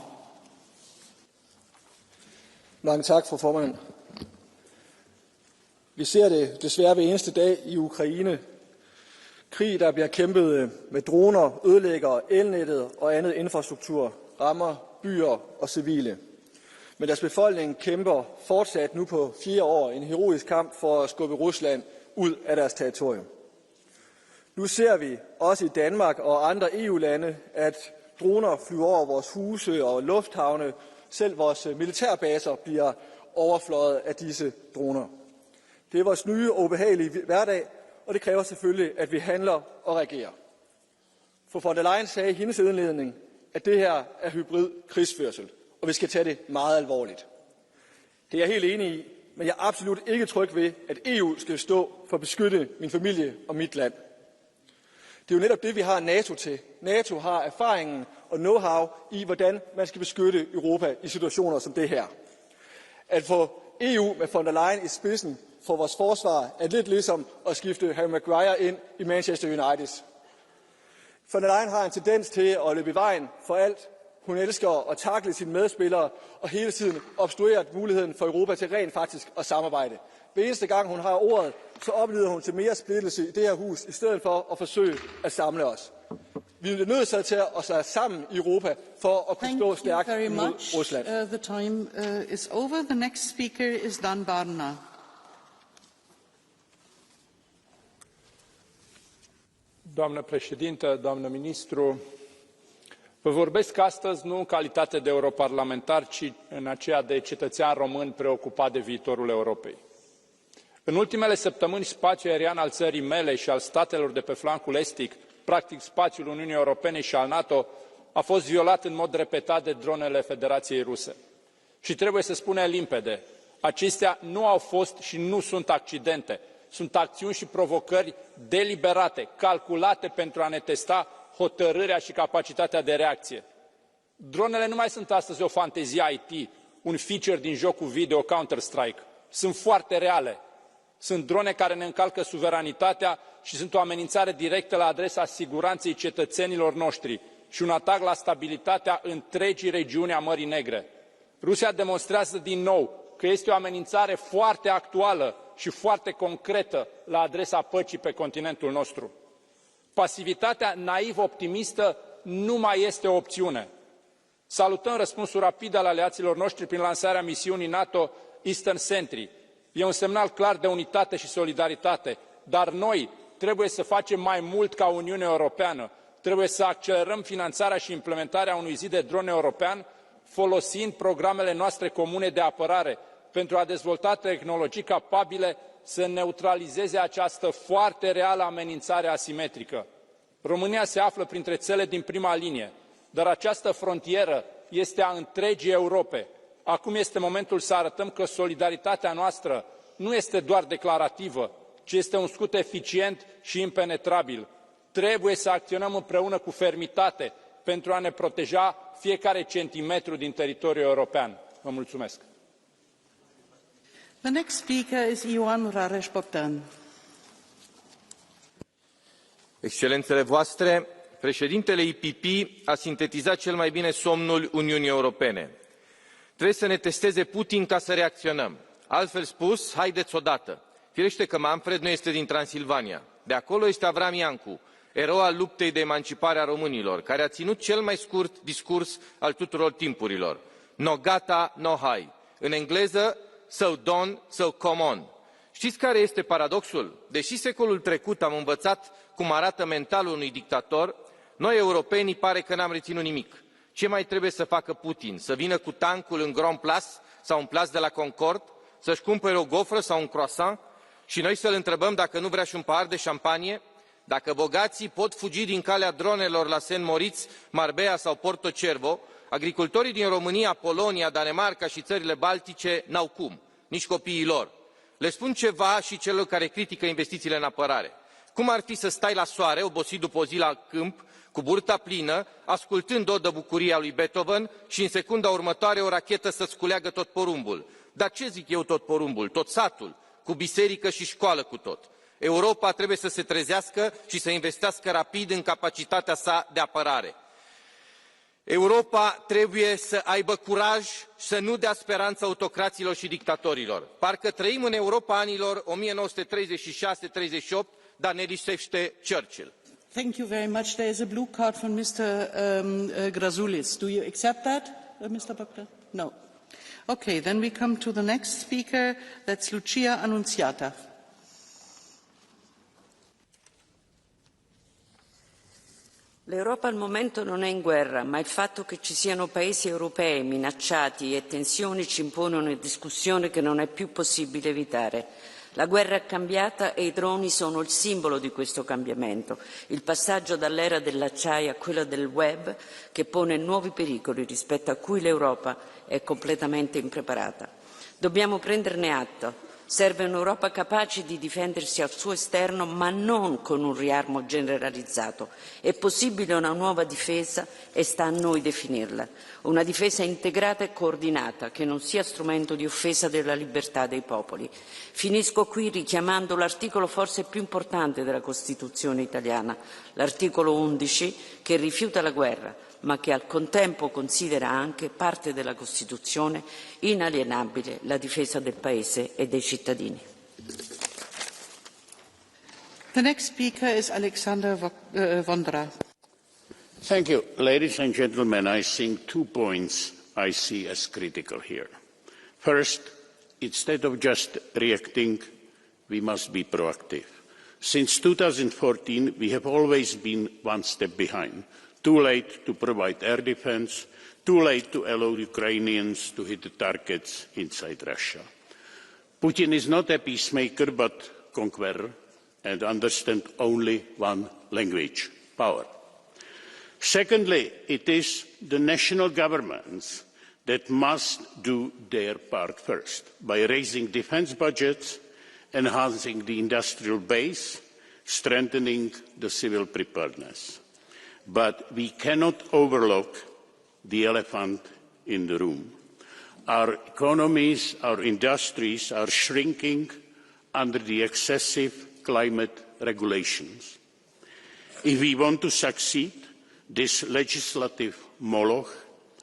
Mange tak, fru formand. Vi ser det desværre hver eneste dag i Ukraine. Krig, der bliver kæmpet med droner, ødelægger elnettet og andet infrastruktur, rammer byer og civile. Men deres befolkning kæmper fortsat nu på 4 år en heroisk kamp for at skubbe Rusland ud af deres territorium. Nu ser vi også i Danmark og andre EU-lande, at droner flyver over vores huse og lufthavne. Selv vores militærbaser bliver overfløjet af disse droner. Det er vores nye og ubehagelige hverdag, og det kræver selvfølgelig, at vi handler og reagerer. For von der Leyen sagde i hendes indledning, at det her er hybrid krigsførsel, og vi skal tage det meget alvorligt. Det er jeg helt enig i, men jeg er absolut ikke tryg ved, at EU skal stå for at beskytte min familie og mit land. Det er jo netop det, vi har NATO til. NATO har erfaringen og know-how i, hvordan man skal beskytte Europa i situationer som det her. At få EU med von der Leyen i spidsen for vores forsvar er lidt ligesom at skifte Harry Maguire ind i Manchester United. Von der Leyen har en tendens til at løbe i vejen for alt. Hun elsker at takle sine medspillere og hele tiden obstruere muligheden for Europa til rent faktisk at samarbejde. Hver eneste gang hun har ordet, så oplever hun til mere splittelse i det her hus, i stedet for at forsøge at samle os. Vi er nødt til at stå sammen i Europa for at kunne stå stærkt mod Rusland. The time is over. The next speaker is Dan Barna. Doamnă președintă, doamnă ministru, vă vorbesc astăzi nu în calitate de europarlamentar, ci în aceea de cetățean român preocupat de viitorul Europei. În ultimele săptămâni, spațiul aerian al țării mele și al statelor de pe flancul estic, practic spațiul Uniunii Europene și al NATO, a fost violat în mod repetat de dronele Federației Ruse. Și trebuie să spunem limpede, acestea nu au fost și nu sunt accidente, sunt acțiuni și provocări deliberate, calculate pentru a ne testa hotărârea și capacitatea de reacție. Dronele nu mai sunt astăzi o fantezie IT, un feature din jocul video Counter-Strike. Sunt foarte reale. Sunt drone care ne încalcă suveranitatea și sunt o amenințare directă la adresa siguranței cetățenilor noștri și un atac la stabilitatea întregii regiuni a Mării Negre. Rusia demonstrează din nou că este o amenințare foarte actuală și foarte concretă la adresa păcii pe continentul nostru. Pasivitatea naiv-optimistă nu mai este o opțiune. Salutăm răspunsul rapid al aliaților noștri prin lansarea misiunii NATO Eastern Sentry. E un semnal clar de unitate și solidaritate, dar noi trebuie să facem mai mult ca Uniune Europeană. Trebuie să accelerăm finanțarea și implementarea unui zid de drone european, folosind programele noastre comune de apărare, pentru a dezvolta tehnologii capabile să neutralizeze această foarte reală amenințare asimetrică. România se află printre țările din prima linie, dar această frontieră este a întregii Europe. Acum este momentul să arătăm că solidaritatea noastră nu este doar declarativă, ci este un scut eficient și impenetrabil. Trebuie să acționăm împreună cu fermitate pentru a ne proteja fiecare centimetru din teritoriul european. Vă mulțumesc. The next speaker is Ioan Rareș-Bogdan. Excelențele voastre, președintele IPP a sintetizat cel mai bine somnul Uniunii Europene. Trebuie să ne testeze Putin ca să reacționăm. Altfel spus, haideți odată. Firește că Manfred nu este din Transilvania. De acolo este Avram Iancu, erou al luptei de emancipare a românilor, care a ținut cel mai scurt discurs al tuturor timpurilor. No gata, no hai. În engleză, so done, so come on. Știți care este paradoxul? Deși secolul trecut am învățat cum arată mentalul unui dictator, noi europenii pare că n-am reținut nimic. Ce mai trebuie să facă Putin? Să vină cu tancul în Grand Place sau în Place de la Concorde? Să-și cumpere o gofră sau un croissant? Și noi să-l întrebăm dacă nu vrea și un pahar de șampanie? Dacă bogații pot fugi din calea dronelor la Saint Moritz, Marbella sau Porto Cervo, agricultorii din România, Polonia, Danemarca și țările Baltice n-au cum, nici copiii lor. Le spun ceva și celor care critică investițiile în apărare. Cum ar fi să stai la soare, obosit după o zi la câmp, cu burta plină, ascultând Odă bucuria lui Beethoven și în secunda următoare o rachetă să-ți culeagă tot porumbul? Dar ce zic eu tot porumbul? Tot satul, cu biserică și școală cu tot. Europa trebuie să se trezească și să investească rapid în capacitatea sa de apărare. Europa trebuie să aibă curaj să nu dea speranță autocraților și dictatorilor. Parcă trăim în Europa anilor 1936-38, dar ne lipsește Churchill. Thank you very much. There is a blue card from Mr. Grasulis. Do you accept that, Mr. Bogdan? No. Okay, then we come to the next speaker. That's Lucia Annunziata. L'Europa al momento non è in guerra, ma il fatto che ci siano paesi europei minacciati e tensioni ci impone una discussione che non è più possibile evitare. La guerra è cambiata e i droni sono il simbolo di questo cambiamento, il passaggio dall'era dell'acciaio a quella del web che pone nuovi pericoli rispetto a cui l'Europa è completamente impreparata. Dobbiamo prenderne atto. Serve un'Europa capace di difendersi al suo esterno, ma non con un riarmo generalizzato. È possibile una nuova difesa e sta a noi definirla. Una difesa integrata e coordinata, che non sia strumento di offesa della libertà dei popoli. Finisco qui richiamando l'articolo forse più importante della Costituzione italiana, l'articolo 11, che rifiuta la guerra, ma che al contempo considera anche parte della Costituzione inalienabile la difesa del Paese e dei cittadini. The next speaker is Alexander Vondra. Thank you. Ladies and gentlemen, I think 2 points I see as critical here. First, instead of just reacting, we must be proactive. Since 2014, we have always been one step behind. Too late to provide air defence, too late to allow Ukrainians to hit the targets inside Russia. Putin is not a peacemaker but conqueror and understands only one language, power. Secondly, it is the national governments that must do their part first by raising defence budgets, enhancing the industrial base, strengthening the civil preparedness. But we cannot overlook the elephant in the room. Our economies, our industries are shrinking under the excessive climate regulations. If we want to succeed, this legislative moloch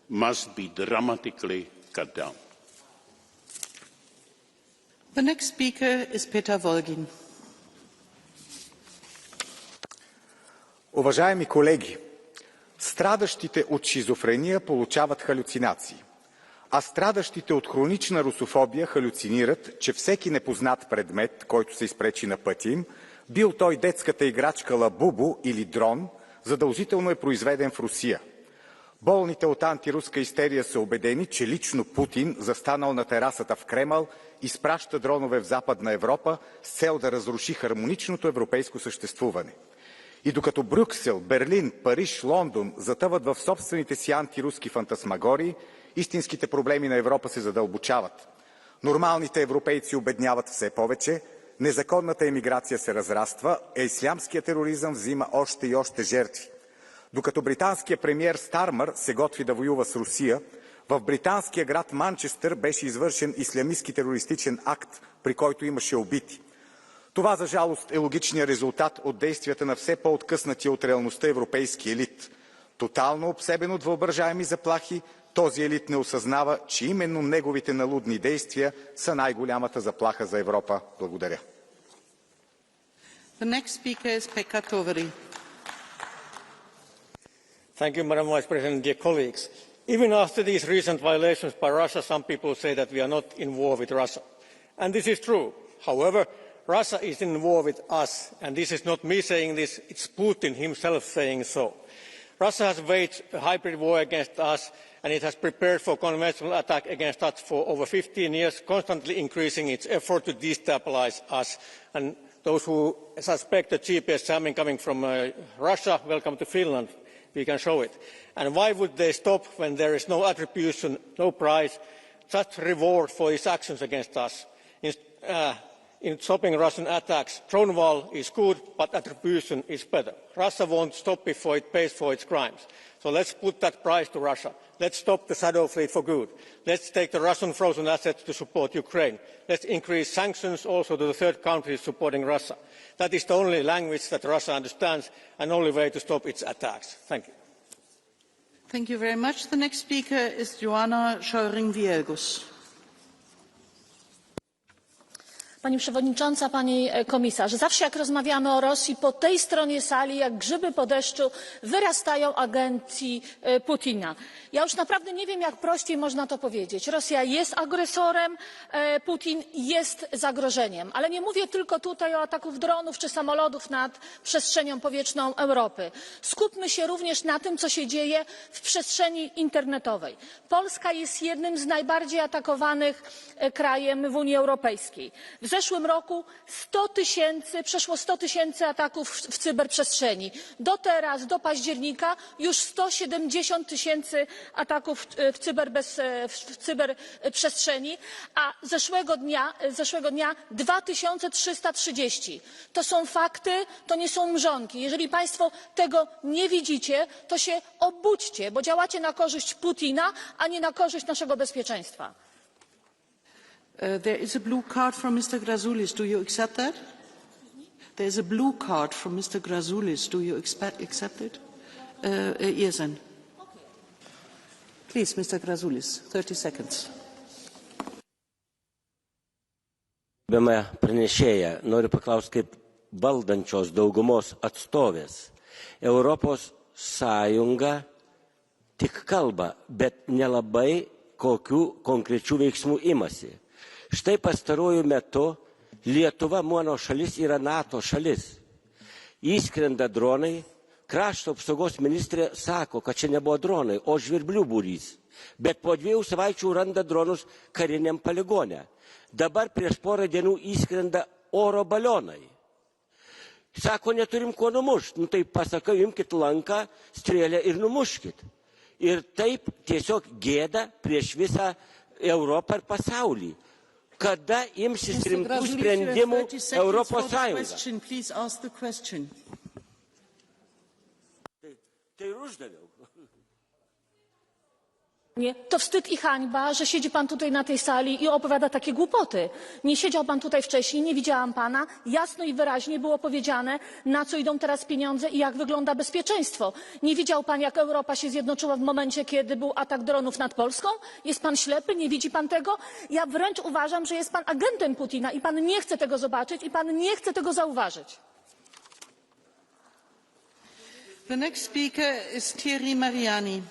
must be dramatically cut down. The next speaker is Peter Volgin. Уважаеми колеги, страдащите от шизофрения получават халюцинации, а страдащите от хронична русофобия халюцинират, че всеки непознат предмет, който се изпречи на пътя им, бил той детската играчка лабубо или дрон, задължително е произведен в Русия. Болните от антируска истерия са убедени, че лично Путин, застанал на терасата в Кремъл, изпраща дронове в Западна Европа с цел да разруши хармоничното европейско съществуване. И докато Брюксел, Берлин, Париж, Лондон затъват в собствените си антируски фантасмагории, истинските проблеми на Европа се задълбочават. Нормалните европейци обедняват все повече, незаконната емиграция се разраства, а ислямският тероризъм взима още и още жертви. Докато британският премиер Стармър се готви да воюва с Русия, в британския град Манчестър беше извършен ислямистки терористичен акт, при който имаше убити. Това, за жалост, е логичният резултат от действията на все по-откъснатия от реалността европейски елит. Тотално обсебен от въображаеми заплахи, този елит не осъзнава, че именно неговите налудни действия са най-голямата заплаха за Европа. Благодаря. The next speaker is Pekka Toveri. Thank you, Madam Vice President, dear colleagues. Even after these recent violations by Russia, some people say that we are not in war with Russia. And this is true. However, Russia is in war with us. And this is not me saying this, it's Putin himself saying so. Russia has waged a hybrid war against us, and it has prepared for conventional attack against us for over 15 years, constantly increasing its effort to destabilize us. And those who suspect the GPS jamming coming from Russia, welcome to Finland. We can show it. And why would they stop when there is no attribution, no prize, just reward for its actions against us? In stopping Russian attacks, drone wall is good, but attribution is better. Russia won't stop before it pays for its crimes. So let's put that price to Russia. Let's stop the shadow fleet for good. Let's take the Russian frozen assets to support Ukraine. Let's increase sanctions also to the third countries supporting Russia. That is the only language that Russia understands and the only way to stop its attacks. Thank you. Thank you very much. The next speaker is Joanna Scheuring-Wielgus. Pani Przewodnicząca, Pani Komisarz, zawsze jak rozmawiamy o Rosji, po tej stronie sali, jak grzyby po deszczu, wyrastają agenci Putina. Ja już naprawdę nie wiem, jak prościej można to powiedzieć. Rosja jest agresorem, Putin jest zagrożeniem. Ale nie mówię tylko tutaj o ataku dronów czy samolotów nad przestrzenią powietrzną Europy. Skupmy się również na tym, co się dzieje w przestrzeni internetowej. Polska jest jednym z najbardziej atakowanych krajem w Unii Europejskiej. W zeszłym roku przeszło 100 tysięcy ataków w cyberprzestrzeni. Do teraz, do października, już 170 tysięcy ataków w cyberprzestrzeni, a zeszłego dnia 2330. To są fakty, to nie są mrzonki. Jeżeli Państwo tego nie widzicie, to się obudźcie, bo działacie na korzyść Putina, a nie na korzyść naszego bezpieczeństwa. There is a blue card from Mr. Grazoulis. Do you accept that? There is a blue card from Mr. Grazoulis. Do you accept it? Yes, then. Please, Mr. Grazoulis, 30 seconds. Gerbiama pranešėja, noriu paklausti kaip valdančios daugumos atstovės. Europos Sąjunga tik kalba, bet nelabai kokių konkrečių veiksmų imasi. Štai pastaruoju metu Lietuva, mano šalis, yra NATO šalis. Įskrenda dronai, krašto apsaugos ministrė sako, kad čia nebuvo dronai, o žvirblių būrys. Bet po 2 savaičių randa dronus kariniam poligone. Dabar prieš porą dienų įskrenda oro balionai. Sako, neturim kuo numušti. Tai pasakai, imkit lanką, strėlę ir numuškit. Ir taip tiesiog gėda prieš visą Europą ir pasaulį. Kada imsis rimtų sprendimų Europos Sąjunga? Tai ir uždaviau. To wstyd i hańba, że siedzi pan tutaj na tej sali i opowiada takie głupoty. Nie siedział pan tutaj wcześniej, nie widziałam pana. Jasno i wyraźnie było powiedziane, na co idą teraz pieniądze i jak wygląda bezpieczeństwo. Nie widział pan, jak Europa się zjednoczyła w momencie, kiedy był atak dronów nad Polską? Jest pan ślepy? Nie widzi pan tego? Ja wręcz uważam, że jest pan agentem Putina i pan nie chce tego zobaczyć i pan nie chce tego zauważyć. The next speaker is Thierry Mariani.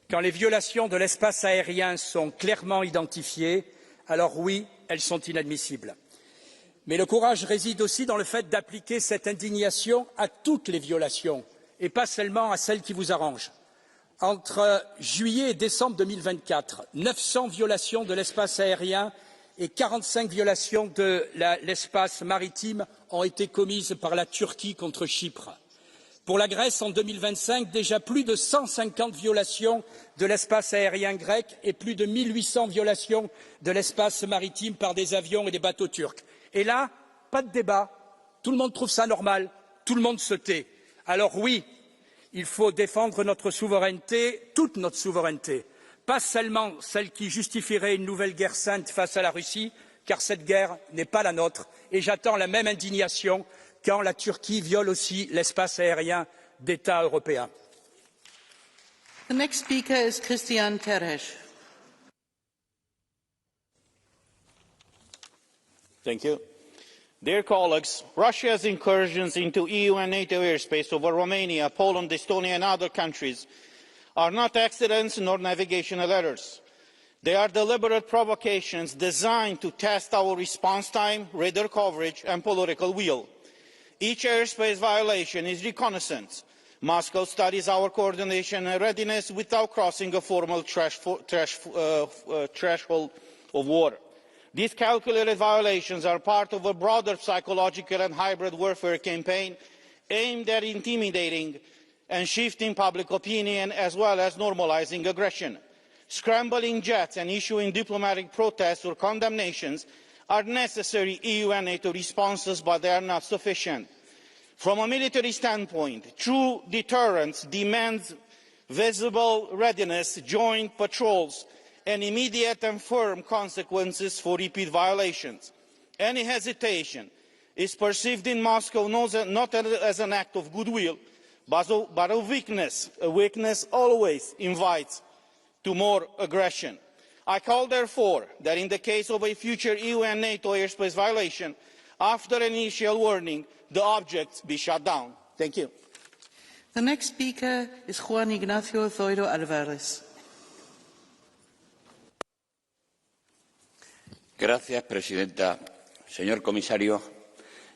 Quand les violations de l'espace aérien sont clairement identifiées, alors oui, elles sont inadmissibles. Mais le courage réside aussi dans le fait d'appliquer cette indignation à toutes les violations, et pas seulement à celles qui vous arrangent. Entre juillet et décembre 2024, 900 violations de l'espace aérien et 45 violations de l'espace maritime ont été commises par la Turquie contre Chypre. Pour la Grèce, en 2025, déjà plus de 150 violations de l'espace aérien grec et plus de 1800 violations de l'espace maritime par des avions et des bateaux turcs. Et là, pas de débat, tout le monde trouve ça normal, tout le monde se tait. Alors oui, il faut défendre notre souveraineté, toute notre souveraineté, pas seulement celle qui justifierait une nouvelle guerre sainte face à la Russie, car cette guerre n'est pas la nôtre, et j'attends la même indignation quand la Turquie viole aussi l'espace aérien d'États européens. The next speaker is Christian Terhes. Thank you. Dear colleagues, Russia's incursions into EU and NATO airspace over Romania, Poland, Estonia and other countries are not accidents nor navigational errors. They are deliberate provocations designed to test our response time, radar coverage and political will. Each airspace violation is reconnaissance. Moscow studies our coordination and readiness without crossing a formal threshold of war. These calculated violations are part of a broader psychological and hybrid warfare campaign aimed at intimidating and shifting public opinion as well as normalising aggression. Scrambling jets and issuing diplomatic protests or condemnations are necessary EU and NATO responses, but they are not sufficient. From a military standpoint, true deterrence demands visible readiness, joint patrols, and immediate and firm consequences for repeat violations. Any hesitation is perceived in Moscow not as an act of goodwill, but a weakness. A weakness always invites to more aggression. I call, therefore, that in the case of a future EU and NATO airspace violation, after an initial warning, the objects be shut down. Thank you. The next speaker is Juan Ignacio Zoido Alvarez. Gracias, presidenta. Señor comisario,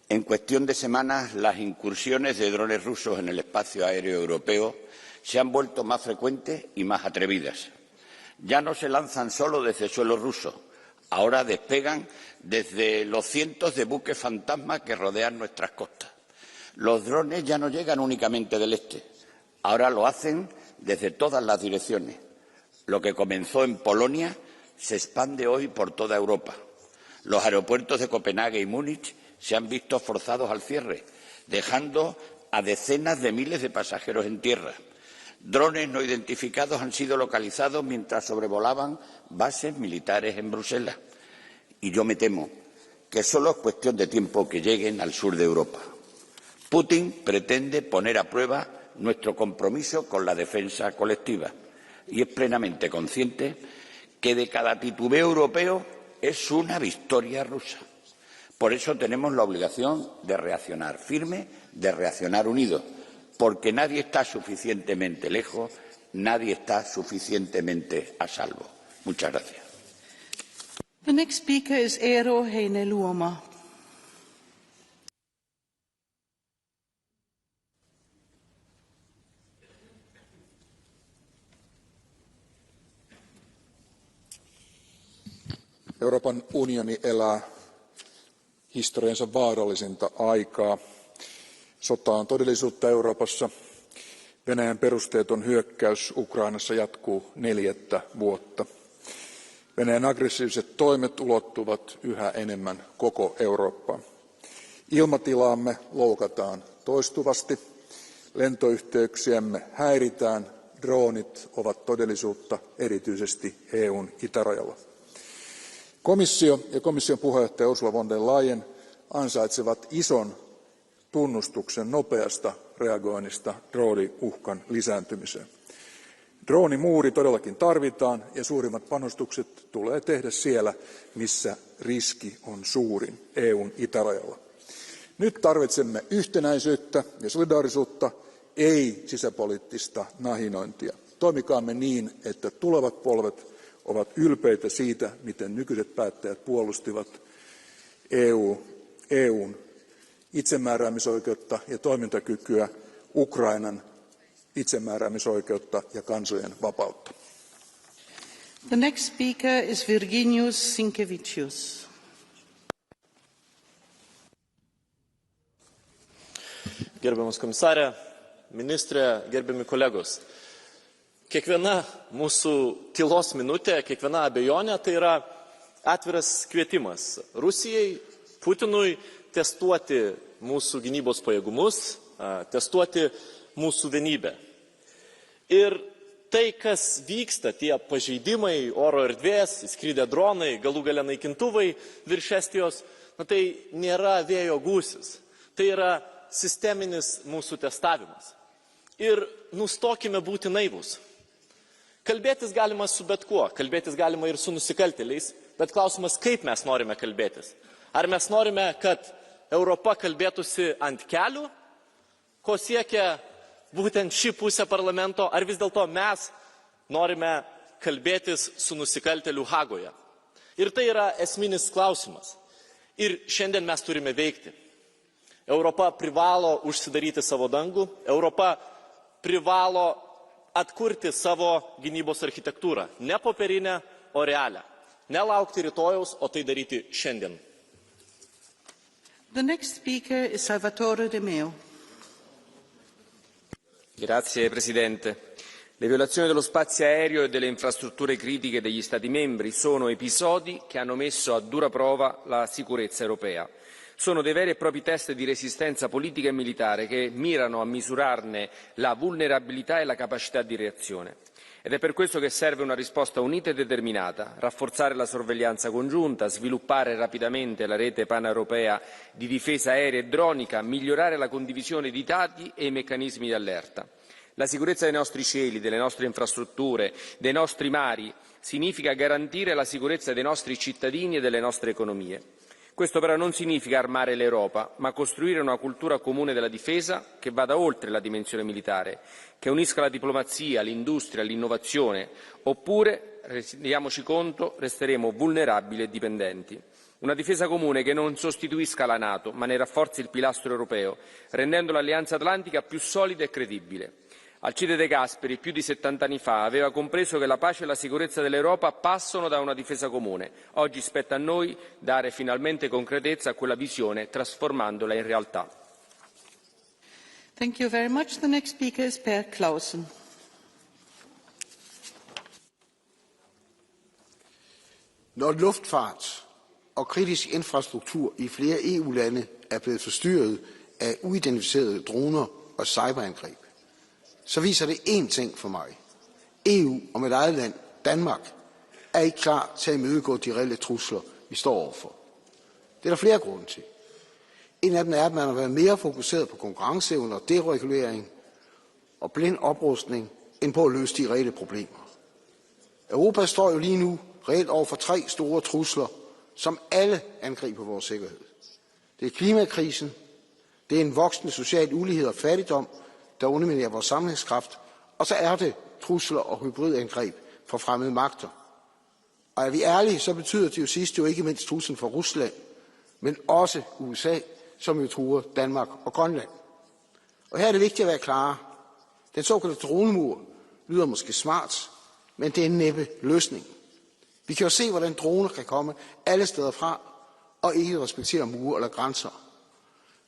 en cuestión de semanas, las incursiones de drones rusos en el espacio aéreo europeo se han vuelto más frecuentes y más atrevidas. Ya no se lanzan solo desde suelo ruso, ahora despegan desde los cientos de buques fantasma que rodean nuestras costas. Los drones ya no llegan únicamente del este, ahora lo hacen desde todas las direcciones. Lo que comenzó en Polonia se expande hoy por toda Europa. Los aeropuertos de Copenhague y Múnich se han visto forzados al cierre, dejando a decenas de miles de pasajeros en tierra. Drones no identificados han sido localizados mientras sobrevolaban bases militares en Bruselas. Y yo me temo que solo es cuestión de tiempo que lleguen al sur de Europa. Putin pretende poner a prueba nuestro compromiso con la defensa colectiva y es plenamente consciente que de cada titubeo europeo es una victoria rusa. Por eso tenemos la obligación de reaccionar firme, de reaccionar unidos, porque nadie está suficientemente lejos, nadie está suficientemente a salvo. Muchas gracias. The next speaker is Eero Heinäluoma. Euroopan unioni elää historiansa vaarallisinta aikaa. Sota on todellisuutta Euroopassa. Venäjän perusteeton hyökkäys Ukrainassa jatkuu 4. vuotta. Venäjän aggressiiviset toimet ulottuvat yhä enemmän koko Eurooppaan. Ilmatilaamme loukataan toistuvasti. lentoyhteyksiämme häiritään, droonit ovat todellisuutta erityisesti EUn itärajalla. Komissio ja komission puheenjohtaja Ursula von der Leyen ansaitsevat ison tunnustuksen nopeasta reagoinnista drooniuhkan lisääntymiseen. Droonimuuri todellakin tarvitaan ja suurimmat panostukset tulee tehdä siellä, missä riski on suurin, EUn itärajalla. Nyt tarvitsemme yhtenäisyyttä ja solidaarisuutta, ei sisäpoliittista nahinointia. Toimikaamme niin, että tulevat polvet ovat ylpeitä siitä, miten nykyiset päättäjät puolustivat EUn itsemääräämisoikeutta ja toimintakykyä, Ukrainan itsemääräämisoikeutta ja kansojen vapautta. The next speaker is Virginijus Sinkevicius. Gerbiamas komisarė, ministrė, gerbiami kolegos. Kiekviena mūsų tylos minutė, kiekviena abejonė tai yra atviras kvietimas Rusijai, Putinui testuoti mūsų gynybos pajėgumus, testuoti mūsų vienybę. Ir tai, kas vyksta, tie pažeidimai oro erdvės, įskridę dronai, galų gale naikintuvai virš Estijos, tai nėra vėjo gūsis. Tai yra sisteminis mūsų testavimas. Ir nustokime būti naivūs. Kalbėtis galima su bet kuo, kalbėtis galima ir su nusikaltėliais, bet klausimas, kaip mes norime kalbėtis. Ar mes norime, kad Europa kalbėtųsi ant kelių, ko siekia būtent ši pusė parlamento, ar vis dėlto mes norime kalbėtis su nusikaltėliu Hagoje. Ir tai yra esminis klausimas. Ir šiandien mes turime veikti. Europa privalo užsidaryti savo dangų, Europa privalo atkurti savo gynybos architektūrą. Ne popierinę, o realią. Nelaukti rytojaus, o tai daryti šiandien. The next speaker is Salvatore De Meo. Grazie Presidente. Le violazioni dello spazio aereo e delle infrastrutture critiche degli Stati membri sono episodi che hanno messo a dura prova la sicurezza europea. Sono dei veri e propri test di resistenza politica e militare che mirano a misurarne la vulnerabilità e la capacità di reazione. Ed è per questo che serve una risposta unita e determinata, rafforzare la sorveglianza congiunta, sviluppare rapidamente la rete paneuropea di difesa aerea e dronica, migliorare la condivisione di dati e i meccanismi di allerta. La sicurezza dei nostri cieli, delle nostre infrastrutture, dei nostri mari significa garantire la sicurezza dei nostri cittadini e delle nostre economie. Questo però non significa armare l'Europa, ma costruire una cultura comune della difesa che vada oltre la dimensione militare, che unisca la diplomazia, l'industria, l'innovazione, oppure, rendiamoci conto, resteremo vulnerabili e dipendenti. Una difesa comune che non sostituisca la NATO, ma ne rafforzi il pilastro europeo, rendendo l'Alleanza Atlantica più solida e credibile. Alcide De Gasperi, più di 70 anni fa, aveva compreso che la pace e la sicurezza dell'Europa passano da una difesa comune. Oggi spetta a noi dare finalmente concretezza a quella visione, trasformandola in realtà. Thank you very much. The next speaker is Per Clausen. Når luftfart og kritisk infrastruktur i flere EU-lande er blevet forstyrret af uidentificerede droner og cyberangreb, så viser det én ting for mig. EU og mit eget land, Danmark, er ikke klar til at imødegå de reelle trusler, vi står overfor. Det er der flere grunde til. En af dem er, at man har været mere fokuseret på konkurrenceevne og deregulering og blind oprustning, end på at løse de reelle problemer. Europa står jo lige nu reelt over for 3 store trusler, som alle angriber vores sikkerhed. Det er klimakrisen, det er en voksende social ulighed og fattigdom, der underminerer vores sammenhængskraft, og så er det trusler og hybridangreb fra fremmede magter. Og er vi ærlige, så betyder det jo sidst ikke mindst truslen fra Rusland, men også USA, som jo truer Danmark og Grønland. Og her er det vigtigt at være klare. Den såkaldte dronemur lyder måske smart, men det er næppe løsningen. Vi kan jo se, hvordan droner kan komme alle steder fra, og ikke respektere mure eller grænser.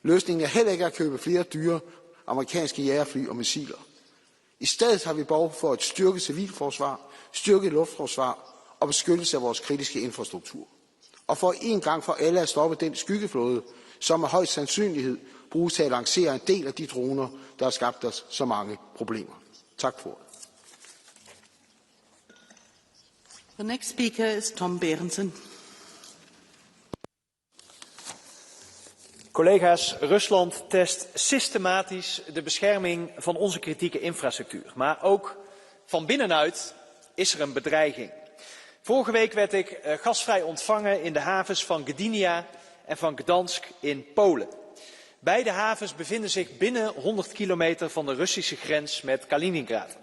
Løsningen er heller ikke at købe flere dyre amerikanske jagerfly og missiler. I stedet har vi behov for et styrket civilforsvar, styrket luftforsvar og beskyttelse af vores kritiske infrastruktur. og for en gang for alle at stoppe den skyggeflåde, som med høj sandsynlighed bruges til at lancere en del af de droner, der har skabt os så mange problemer. Tak for ordet. The next speaker is Tom Berendsen. Collega's, Rusland test systematisch de bescherming van onze kritieke infrastructuur. Maar ook van binnenuit is er een bedreiging. Vorige week werd ik gastvrij ontvangen in de havens van Gdynia en van Gdansk in Polen. Beide havens bevinden zich binnen 100 kilometer van de Russische grens met Kaliningrad.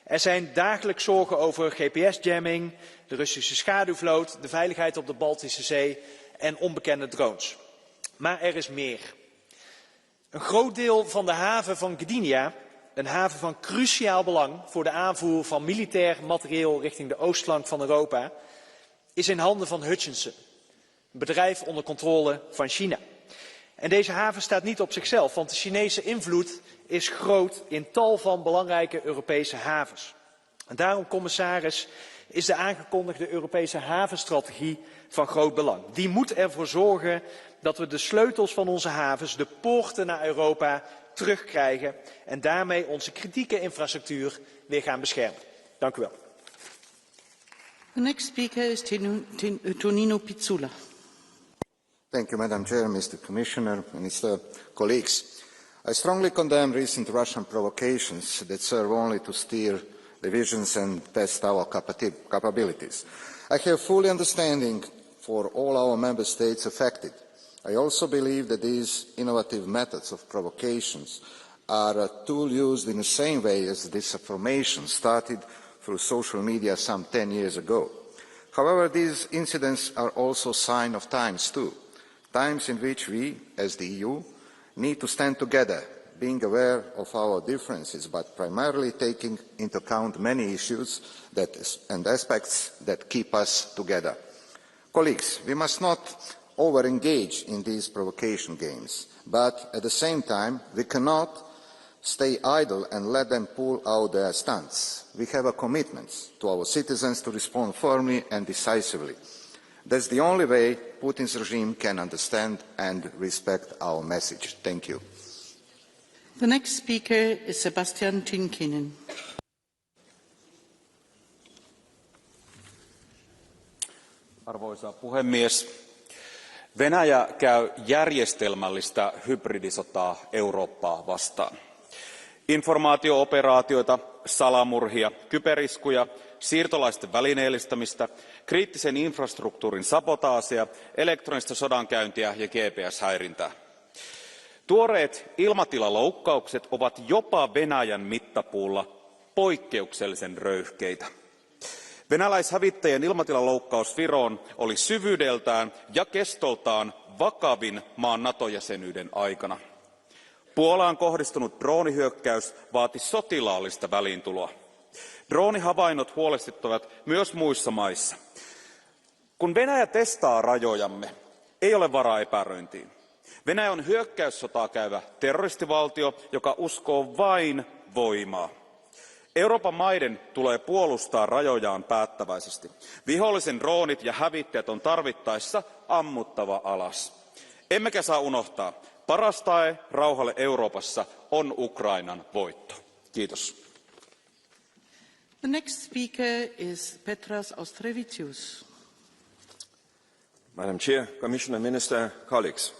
Er zijn dagelijks zorgen over GPS-jamming, de Russische schaduwvloot, de veiligheid op de Baltische Zee en onbekende drones. Maar er is meer. Een groot deel van de haven van Gdynia, een haven van cruciaal belang voor de aanvoer van militair materieel richting de oostflank van Europa, is in handen van Hutchinson, een bedrijf onder controle van China. En deze haven staat niet op zichzelf, want de Chinese invloed is groot in tal van belangrijke Europese havens. En daarom, commissaris, is de aangekondigde Europese havenstrategie van groot belang. Die moet ervoor zorgen dat we de sleutels van onze havens, de poorten naar Europa, terugkrijgen en daarmee onze kritieke infrastructuur weer gaan beschermen. Dank u wel. The next speaker is Tonino Pizzula. Thank you, Madam Chair, Mr. Commissioner, Minister, colleagues. I strongly condemn recent Russian provocations that serve only to steer divisions and test our capabilities. I have full understanding for all our member states affected. I also believe that these innovative methods of provocations are a tool used in the same way as disinformation started through social media some 10 years ago. However, these incidents are also a sign of times too, times in which we, as the EU, need to stand together, being aware of our differences, but primarily taking into account many issues and aspects that keep us together. Colleagues, we must not over-engage in these provocation games, but at the same time, we cannot stay idle and let them pull out their stunts. We have a commitment to our citizens to respond firmly and decisively. That's the only way Putin's regime can understand and respect our message. Thank you. The next speaker is Sebastian Tinkinen. Arvoisa puhemies, Venäjä käy järjestelmällistä hybridisotaa Eurooppaa vastaan. Informaatio-operaatioita, salamurhia, kyberiskuja, siirtolaisten välineellistämistä, kriittisen infrastruktuurin sabotaasia, elektronista sodankäyntiä ja GPS-häirintää. Tuoreet ilmatilaloukkaukset ovat jopa Venäjän mittapuulla poikkeuksellisen röyhkeitä. Venäläishävittäjien ilmatilaloukkaus Viroon oli syvyydeltään ja kestoltaan vakavin maan NATO-jäsenyyden aikana. Puolaan kohdistunut droonihyökkäys vaati sotilaallista väliintuloa. Droonihavainnot huolestuttavat myös muissa maissa. Kun Venäjä testaa rajojamme, ei ole varaa epäröintiin. Venäjä on hyökkäyssotaa käyvä terroristivaltio, joka uskoo vain voimaa. Euroopan maiden tulee puolustaa rajojaan päättäväisesti. Vihollisen droonit ja hävittäjät on tarvittaessa ammuttava alas. Emmekä saa unohtaa, paras tae rauhalle Euroopassa on Ukrainan voitto. Kiitos. The next speaker is Petras Austrevicius. Madam Chair, Commissioner, Minister, colleagues.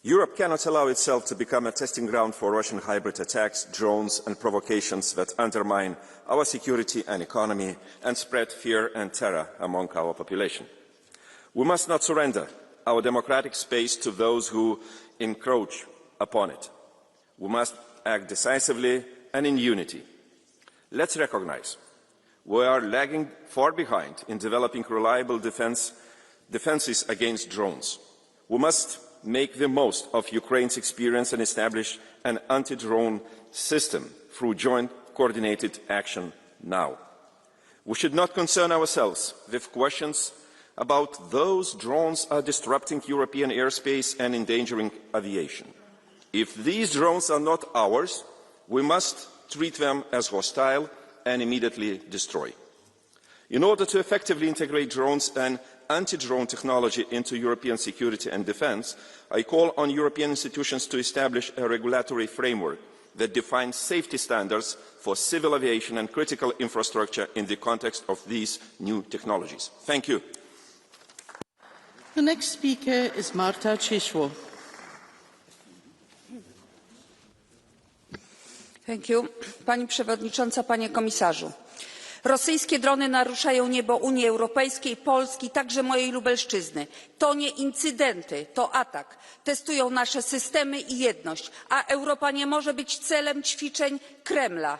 Europe cannot allow itself to become a testing ground for Russian hybrid attacks, drones and provocations that undermine our security and economy and spread fear and terror among our population. We must not surrender our democratic space to those who encroach upon it. We must act decisively and in unity. Let's recognize we are lagging far behind in developing reliable defenses against drones. We must make the most of Ukraine's experience and establish an anti-drone system through joint coordinated action now. We should not concern ourselves with questions about those drones are disrupting European airspace and endangering aviation. If these drones are not ours, we must treat them as hostile and immediately destroy. In order to effectively integrate drones and anti-drone technology into European security and defence, I call on European institutions to establish a regulatory framework that defines safety standards for civil aviation and critical infrastructure in the context of these new technologies. Thank you. The next speaker is Marta Cishwo. Thank you. Pani Przewodnicząca, Panie Komisarzu. Rosyjskie drony naruszają niebo Unii Europejskiej, Polski, także mojej Lubelszczyzny. To nie incydenty, to atak. Testują nasze systemy i jedność, a Europa nie może być celem ćwiczeń Kremla.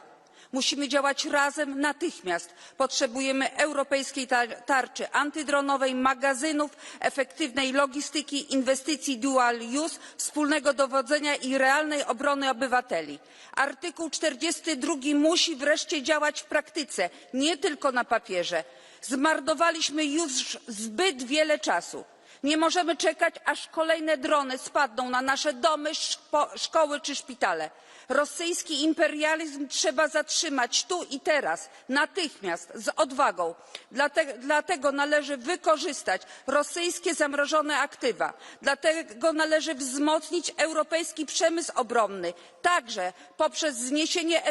Musimy działać razem natychmiast. Potrzebujemy europejskiej tarczy antydronowej, magazynów, efektywnej logistyki, inwestycji dual use, wspólnego dowodzenia i realnej obrony obywateli. Artykuł 42 musi wreszcie działać w praktyce, nie tylko na papierze. Zmarnowaliśmy już zbyt wiele czasu. Nie możemy czekać, aż kolejne drony spadną na nasze domy, szkoły czy szpitale. Rosyjski imperializm trzeba zatrzymać tu i teraz, natychmiast, z odwagą. Dlatego należy wykorzystać rosyjskie zamrożone aktywa. Dlatego należy wzmocnić europejski przemysł obronny, także poprzez zniesienie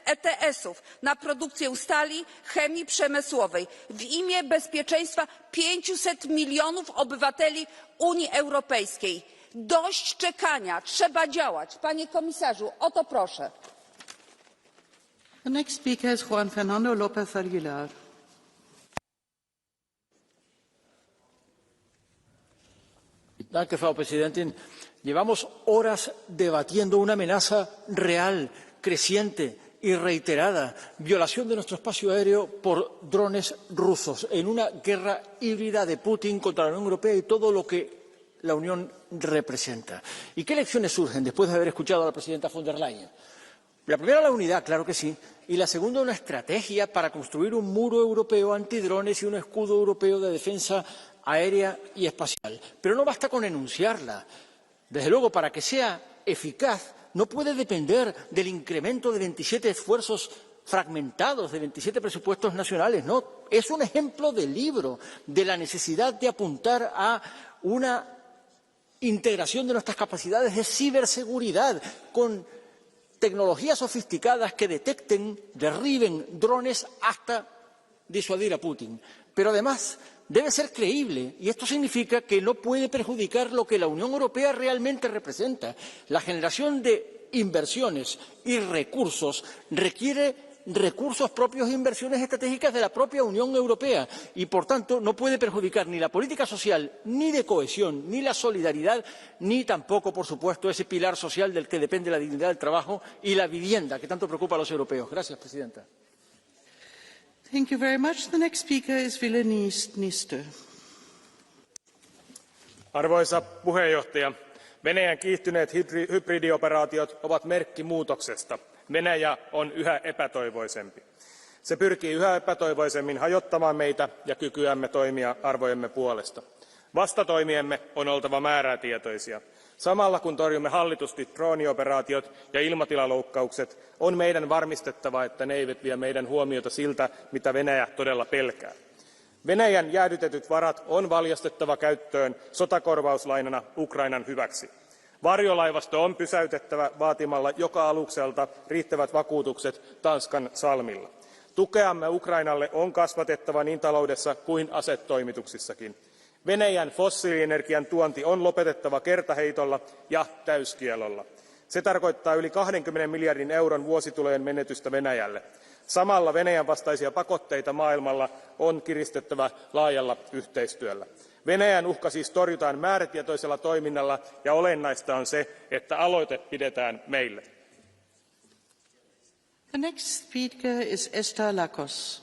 ETS-ów na produkcję stali, chemii przemysłowej w imię bezpieczeństwa 500 milionów obywateli Unii Europejskiej. Dość czekania, trzeba działać. Panie komisarzu, o to proszę. The next speaker is Juan Fernando López Aguilar. Frau Präsidentin. Llevamos horas debatiendo una amenaza real, creciente y reiterada, violación de nuestro espacio aéreo por drones rusos, en una guerra híbrida de Putin contra la Unión Europea y todo lo que la Unión representa. ¿Y qué lecciones surgen después de haber escuchado a la presidenta von der Leyen? La primera, la unidad, claro que sí. Y la segunda, una estrategia para construir un muro europeo antidrones y un escudo europeo de defensa aérea y espacial. Pero no basta con enunciarla. Desde luego, para que sea eficaz, no puede depender del incremento de 27 esfuerzos fragmentados, de 27 presupuestos nacionales. No, es un ejemplo de libro de la necesidad de apuntar a una integración de nuestras capacidades de ciberseguridad con tecnologías sofisticadas que detecten, derriben drones hasta disuadir a Putin. Pero además debe ser creíble y esto significa que no puede perjudicar lo que la Unión Europea realmente representa. La generación de inversiones y recursos requiere recursos propios e inversiones estratégicas de la propia Unión Europea y, por tanto, no puede perjudicar ni la política social, ni de cohesión, ni la solidaridad, ni tampoco, por supuesto, ese pilar social del que depende la dignidad del trabajo y la vivienda que tanto preocupa a los europeos. Gracias, presidenta. Thank you very much. The next speaker is Ville Niinistö. Arvoisa puheenjohtaja, Venäjän kiihtyneet hybridioperaatiot ovat merkki muutoksesta. Venäjä on yhä epätoivoisempi. Se pyrkii yhä epätoivoisemmin hajottamaan meitä ja kykyämme toimia arvojemme puolesta. Vastatoimiemme on oltava määrätietoisia. Samalla kun torjumme hallitusti droonioperaatiot ja ilmatilaloukkaukset, on meidän varmistettava, että ne eivät vie meidän huomiota siltä, mitä Venäjä todella pelkää. Venäjän jäädytetyt varat on valjastettava käyttöön sotakorvauslainana Ukrainan hyväksi. Varjolaivasto on pysäytettävä vaatimalla joka alukselta riittävät vakuutukset Tanskan salmilla. Tukeamme Ukrainalle on kasvatettava niin taloudessa kuin asetoimituksissakin. Venäjän fossiilienergian tuonti on lopetettava kertaheitolla ja täyskiellolla. Se tarkoittaa yli 20 miljardin euron vuositulojen menetystä Venäjälle. Samalla Venäjän vastaisia pakotteita maailmalla on kiristettävä laajalla yhteistyöllä. Venäjän uhka siis torjutaan määrätietoisella toiminnalla ja olennaista on se, että aloite pidetään meille. The next speaker is Esther Lakos.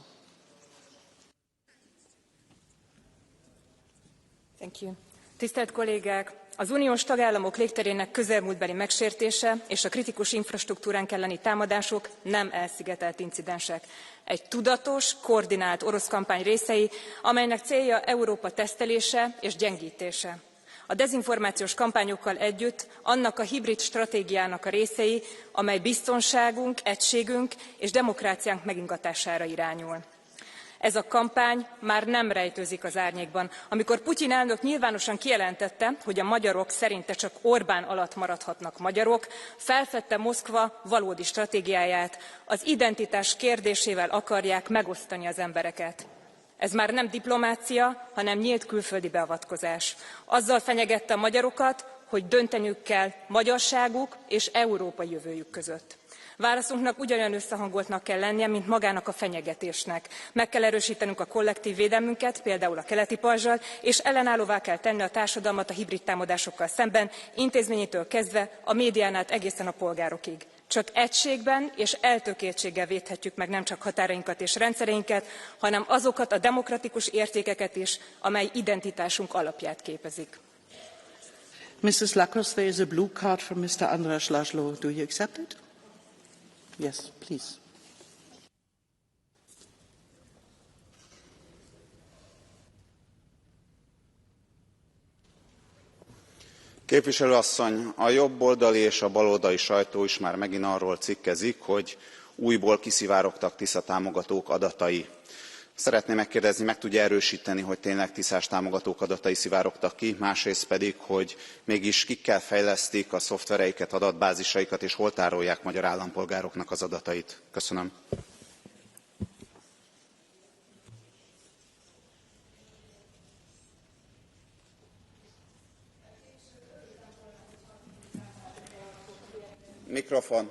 Thank you. Tisztelt kollégák! Az uniós tagállamok légterének közelmúltbeli megsértése és a kritikus infrastruktúránk elleni támadások nem elszigetelt incidensek. Egy tudatos, koordinált orosz kampány részei, amelynek célja Európa tesztelése és gyengítése. A dezinformációs kampányokkal együtt annak a hibrid stratégiának a részei, amely biztonságunk, egységünk és demokráciánk megingatására irányul. Ez a kampány már nem rejtőzik az árnyékban. Amikor Putyin elnök nyilvánosan kijelentette, hogy a magyarok szerinte csak Orbán alatt maradhatnak magyarok, felfedte Moszkva valódi stratégiáját, az identitás kérdésével akarják megosztani az embereket. Ez már nem diplomácia, hanem nyílt külföldi beavatkozás. Azzal fenyegette a magyarokat, hogy dönteniük kell magyarságuk és európai jövőjük között. Válaszunknak ugyanolyan összehangoltnak kell lennie, mint magának a fenyegetésnek. Meg kell erősítenünk a kollektív védelmünket, például a keleti pajzsal, és ellenállóvá kell tenni a társadalmat a hibrid támadásokkal szemben, intézményétől kezdve a médián át egészen a polgárokig. Csak egységben és eltökéltséggel védhetjük meg nem csak határainkat és rendszereinket, hanem azokat a demokratikus értékeket is, amely identitásunk alapját képezik. Mrs. Lakos, there is a blue card from Mr. Andras Laszlo. Do you accept it? Yes, please. Képviselő asszony, a jobboldali és a baloldali sajtó is már megint arról cikkezik, hogy újból kiszivárogtak Tisza támogatók adatai. Szeretném megkérdezni, meg tudja erősíteni, hogy tényleg Tiszás támogatók adatai szivárogtak ki, másrészt pedig, hogy mégis kikkel fejlesztik a szoftvereiket, adatbázisaikat, és hol tárolják magyar állampolgároknak az adatait. Köszönöm. Mikrofon.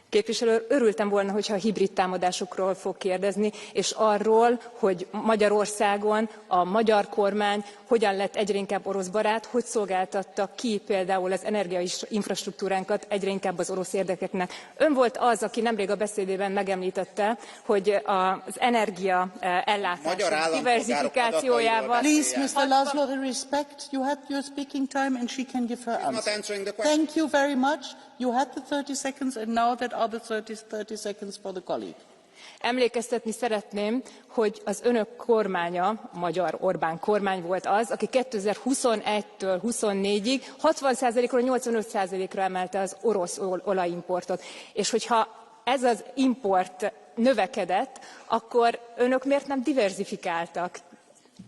Képviselő, örültem volna, hogyha a hibrid támadásokról fog kérdezni, és arról, hogy Magyarországon a magyar kormány hogyan lett egyre inkább orosz barát, hogy szolgáltatta ki például az energiainfrastruktúránkat egyre inkább az orosz érdekeknek. Ön volt az, aki nemrég a beszédében megemlítette, hogy az energia ellátás diversifikációjával... Please, Mr. Laszlo, respect. You had your speaking time and she can give her answer. Thank you very much. You had the 30 seconds and now that are the 30 seconds for the colleague. Emlékeztetni szeretném, hogy az önök kormánya, a magyar Orbán kormány volt az, aki 2021-től 24-ig 60%-ról 85%-ra emelte az orosz olajimportot. És hogyha ez az import növekedett, akkor önök miért nem diverzifikáltak?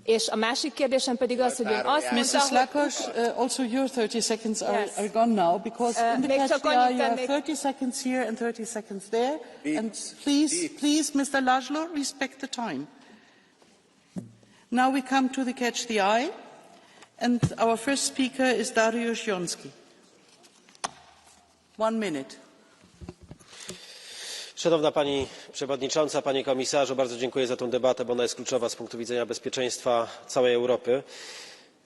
És a másik kérdésem pedig az, hogy ön azt mondta, Mrs. Lakos, also your 30 seconds are gone now, because in the catch the eye you have 30 seconds here and 30 seconds there. And please, Mr. Laszlo, respect the time. Now we come to the catch the eye, and our first speaker is Dariusz Joński. 1 minute. Szanowna Pani Przewodnicząca, Panie Komisarzu, bardzo dziękuję za tę debatę, bo ona jest kluczowa z punktu widzenia bezpieczeństwa całej Europy.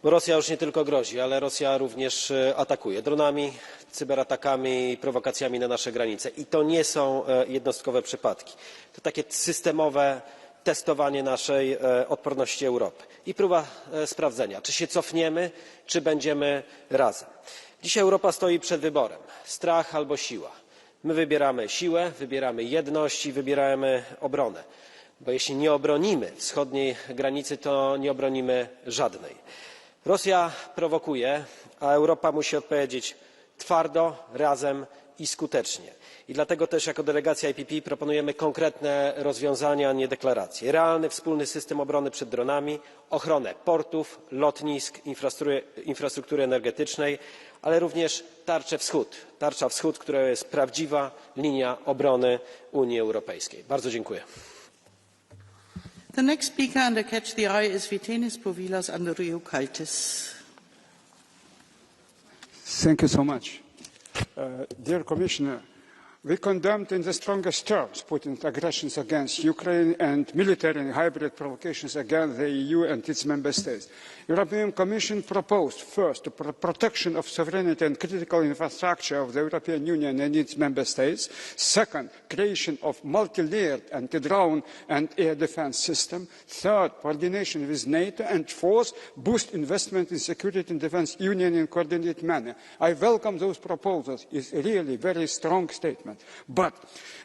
Bo Rosja już nie tylko grozi, ale Rosja również atakuje dronami, cyberatakami i prowokacjami na nasze granice. I to nie są jednostkowe przypadki. To takie systemowe testowanie naszej odporności Europy i próba sprawdzenia, czy się cofniemy, czy będziemy razem. Dzisiaj Europa stoi przed wyborem: strach albo siła. My wybieramy siłę, wybieramy jedność i wybieramy obronę, bo jeśli nie obronimy wschodniej granicy, to nie obronimy żadnej. Rosja prowokuje, a Europa musi odpowiedzieć twardo, razem i skutecznie. I dlatego też jako delegacja EPP proponujemy konkretne rozwiązania, a nie deklaracje. Realny wspólny system obrony przed dronami, ochronę portów, lotnisk, infrastruktury energetycznej, ale również tarcza wschód, która jest prawdziwa linia obrony Unii Europejskiej. Bardzo dziękuję. The next speaker under Catch the Eye is Vytenis Povilas Andriukaitis. Thank you so much. Dear Commissioner, we condemned in the strongest terms Putin's aggressions against Ukraine and military and hybrid provocations against the EU and its member states. The European Commission proposed first the protection of sovereignty and critical infrastructure of the European Union and its member states. Second, creation of multi-layered anti-drone and air defense system. Third, coordination with NATO. And fourth, boost investment in security and defense union in a coordinated manner. I welcome those proposals. It's really a very strong statement. improvement. But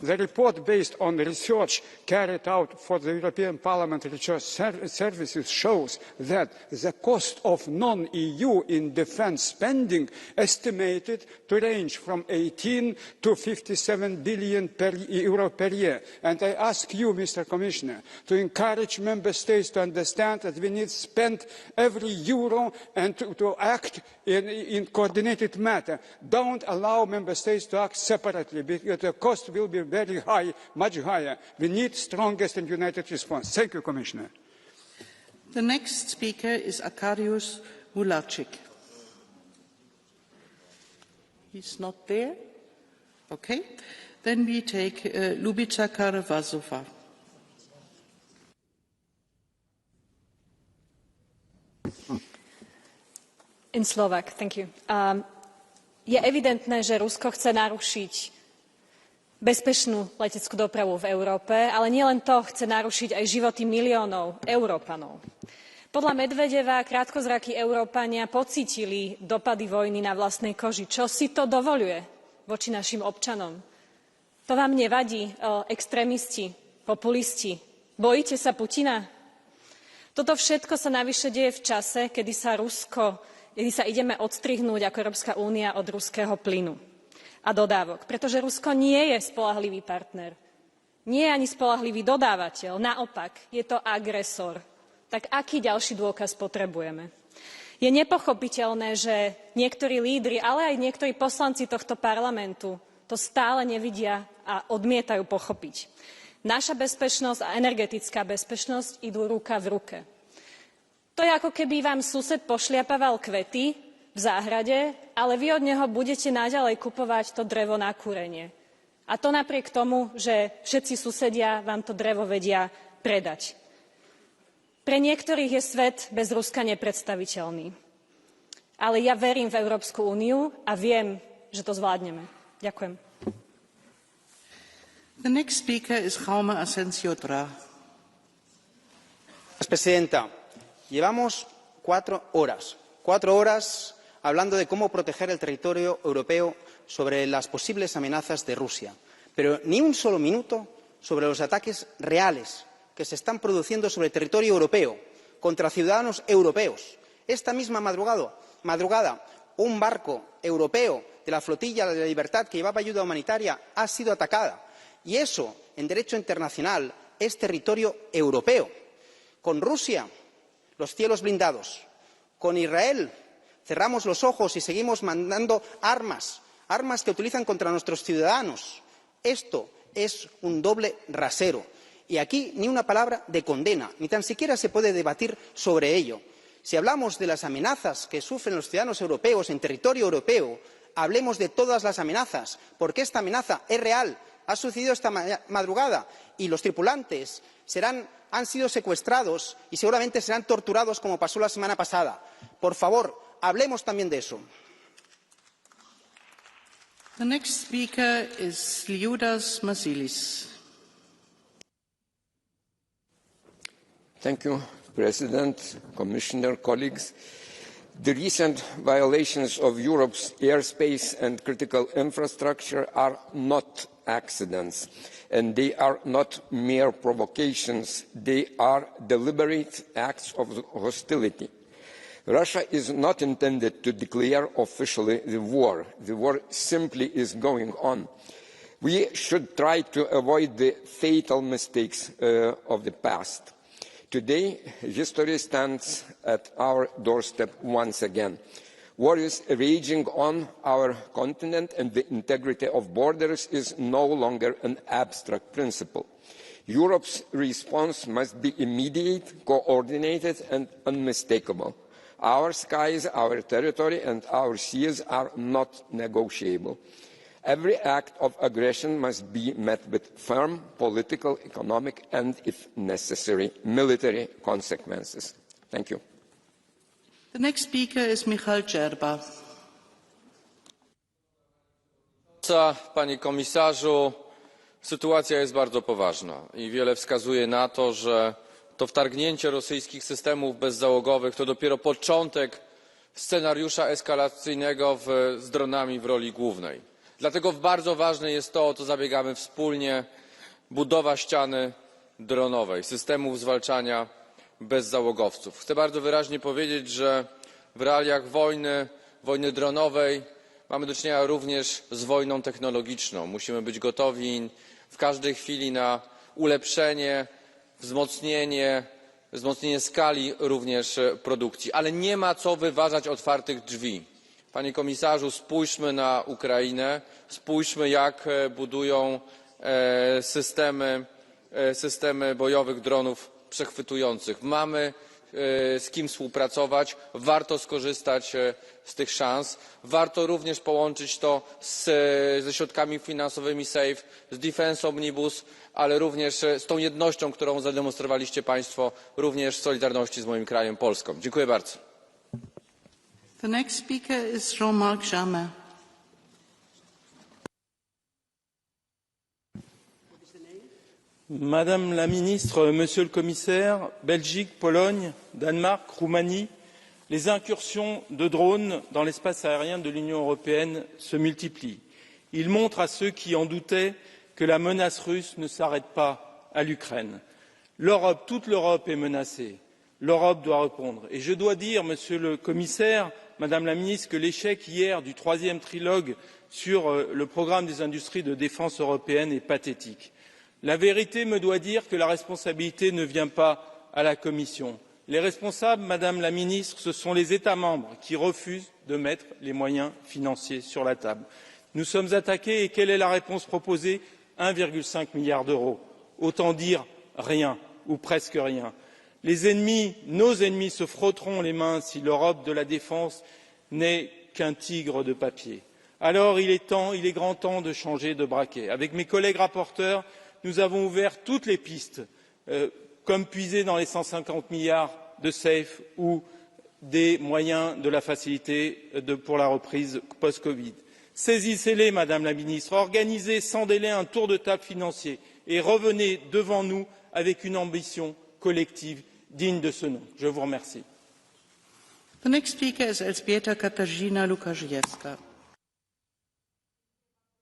the report based on research carried out for the European Parliament Research Services shows that the cost of non-EU in defence spending estimated to range from 18 to 57 billion euro per year. And I ask you, Mr. Commissioner, to encourage member states to understand that we need to spend every euro and to act in coordinated manner. Don't allow member states to act separately because the cost will be very high, much higher. We need strongest and united response. Thank you, Commissioner. The next speaker is Arkadiusz Mularczyk. He's not there? Okay. Then we take Lubica Karavazova. In Slovak, thank you. Je evidentné, že Rusko chce narušiť bezpečnú leteckú dopravu v Európe, ale nielen to, chce narušiť aj životy miliónov Európanov. Podľa Medvedeva krátkozrakí Európania pocítili dopady vojny na vlastnej koži. Čo si to dovoľuje voči našim občanom? To vám nevadí, extrémisti, populisti? Bojíte sa Putina? Toto všetko sa navyše deje v čase, kedy sa ideme odstrihnúť ako Európska únia od ruského plynu a dodávok. Pretože Rusko nie je spoľahlivý partner. Nie je ani spoľahlivý dodávateľ. Naopak, je to agresor. Tak aký ďalší dôkaz potrebujeme? Je nepochopiteľné, že niektorí lídri, ale aj niektorí poslanci tohto parlamentu to stále nevidia a odmietajú pochopiť. Naša bezpečnosť a energetická bezpečnosť idú ruka v ruke. To je ako keby vám sused pošliapaval kvety v záhrade, ale vy od neho budete naďalej kupovať to drevo na kúrenie. A to napriek tomu, že všetci susedia vám to drevo vedia predať. Pre niektorých je svet bez Ruska nepredstaviteľný. Ale ja verím v Európsku úniu a viem, že to zvládneme. Ďakujem. The next speaker is Jaume Asensio Bra. Presidenta, llevamos 4 horas hablando de cómo proteger el territorio europeo sobre las posibles amenazas de Rusia, pero ni un solo minuto sobre los ataques reales que se están produciendo sobre el territorio europeo contra ciudadanos europeos. Esta misma madrugada, un barco europeo de la flotilla de la Libertad que llevaba ayuda humanitaria ha sido atacada. Y eso, en derecho internacional, es territorio europeo. Con Rusia, los cielos blindados. Con Israel, cerramos los ojos y seguimos mandando armas que utilizan contra nuestros ciudadanos. Esto es un doble rasero. Y aquí ni una palabra de condena, ni tan siquiera se puede debatir sobre ello. Si hablamos de las amenazas que sufren los ciudadanos europeos en territorio europeo, hablemos de todas las amenazas, porque esta amenaza es real. Ha sucedido esta madrugada y los tripulantes han sido secuestrados y seguramente serán torturados como pasó la semana pasada. Por favor, hablemos también de eso. The next speaker is Liudas Masilis. Thank you, President, Commissioner, colleagues. The recent violations of Europe's airspace and critical infrastructure are not accidents, and they are not mere provocations. They are deliberate acts of hostility. Russia is not intended to declare officially the war. The war simply is going on. We should try to avoid the fatal mistakes of the past. Today, history stands at our doorstep once again. War is raging on our continent, and the integrity of borders is no longer an abstract principle. Europe's response must be immediate, coordinated and unmistakable. Our skies, our territory and our seas are not negotiable. Every act of aggression must be met with firm political, economic and, if necessary, military consequences. Thank you. The next speaker is Michal Dżerba. Panie komisarzu, sytuacja jest bardzo poważna i wiele wskazuje na to, że to wtargnięcie rosyjskich systemów bezzałogowych to dopiero początek scenariusza eskalacyjnego z dronami w roli głównej. Dlatego bardzo ważne jest to, o co zabiegamy wspólnie, budowa ściany dronowej, systemów zwalczania bezzałogowców. Chcę bardzo wyraźnie powiedzieć, że w realiach wojny dronowej mamy do czynienia również z wojną technologiczną. Musimy być gotowi w każdej chwili na ulepszenie, wzmocnienie skali również produkcji. Ale nie ma co wyważać otwartych drzwi. Panie komisarzu, spójrzmy na Ukrainę, spójrzmy, jak budują systemy bojowych dronów przechwytujących. Mamy z kim współpracować, warto skorzystać z tych szans, warto również połączyć to ze środkami finansowymi SAFE, z Defense Omnibus, ale również z tą jednością, którą zademonstrowaliście Państwo, również w solidarności z moim krajem, Polską. Dziękuję bardzo. The next speaker is Jean-Marc Jamin. Madame la ministre, monsieur le commissaire, Belgique, Pologne, Danemark, Roumanie, les incursions de drones dans l'espace aérien de l'Union européenne se multiplient. Ils montrent à ceux qui en doutaient que la menace russe ne s'arrête pas à l'Ukraine. L'Europe, toute l'Europe est menacée. L'Europe doit répondre. Et je dois dire, monsieur le commissaire, madame la ministre, que l'échec hier du troisième trilogue sur le programme des industries de défense européenne est pathétique. La vérité me doit dire que la responsabilité ne vient pas à la Commission. Les responsables, madame la ministre, ce sont les États membres qui refusent de mettre les moyens financiers sur la table. Nous sommes attaqués et quelle est la réponse proposée? 1,5 milliard d'euros. Autant dire rien, ou presque rien. Les ennemis, nos ennemis, se frotteront les mains si l'Europe de la défense n'est qu'un tigre de papier. Alors il est grand temps de changer de braquet. Avec mes collègues rapporteurs, nous avons ouvert toutes les pistes, comme puiser dans les 150 milliards de SAFE ou des moyens de la facilité pour la reprise post-Covid. Saisissez-les, Madame la Ministre, organisez sans délai un tour de table financier et revenez devant nous avec une ambition collective digne de ce nom. Je vous remercie. The next speaker is Elżbieta Katarzyna Lukasz-Jewska.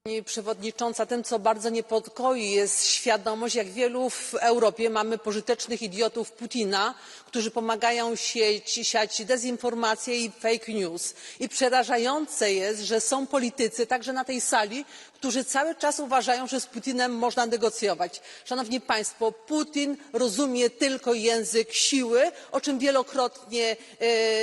Pani przewodnicząca, tym, co bardzo niepokoi, jest świadomość, jak wielu w Europie mamy pożytecznych idiotów Putina, którzy pomagają siać dezinformację i fake news. I przerażające jest, że są politycy, także na tej sali, którzy cały czas uważają, że z Putinem można negocjować. Szanowni Państwo, Putin rozumie tylko język siły, o czym wielokrotnie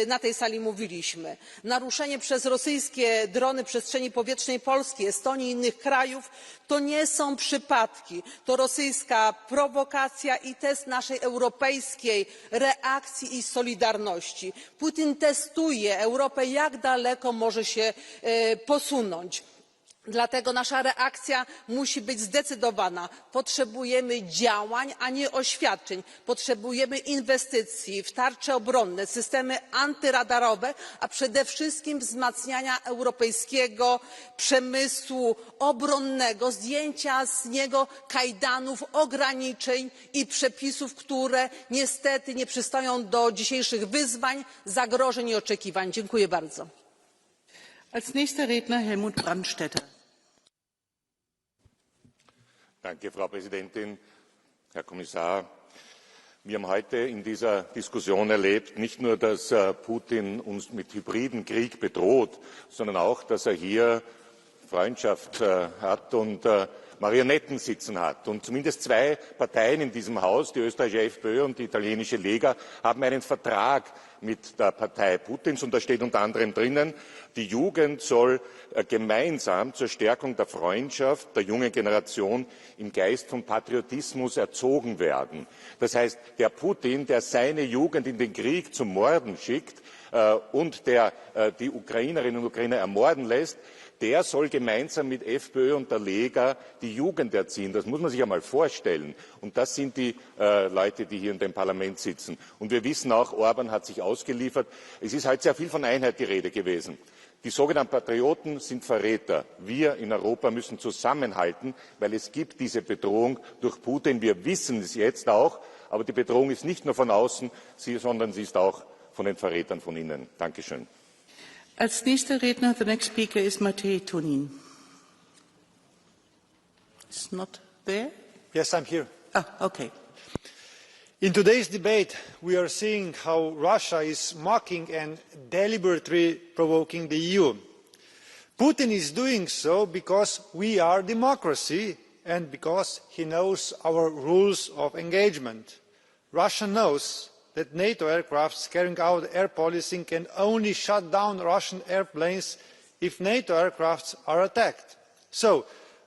na tej sali mówiliśmy. Naruszenie przez rosyjskie drony przestrzeni powietrznej Polski, Estonii i innych krajów to nie są przypadki. To rosyjska prowokacja i test naszej europejskiej reakcji i solidarności. Putin testuje Europę, jak daleko może się posunąć. Dlatego nasza reakcja musi być zdecydowana. Potrzebujemy działań, a nie oświadczeń. Potrzebujemy inwestycji w tarcze obronne, systemy antyradarowe, a przede wszystkim wzmacniania europejskiego przemysłu obronnego, zdjęcia z niego kajdanów, ograniczeń i przepisów, które niestety nie przystoją do dzisiejszych wyzwań, zagrożeń i oczekiwań. Dziękuję bardzo. Als nächster Redner Helmut Brandstätter. Danke, Frau Präsidentin, Herr Kommissar. Wir haben heute in dieser Diskussion erlebt, nicht nur, dass Putin uns mit hybriden Krieg bedroht, sondern auch, dass hier Freundschaft hat und Marionetten sitzen hat. Und zumindest zwei Parteien in diesem Haus, die österreichische FPÖ und die italienische Lega, haben einen Vertrag mit der Partei Putins, und da steht unter anderem drinnen, die Jugend soll gemeinsam zur Stärkung der Freundschaft der jungen Generation im Geist von Patriotismus erzogen werden. Das heißt, der Putin, der seine Jugend in den Krieg zum Morden schickt und der die Ukrainerinnen und Ukrainer ermorden lässt, der soll gemeinsam mit FPÖ und der Lega die Jugend erziehen. Das muss man sich einmal vorstellen. Und das sind die Leute, die hier in dem Parlament sitzen. Und wir wissen auch, Orban hat sich ausgeliefert. Es ist heute sehr viel von Einheit die Rede gewesen. Die sogenannten Patrioten sind Verräter. Wir in Europa müssen zusammenhalten, weil es gibt diese Bedrohung durch Putin. Wir wissen es jetzt auch, aber die Bedrohung ist nicht nur von außen, sondern sie ist auch von den Verrätern von innen. Dankeschön. Als nächster Redner, the next speaker is Matej Tonin. He's not there? Yes, I'm here. Ah, okay. In today's debate, we are seeing how Russia is mocking and deliberately provoking the EU. Putin is doing so because we are a democracy and because he knows our rules of engagement. Russia knows that NATO aircraft carrying out air policing can only shut down Russian airplanes if NATO aircraft are attacked. So,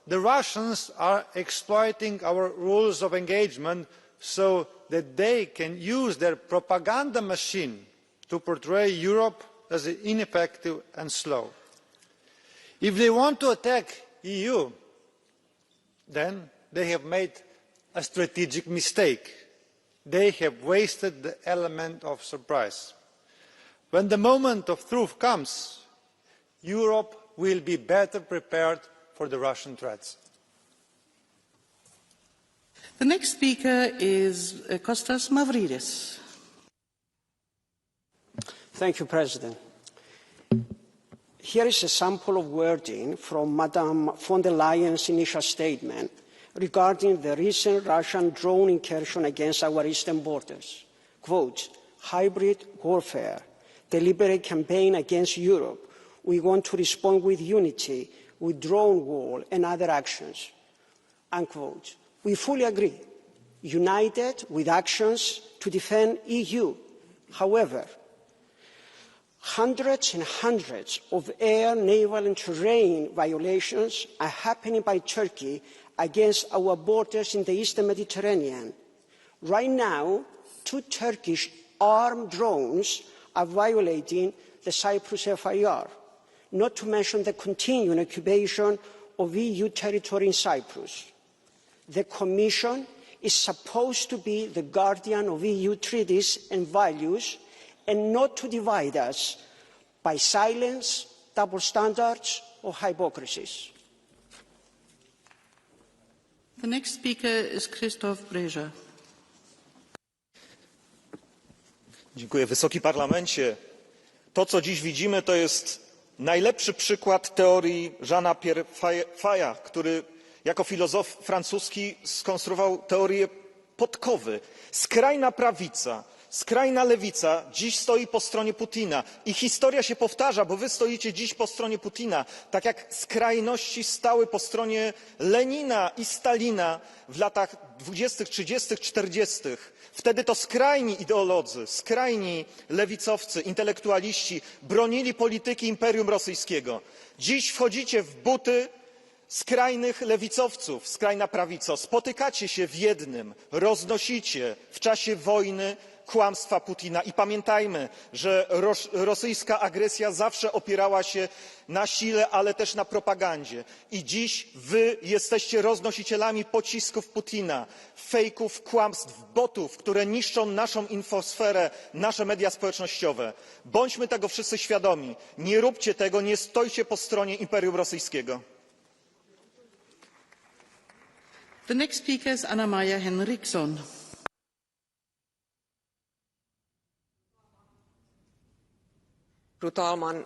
the Russians are exploiting our rules of engagement so that they can use their propaganda machine to portray Europe as ineffective and slow. If they want to attack the EU, then they have made a strategic mistake. They have wasted the element of surprise. When the moment of truth comes, Europe will be better prepared for the Russian threats. The next speaker is Kostas Mavridis. Thank you, President. Here is a sample of wording from Madame von der Leyen's initial statement regarding the recent Russian drone incursion against our eastern borders. Quote, hybrid warfare, deliberate campaign against Europe. We want to respond with unity, with drone war and other actions. Unquote. We fully agree, united with actions to defend EU. However, hundreds and hundreds of air, naval and terrain violations are happening by Turkey against our borders in the eastern Mediterranean. Right now, 2 Turkish armed drones are violating the Cyprus FIR, not to mention the continuing occupation of EU territory in Cyprus. The Commission is supposed to be the guardian of EU treaties and values and not to divide us by silence, double standards or hypocrisies. The next speaker is Christoph Breja. Dziękuję. Wysoki Parlamencie, to co dziś widzimy to jest najlepszy przykład teorii Jeana Pierre Faya, który jako filozof francuski skonstruował teorię podkowy. Skrajna prawica, skrajna lewica dziś stoi po stronie Putina i historia się powtarza, bo wy stoicie dziś po stronie Putina, tak jak skrajności stały po stronie Lenina i Stalina w latach 20., 30., 40. Wtedy to skrajni ideolodzy, skrajni lewicowcy, intelektualiści bronili polityki Imperium Rosyjskiego. Dziś wchodzicie w buty skrajnych lewicowców, skrajna prawico. Spotykacie się w jednym, roznosicie w czasie wojny kłamstwa Putina i pamiętajmy, że rosyjska agresja zawsze opierała się na sile, ale też na propagandzie. I dziś wy jesteście roznosicielami pocisków Putina, fejków, kłamstw, botów, które niszczą naszą infosferę, nasze media społecznościowe. Bądźmy tego wszyscy świadomi. Nie róbcie tego, nie stójcie po stronie Imperium Rosyjskiego. The next speaker is Anna-Maja Henriksson. Fru talman!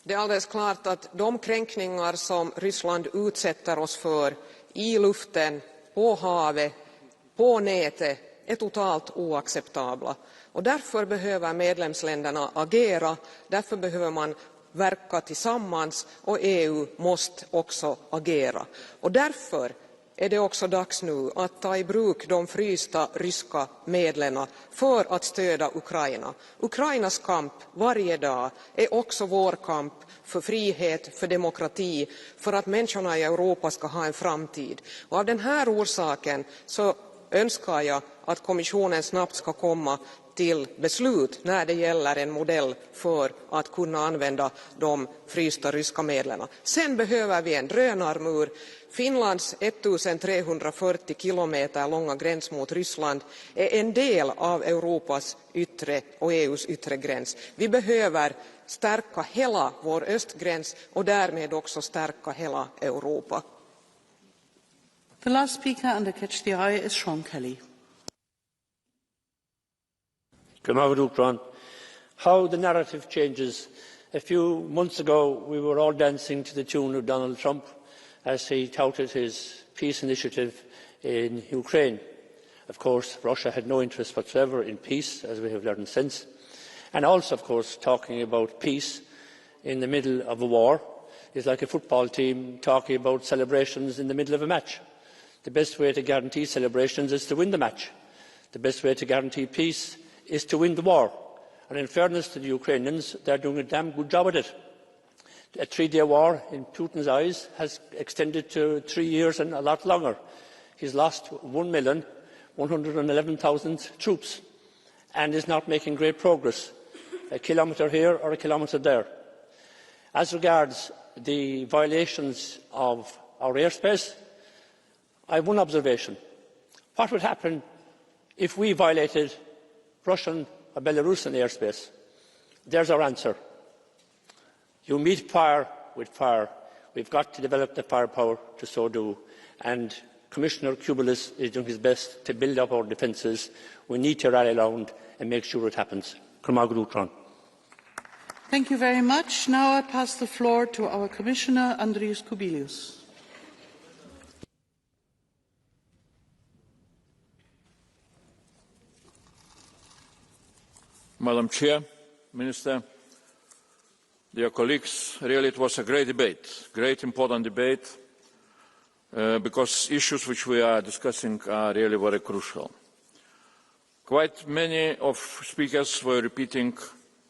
Det är alldeles klart att de kränkningar som Ryssland utsätter oss för i luften, på havet, på nätet är totalt oacceptabla. Och därför behöver medlemsländerna agera, därför behöver man verka tillsammans och EU måste också agera. Och därför är det också dags nu att ta i bruk de frysta ryska medlen för att stödja Ukraina. Ukrainas kamp varje dag är också vår kamp för frihet, för demokrati, för att människorna i Europa ska ha en framtid. Och av den här orsaken så önskar jag att kommissionen snabbt ska komma till beslut när det gäller en modell för att kunna använda de frysta ryska medlen. Sen behöver vi en drönarmur. Finlands 1340 kilometer långa gräns mot Ryssland är en del av Europas yttre och EUs yttre gräns. Vi behöver stärka hela vår östgräns och därmed också stärka hela Europa. The last speaker under Catch the Eye is Sean Kelly. How the narrative changes. A few months ago we were all dancing to the tune of Donald Trump. as he touted his peace initiative in Ukraine. Of course, Russia had no interest whatsoever in peace, as we have learned since, and also, of course, talking about peace in the middle of a war is like a football team talking about celebrations in the middle of a match. The best way to guarantee celebrations is to win the match. The best way to guarantee peace is to win the war. And in fairness to the Ukrainians, they are doing a damn good job at it. A 3-day war, in Putin's eyes, has extended to 3 years and a lot longer. He's lost 1,111,000 troops and is not making great progress, a kilometre here or a kilometre there. As regards the violations of our airspace, I have one observation. What would happen if we violated Russian or Belarusian airspace? There's our answer. You meet fire with fire. We've got to develop the firepower to so do. And Commissioner Kubilis is doing his best to build up our defences. We need to rally around and make sure it happens. Thank you very much. Now I pass the floor to our Commissioner, Andrius Kubilius. Madam Chair, Minister, dear colleagues, really it was a great debate, great important debate, because issues which we are discussing are really very crucial. Quite many of speakers were repeating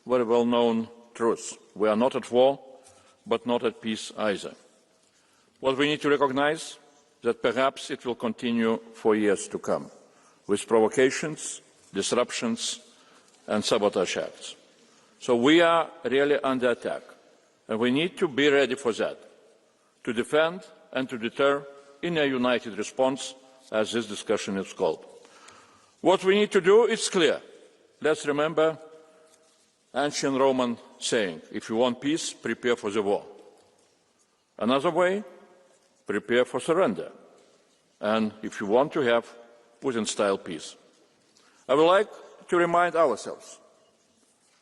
very well-known truths. We are not at war, but not at peace either. What we need to recognise is that perhaps it will continue for years to come, with provocations, disruptions, and sabotage acts. So we are really under attack, and we need to be ready for that, to defend and to deter in a united response, as this discussion is called. What we need to do is clear. Let's remember ancient Roman saying, if you want peace, prepare for the war. Another way, prepare for surrender. And if you want to have Putin-style peace. I would like to remind ourselves,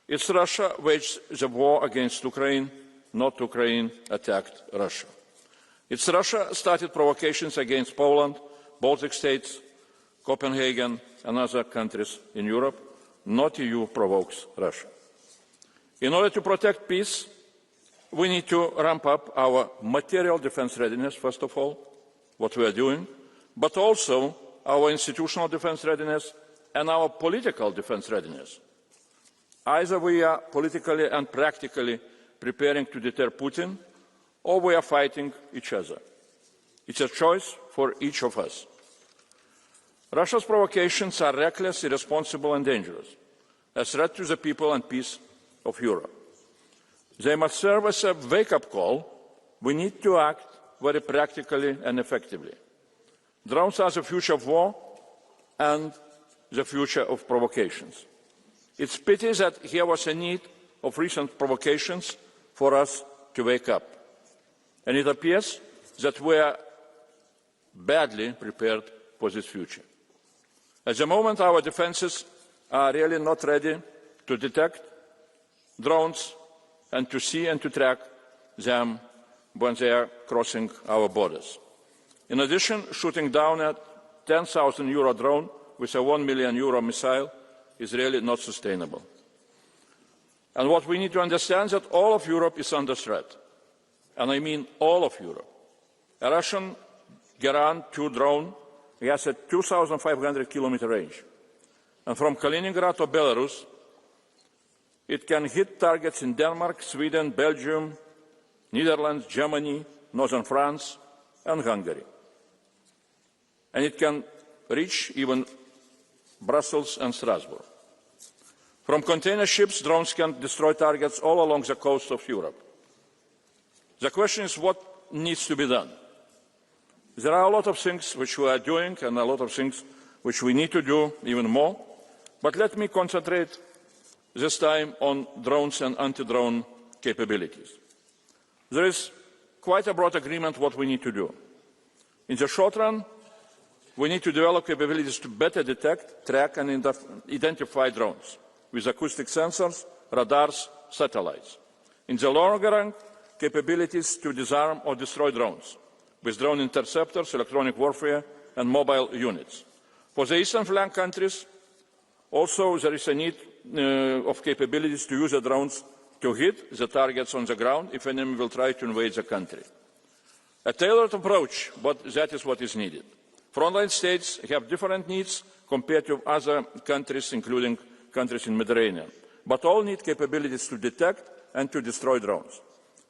it's Russia waged the war against Ukraine, not Ukraine attacked Russia. It's Russia started provocations against Poland, Baltic states, Copenhagen and other countries in Europe, not EU provokes Russia. In order to protect peace, we need to ramp up our material defence readiness, first of all, what we are doing, but also our institutional defence readiness and our political defence readiness. Either we are politically and practically preparing to deter Putin, or we are fighting each other. It's a choice for each of us. Russia's provocations are reckless, irresponsible and dangerous, a threat to the people and peace of Europe. They must serve as a wake-up call. We need to act very practically and effectively. Drones are the future of war and the future of provocations. It's pity that here was a need of recent provocations for us to wake up. And it appears that we are badly prepared for this future. At the moment, our defences are really not ready to detect drones and to see and to track them when they are crossing our borders. In addition, shooting down a €10,000 drone with a €1 million missile is really not sustainable. And what we need to understand is that all of Europe is under threat. And I mean all of Europe. A Russian Geran 2 drone has a 2,500-kilometer range. And from Kaliningrad to Belarus, it can hit targets in Denmark, Sweden, Belgium, Netherlands, Germany, northern France, and Hungary. And it can reach even Brussels and Strasbourg. From container ships, drones can destroy targets all along the coast of Europe. The question is what needs to be done. There are a lot of things which we are doing and a lot of things which we need to do even more. But let me concentrate this time on drones and anti-drone capabilities. There is quite a broad agreement on what we need to do. In the short run, we need to develop capabilities to better detect, track and identify drones with acoustic sensors, radars, satellites. In the longer run, capabilities to disarm or destroy drones with drone interceptors, electronic warfare and mobile units. For the eastern flank countries, also there is a need of capabilities to use the drones to hit the targets on the ground if an enemy will try to invade the country. A tailored approach, but that is what is needed. Frontline states have different needs compared to other countries, including countries in the Mediterranean, but all need capabilities to detect and to destroy drones.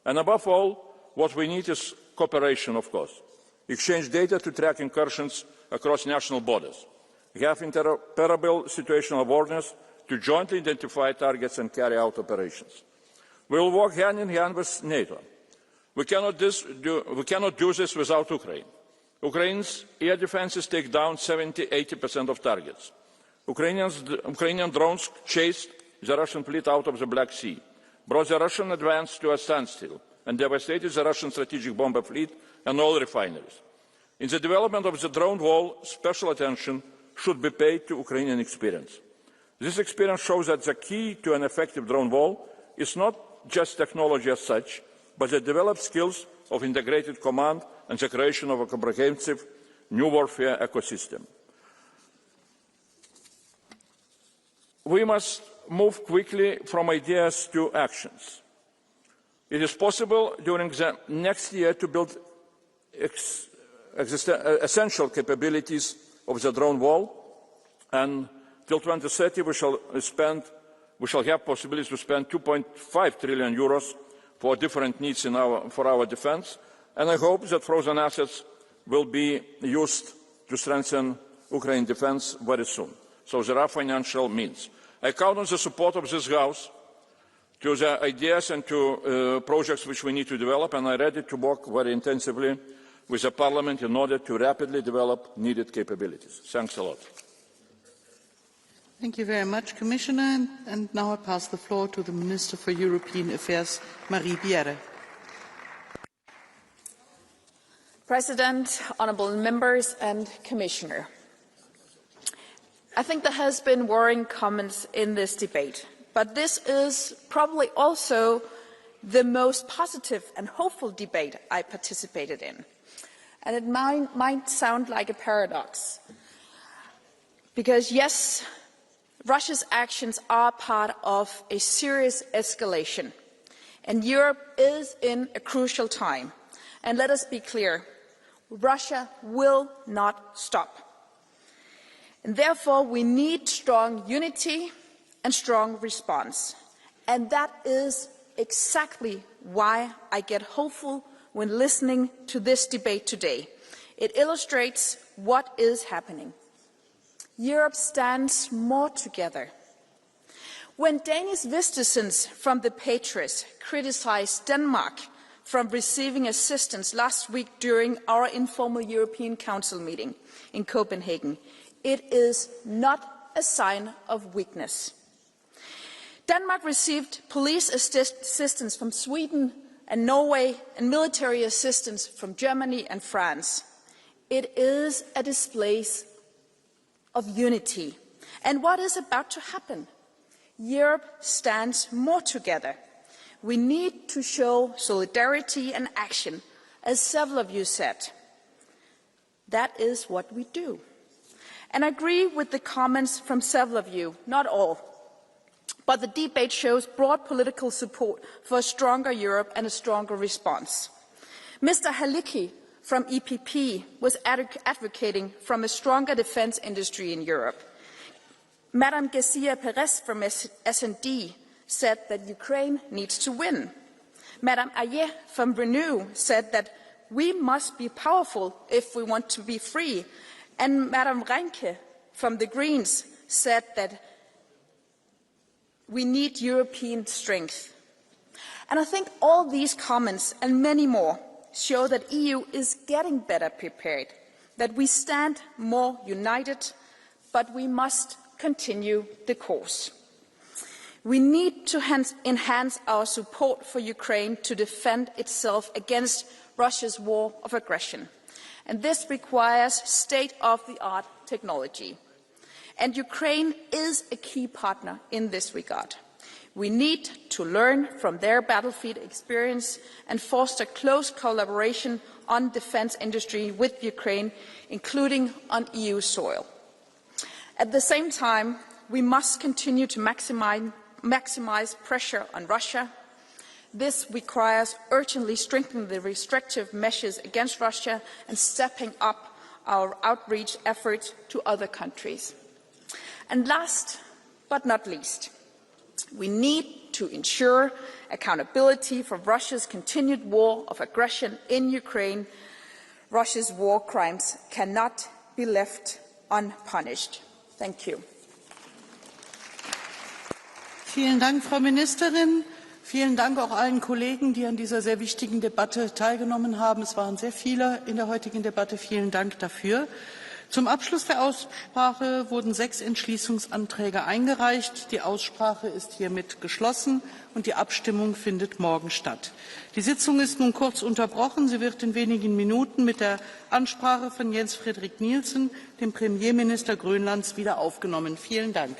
And above all, what we need is cooperation, of course. Exchange data to track incursions across national borders. Have interoperable situational awareness to jointly identify targets and carry out operations. We will work hand in hand with NATO. We cannot do this without Ukraine. Ukraine's air defences take down 70–80% of targets. Ukrainian drones chased the Russian fleet out of the Black Sea, brought the Russian advance to a standstill, and devastated the Russian strategic bomber fleet and oil refineries. In the development of the drone wall, special attention should be paid to Ukrainian experience. This experience shows that the key to an effective drone wall is not just technology as such, but the developed skills of integrated command and the creation of a comprehensive new warfare ecosystem. We must move quickly from ideas to actions. It is possible during the next year to build essential capabilities of the drone wall, and till 2030 we shall have possibilities to spend 2.5 trillion euros for different needs for our defence, and I hope that frozen assets will be used to strengthen Ukraine's defence very soon. So there are financial means. I count on the support of this House to the ideas and to projects which we need to develop, and I am ready to work very intensively with the Parliament in order to rapidly develop needed capabilities. Thanks a lot. Thank you very much, Commissioner. And now I pass the floor to the Minister for European Affairs, Marie-Pierre. President, honourable members and Commissioner. I think there has been worrying comments in this debate, but this is probably also the most positive and hopeful debate I participated in. And it might sound like a paradox, because yes, Russia's actions are part of a serious escalation, and Europe is in a crucial time. And let us be clear, Russia will not stop. And therefore, we need strong unity and strong response. And that is exactly why I get hopeful when listening to this debate today. It illustrates what is happening. Europe stands more together. When Danish citizens from the Patriots criticized Denmark from receiving assistance last week during our informal European Council meeting in Copenhagen, it is not a sign of weakness. Denmark received police assistance from Sweden and Norway and military assistance from Germany and France. It is a display of unity. And what is about to happen? Europe stands more together. We need to show solidarity and action, as several of you said. That is what we do. And I agree with the comments from several of you, not all. But the debate shows broad political support for a stronger Europe and a stronger response. Mr. Halicki from EPP was advocating for a stronger defence industry in Europe. Madame Garcia Perez from S&D said that Ukraine needs to win. Madame Ayer from Renew said that we must be powerful if we want to be free. And Madame Reinke from the Greens said that we need European strength. And I think all these comments and many more show that the EU is getting better prepared, that we stand more united, but we must continue the course. We need to enhance our support for Ukraine to defend itself against Russia's war of aggression. And this requires state-of-the-art technology. And Ukraine is a key partner in this regard. We need to learn from their battlefield experience and foster close collaboration on defence industry with Ukraine, including on EU soil. At the same time, we must continue to maximize pressure on Russia. This requires urgently strengthening the restrictive measures against Russia and stepping up our outreach efforts to other countries. And last but not least, we need to ensure accountability for Russia's continued war of aggression in Ukraine. Russia's war crimes cannot be left unpunished. Thank you. Vielen Dank, Frau Ministerin. Vielen Dank auch allen Kollegen, die an dieser sehr wichtigen Debatte teilgenommen haben. Es waren sehr viele in der heutigen Debatte. Vielen Dank dafür. Zum Abschluss der Aussprache wurden 6 Entschließungsanträge eingereicht. Die Aussprache ist hiermit geschlossen und die Abstimmung findet morgen statt. Die Sitzung ist nun kurz unterbrochen. Sie wird in wenigen Minuten mit der Ansprache von Jens Frederik Nielsen, dem Premierminister Grönlands, wieder aufgenommen. Vielen Dank.